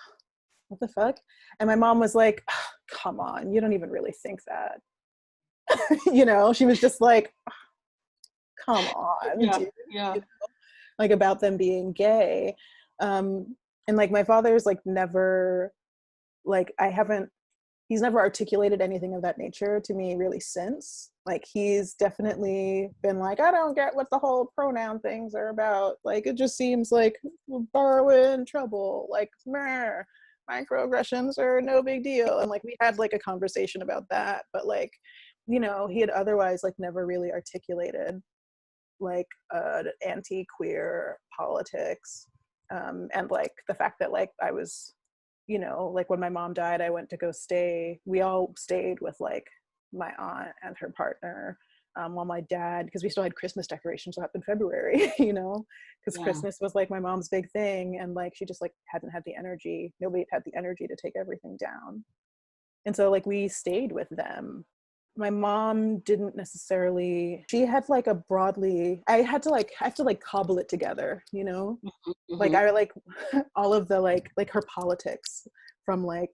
what the fuck? And my mom was like, oh, come on, you don't even really think that. You know, she was just like, come on, Yeah, dude, yeah. you know, like about them being gay. And like my father's like never, like I haven't, he's never articulated anything of that nature to me really since. Like he's definitely been like, I don't get what the whole pronoun things are about. Like it just seems like borrowing trouble, like meh, microaggressions are no big deal. And like we had like a conversation about that, but like, you know, he had otherwise like never really articulated like anti-queer politics, and like the fact that like I was, you know, like when my mom died, I went to go stay, we all stayed with like my aunt and her partner, while my dad, because we still had Christmas decorations up in February, you know, because Yeah. Christmas was like my mom's big thing, and like she just like hadn't had the energy, nobody had the energy to take everything down. And so like we stayed with them. My mom didn't necessarily, she had like a broadly, I have to like cobble it together, you know? Like Mm-hmm. I like all of the like her politics from like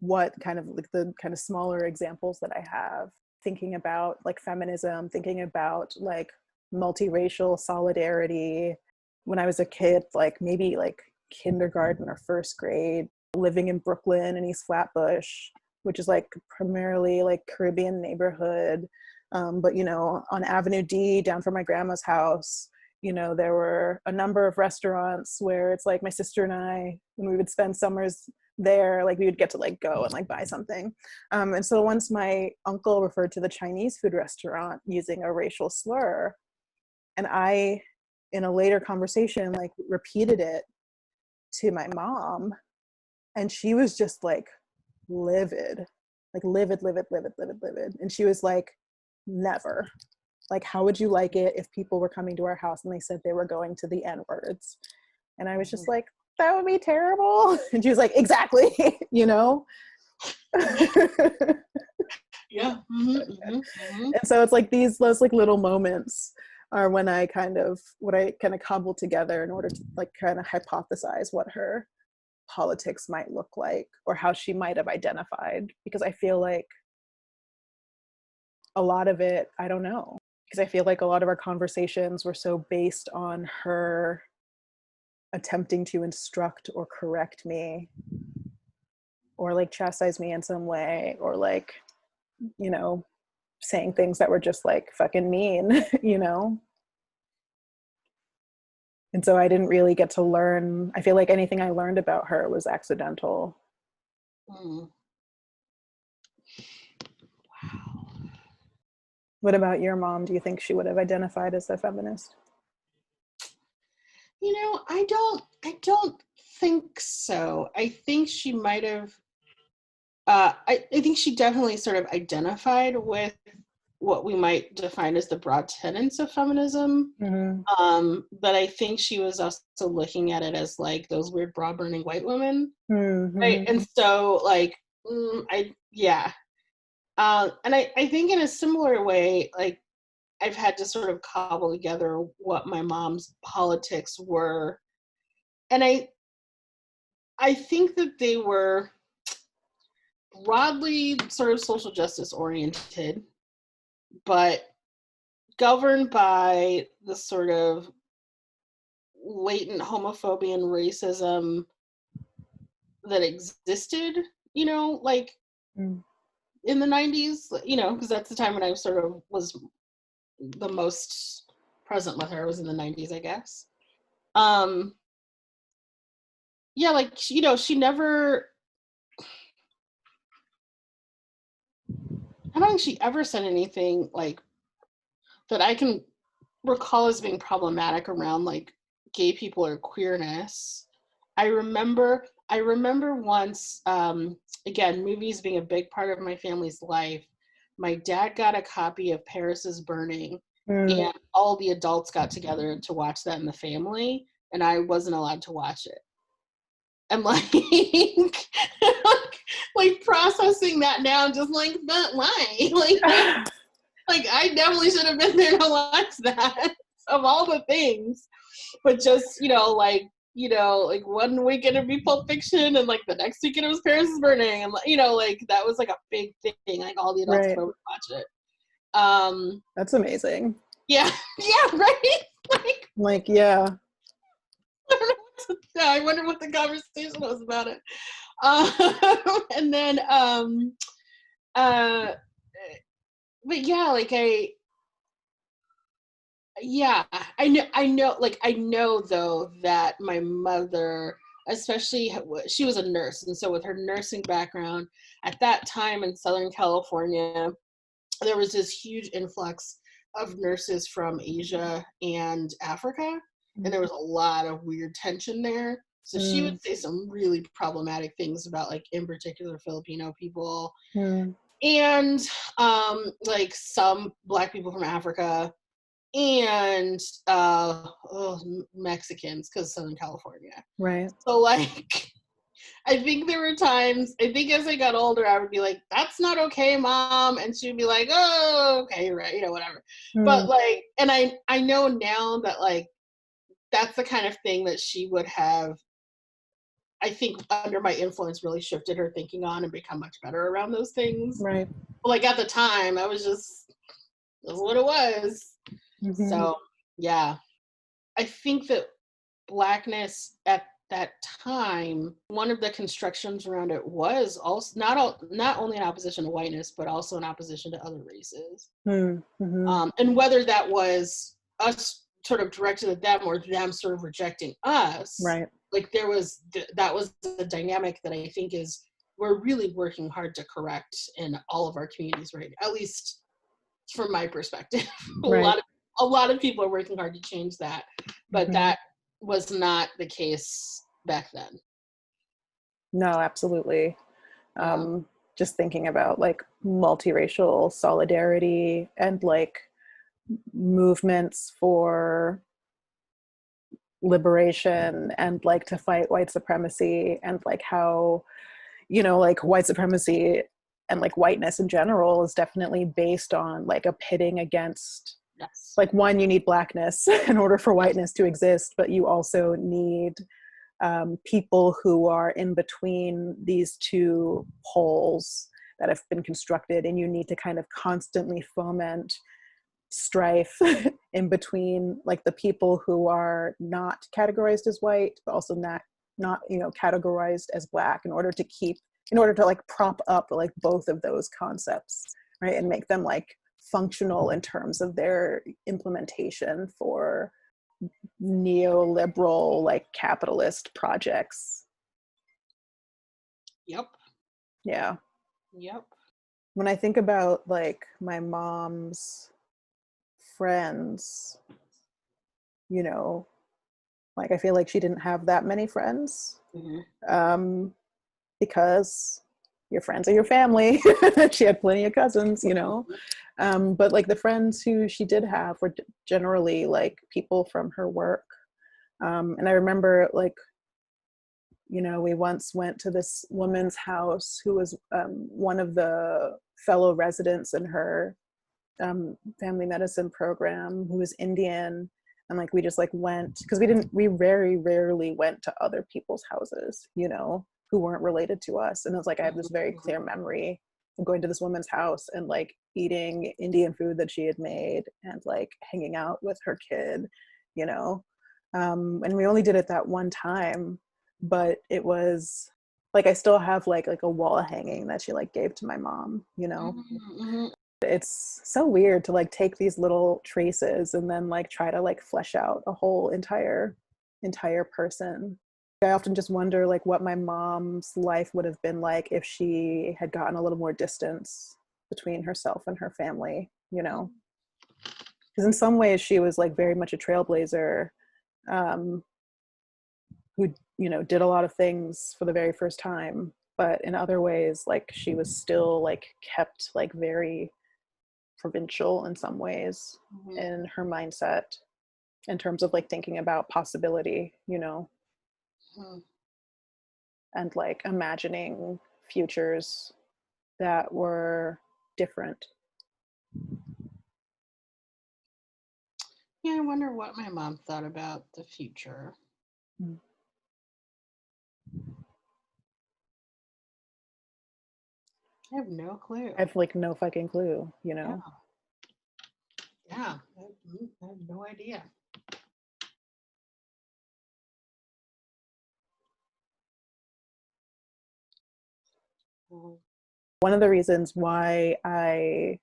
what kind of like the kind of smaller examples that I have, thinking about like feminism, thinking about like multiracial solidarity. When I was a kid, like maybe like kindergarten or first grade, living in Brooklyn and East Flatbush, which is like primarily like Caribbean neighborhood. But you know, on Avenue D down from my grandma's house, you know, there were a number of restaurants where it's like my sister and I, when we would spend summers there, like we would get to like go and like buy something. And so once my uncle referred to the Chinese food restaurant using a racial slur, and I, in a later conversation, like repeated it to my mom, and she was just like livid. And she was like, never. Like, how would you like it if people were coming to our house and they said they were going to the N words? And I was just like, that would be terrible. And she was like, exactly, you know? Yeah. Mm-hmm, mm-hmm, mm-hmm. And so it's like those like little moments are when I kind of what I kind of cobble together in order to like kind of hypothesize what her politics might look like or how she might have identified, because I feel like a lot of it, I don't know, because I feel like a lot of our conversations were so based on her attempting to instruct or correct me or like chastise me in some way, or like, you know, saying things that were just like fucking mean, you know? And so I didn't really get to learn. I feel like anything I learned about her was accidental. Mm. Wow. What about your mom? Do you think she would have identified as a feminist? You know, I don't think so. I think she might have I think she definitely sort of identified with what we might define as the broad tenets of feminism. Mm-hmm. But I think she was also looking at it as like those weird bra burning white women. Right. Mm-hmm. And so like yeah. And I think in a similar way, like I've had to sort of cobble together what my mom's politics were. And I think that they were broadly sort of social justice oriented, but governed by the sort of latent homophobia and racism that existed, you know, like Mm-hmm. in the 90s, you know, because that's the time when I sort of was the most present with her, was in the 90s, I guess. Um, yeah, like, you know, she never, I don't think she ever said anything like that I can recall as being problematic around like gay people or queerness. I remember once, again, movies being a big part of my family's life. my dad got a copy of Paris is Burning, Mm. and all the adults got together to watch that in the family, and I wasn't allowed to watch it. And like, like processing that now, just like, but why? Like I definitely should have been there to watch that of all the things. But just, like one weekend it'd be Pulp Fiction, and like the next weekend it was Paris is Burning, and like that was like a big thing. Like all the adults Right. came over to watch it. That's amazing. Yeah, yeah, right. Yeah. I wonder what the conversation was about it. And then, uh, but yeah, like I know though that my mother, especially, she was a nurse, and so with her nursing background at that time in Southern California, there was this huge influx of nurses from Asia and Africa, and there was a lot of weird tension there. So she would say some really problematic things about, like, in particular, Filipino people, and like some Black people from Africa, and Mexicans, because Southern California. Right. So like, I think there were times, I think as I got older, I would be like, that's not okay, Mom. And she'd be like, oh, okay, right, whatever. But like, and I know now that like, that's the kind of thing that she would have, I think, under my influence, really shifted her thinking on and become much better around those things. Right. But like at the time, I was just, that's what it was. So yeah, I think that Blackness at that time, one of the constructions around it was also not only in opposition to whiteness, but also in opposition to other races. And whether that was us sort of directed at them or them sort of rejecting us, Right. like that was a dynamic that I think we're really working hard to correct in all of our communities, right? At least from my perspective. Right. A lot of people are working hard to change that, but that was not the case back then. No, absolutely. Yeah. Just thinking about like multiracial solidarity and like movements for liberation and like to fight white supremacy, and like how, like white supremacy and like whiteness in general is definitely based on like a pitting against, Yes. like, one, you need blackness in order for whiteness to exist, but you also need people who are in between these two poles that have been constructed, and you need to kind of constantly foment strife in between like the people who are not categorized as white but also not categorized as Black, in order to like prop up like both of those concepts, right, and make them like functional in terms of their implementation for neoliberal like capitalist projects. Yep. Yeah. Yep. When I think about like my mom's friends, like I feel like she didn't have that many friends, because your friends are your family. She had plenty of cousins, but like the friends who she did have were generally like people from her work. And I remember like, we once went to this woman's house who was one of the fellow residents in her family medicine program, who was Indian. And like we just like went, because we very rarely went to other people's houses, who weren't related to us. And it was like I have this very clear memory of going to this woman's house and like eating Indian food that she had made and like hanging out with her kid, and we only did it that one time, but it was like I still have like a wall hanging that she like gave to my mom. It's so weird to like take these little traces and then like try to like flesh out a whole entire person. I often just wonder like what my mom's life would have been like if she had gotten a little more distance between herself and her family, because in some ways she was like very much a trailblazer, who did a lot of things for the very first time, but in other ways like she was still like kept like very provincial in some ways Mhm. in her mindset in terms of like thinking about possibility, you know, Mhm. and like imagining futures that were different. Yeah, I wonder what my mom thought about the future. Mm. I have no clue. I have like no fucking clue, you Yeah, know. yeah, I have no idea. Mm. One of the reasons why I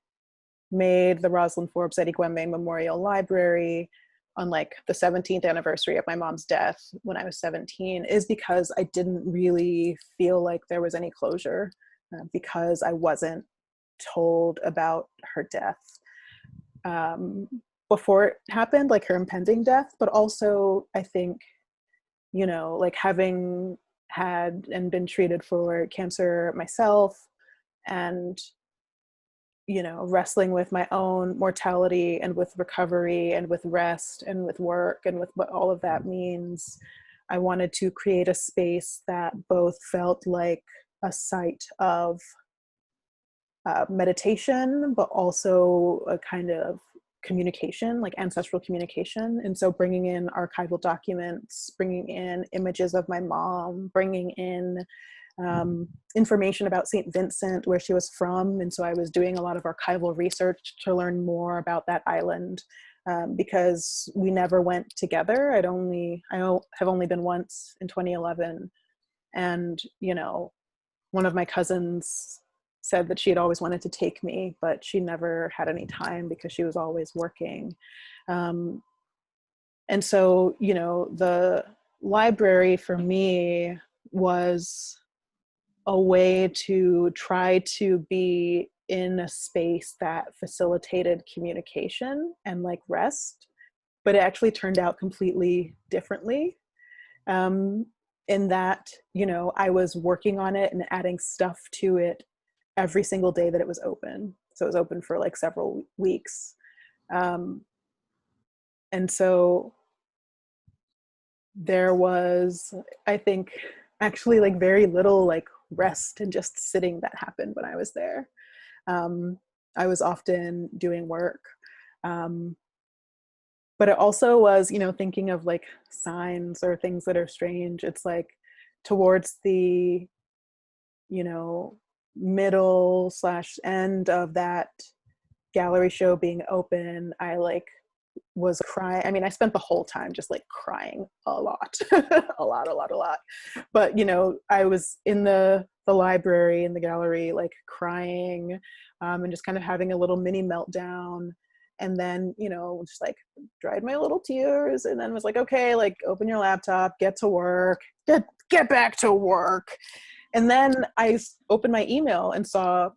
made the Rosalind Forbes adigweme Memorial Library on like the 17th anniversary of my mom's death when I was 17 is because I didn't really feel like there was any closure because I wasn't told about her death um, before it happened, like her impending death, but also I think, you know, like having had and been treated for cancer myself and you know, wrestling with my own mortality and with recovery and with rest and with work and with what all of that means. I wanted to create a space that both felt like a site of meditation, but also a kind of communication, like ancestral communication. And so bringing in archival documents, bringing in images of my mom, bringing in information about St. Vincent, where she was from. And so I was doing a lot of archival research to learn more about that island because we never went together. I have only been once in 2011. And, you know, one of my cousins said that she had always wanted to take me, but she never had any time because she was always working. Um, and so, you know, the library for me was a way to try to be in a space that facilitated communication and like rest, but it actually turned out completely differently. Um, in that, you know, I was working on it and adding stuff to it every single day that it was open. So it was open for like several weeks. Um, and so there was, I think, actually like very little like rest and just sitting that happened when I was there. Um, I was often doing work. Um, but it also was, you know, thinking of like signs or things that are strange. It's like towards the, you know, middle slash end of that gallery show being open, I like was crying. I mean, I spent the whole time just like crying a lot, a lot. But you know, I was in the library in the gallery, like crying, and just kind of having a little mini meltdown. And then, you know, just like dried my little tears, and then was like, okay, like open your laptop, get to work, get back to work. And then I opened my email and saw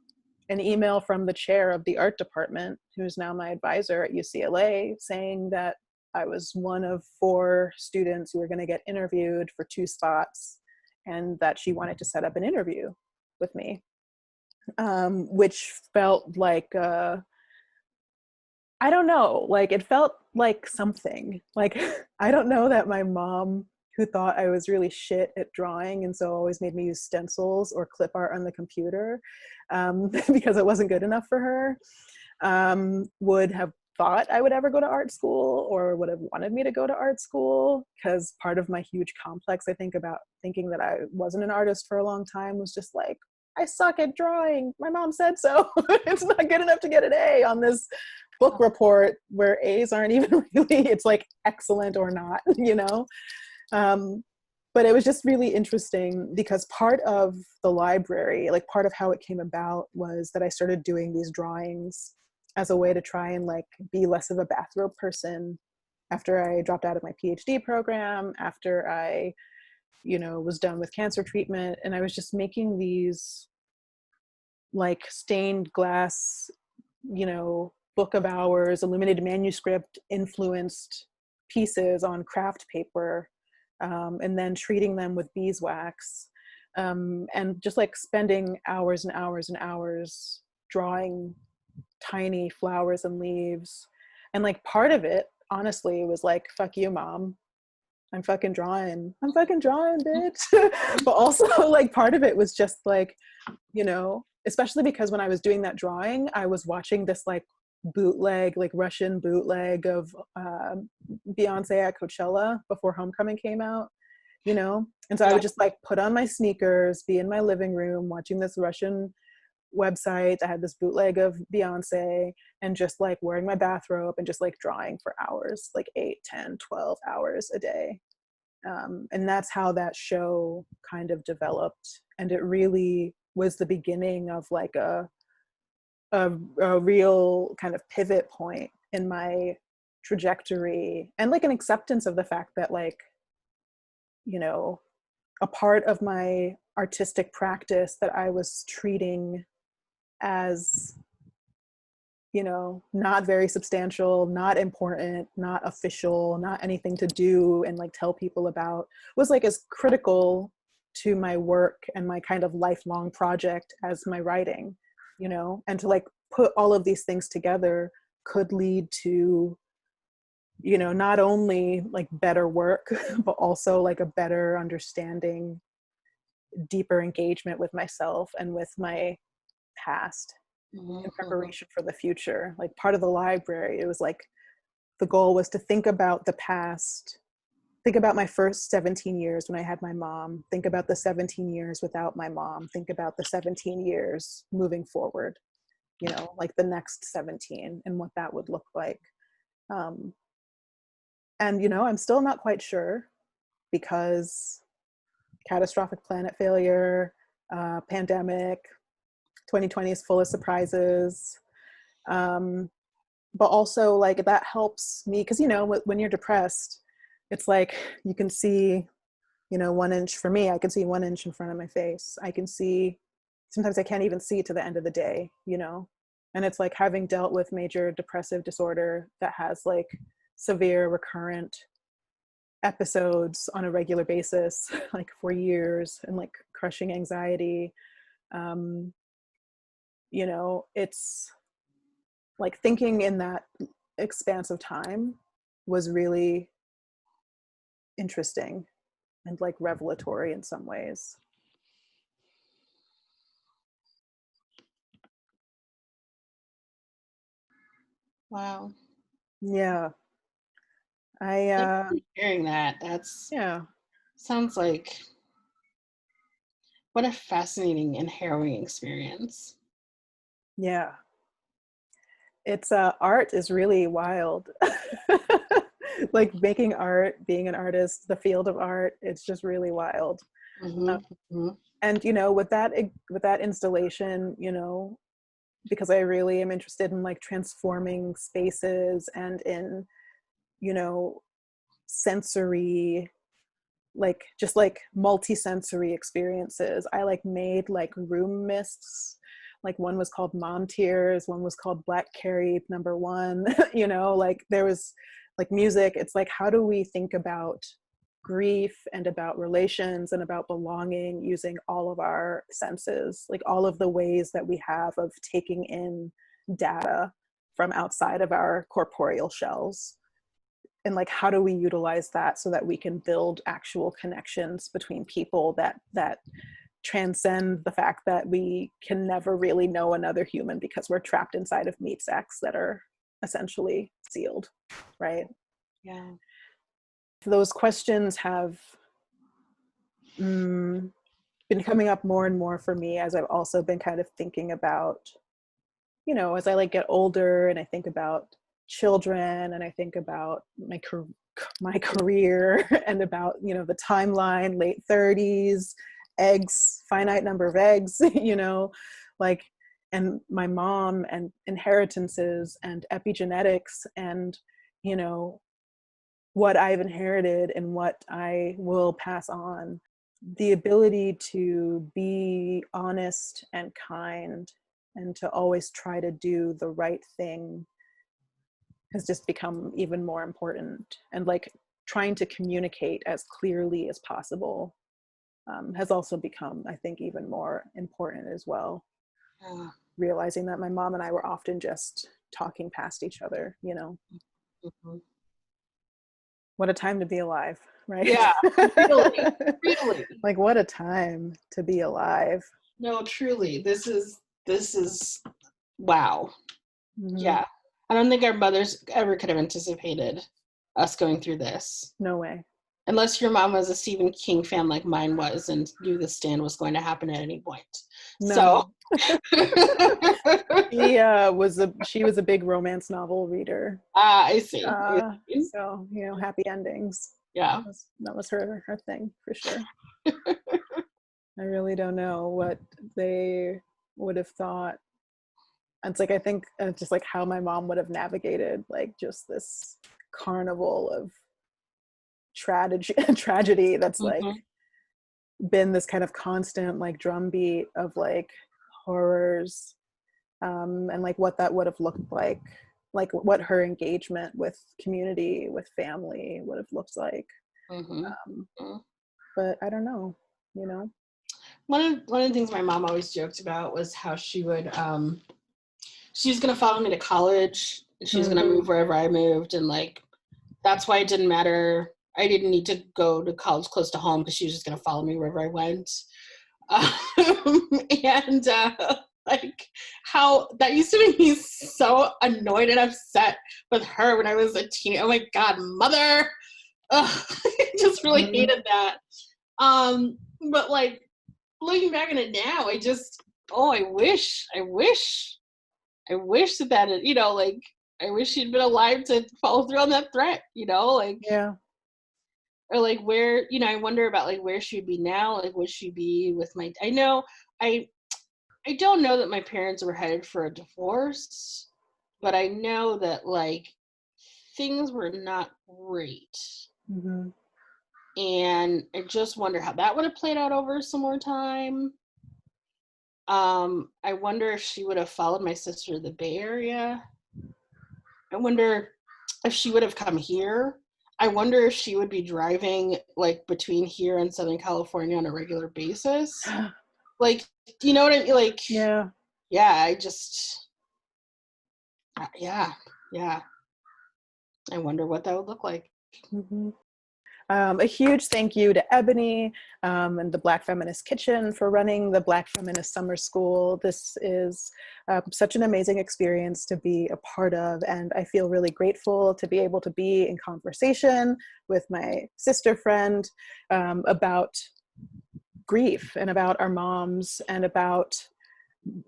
an email from the chair of the art department, who's now my advisor at UCLA, saying that I was one of 4 students who were going to get interviewed for 2 spots and that she wanted to set up an interview with me, which felt like, I don't know, like it felt like something. Like, I don't know that my mom, who thought I was really shit at drawing and so always made me use stencils or clip art on the computer because it wasn't good enough for her, would have thought I would ever go to art school or would have wanted me to go to art school. Because part of my huge complex, I think, about thinking that I wasn't an artist for a long time was just like, I suck at drawing. My mom said so. It's not good enough to get an A on this book report where A's aren't even really, it's like excellent or not, you know? Um, but it was just really interesting because part of the library, like part of how it came about was that I started doing these drawings as a way to try and like be less of a bathrobe person after I dropped out of my PhD program, after I, you know, was done with cancer treatment. And I was just making these like stained glass, you know, book of hours, illuminated manuscript influenced pieces on craft paper, and then treating them with beeswax, and just like spending hours and hours and hours drawing tiny flowers and leaves. And like part of it, honestly, was like, fuck you, mom. I'm fucking drawing. I'm fucking drawing, bitch. But also, like, part of it was just like, you know, especially because when I was doing that drawing, I was watching this like bootleg, like Russian bootleg of Beyonce at Coachella before Homecoming came out, you know? And so I Yeah. would just like put on my sneakers, be in my living room watching this Russian website that had this bootleg of Beyonce, and just like wearing my bathrobe and just like drawing for hours, like 8, 10, 12 hours a day. And that's how that show kind of developed. And it really was the beginning of like a real kind of pivot point in my trajectory, and like an acceptance of the fact that, like, you know, a part of my artistic practice that I was treating as, you know, not very substantial, not important, not official, not anything to do and like tell people about, was like as critical to my work and my kind of lifelong project as my writing, you know, and to like put all of these things together could lead to, you know, not only like better work, but also like a better understanding, deeper engagement with myself and with my past in Mm-hmm. preparation for the future. Like part of the library, it was like the goal was to think about the past, think about my first 17 years when I had my mom, think about the 17 years without my mom, think about the 17 years moving forward, you know, like the next 17 and what that would look like. Um, and, you know, I'm still not quite sure because catastrophic planet failure, pandemic, 2020 is full of surprises. Um, but also like that helps me because, you know, when you're depressed, it's like you can see, you know, 1 inch. For me, I can see 1 inch in front of my face. I can see, sometimes I can't even see to the end of the day, you know. And it's like having dealt with major depressive disorder that has like severe recurrent episodes on a regular basis, like for years, and like crushing anxiety. um you know, it's like thinking in that expanse of time was really interesting and like revelatory in some ways. Wow. Yeah. I Thank you for hearing that. That's yeah. sounds like what a fascinating and harrowing experience. Yeah. It's art is really wild. Like making art, being an artist, the field of art, it's just really wild. Mm-hmm. uh, Mm-hmm. and you know, with that installation, you know, because I really am interested in like transforming spaces and in, you know, sensory, like just like multi-sensory experiences. I like made like room mists. Like one was called Mom Tears, one was called Black Carrie #1. You know, like there was like music. It's like, how do we think about grief and about relations and about belonging using all of our senses, like all of the ways that we have of taking in data from outside of our corporeal shells, and like how do we utilize that so that we can build actual connections between people that transcend the fact that we can never really know another human because we're trapped inside of meat sacks that are essentially sealed, right? Yeah. Those questions have mm, been coming up more and more for me as I've also been kind of thinking about, you know, as I like get older and I think about children and I think about my career and about, you know, the timeline, late 30s, eggs, finite number of eggs, you know, like, and my mom and inheritances and epigenetics and, you know, what I've inherited and what I will pass on. The ability to be honest and kind and to always try to do the right thing has just become even more important. And like trying to communicate as clearly as possible has also become, I think, even more important as well. Yeah. realizing that my mom and I were often just talking past each other, you know. Mhm. What a time to be alive, right? Yeah, really, really. Like, what a time to be alive. No, truly. This is wow. Hmm. Yeah. I don't think our mothers ever could have anticipated us going through this. No way. Unless your mom was a Stephen King fan like mine was and knew the stand was going to happen at any point. So No. She was a big romance novel reader. I see. I see. So, you know, happy endings. Yeah. That was her thing for sure. I really don't know what they would have thought. And it's like, I think just like how my mom would have navigated like just this carnival of tragedy that's like Mhm. been this kind of constant like drumbeat of like horrors, and like what that would have looked like what her engagement with community, with family would have looked like. Mhm. um, Mhm. but I don't know, you know. One of the things my mom always joked about was how she was gonna follow me to college. She was Mm, gonna move wherever I moved, and like that's why it didn't matter. I didn't need to go to college close to home because she was just gonna follow me wherever I went. And like how that used to make me so annoyed and upset with her when I was a teen. Oh my god, mother! Ugh, I just really mm, hated that. But like looking back on it now, I just I wish that you know, like I wish she'd been alive to follow through on that threat, you know, like yeah. or like where, you know, I wonder about like where she'd be now, like would she be with my I know I I don't know that my parents were headed for a divorce, but I know that like things were not great. Hmm. And I just wonder how that would have played out over some more time. I wonder if she would have followed my sister to the Bay Area. I wonder if she would have come here. I wonder if she would be driving like between here and Southern California on a regular basis. Like, you know what I mean? Like, Yeah. yeah, I just, yeah, yeah. I wonder what that would look like. Hmm. A huge thank you to Ebony, and the Black Feminist Kitchen for running the Black Feminist Summer School. This is such an amazing experience to be a part of, and I feel really grateful to be able to be in conversation with my sister friend about grief and about our moms and about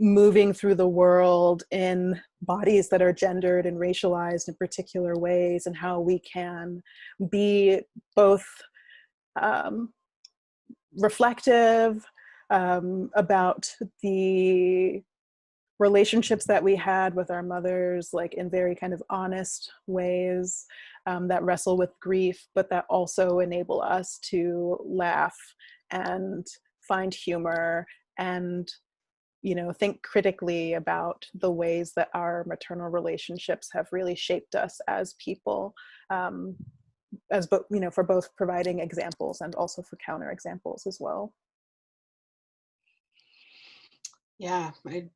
moving through the world in bodies that are gendered and racialized in particular ways, and how we can be both um, reflective about the relationships that we had with our mothers, like in very kind of honest ways, that wrestle with grief, but that also enable us to laugh and find humor and, you know, think critically about the ways that our maternal relationships have really shaped us as people, um, as you know, for both providing examples and also for counter examples as well. Yeah, I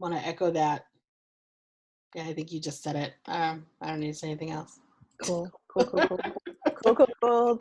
want to echo that. Yeah, I think you just said it. I don't need to say anything else. Cool, cool, cool, cool, cool, cool, cool.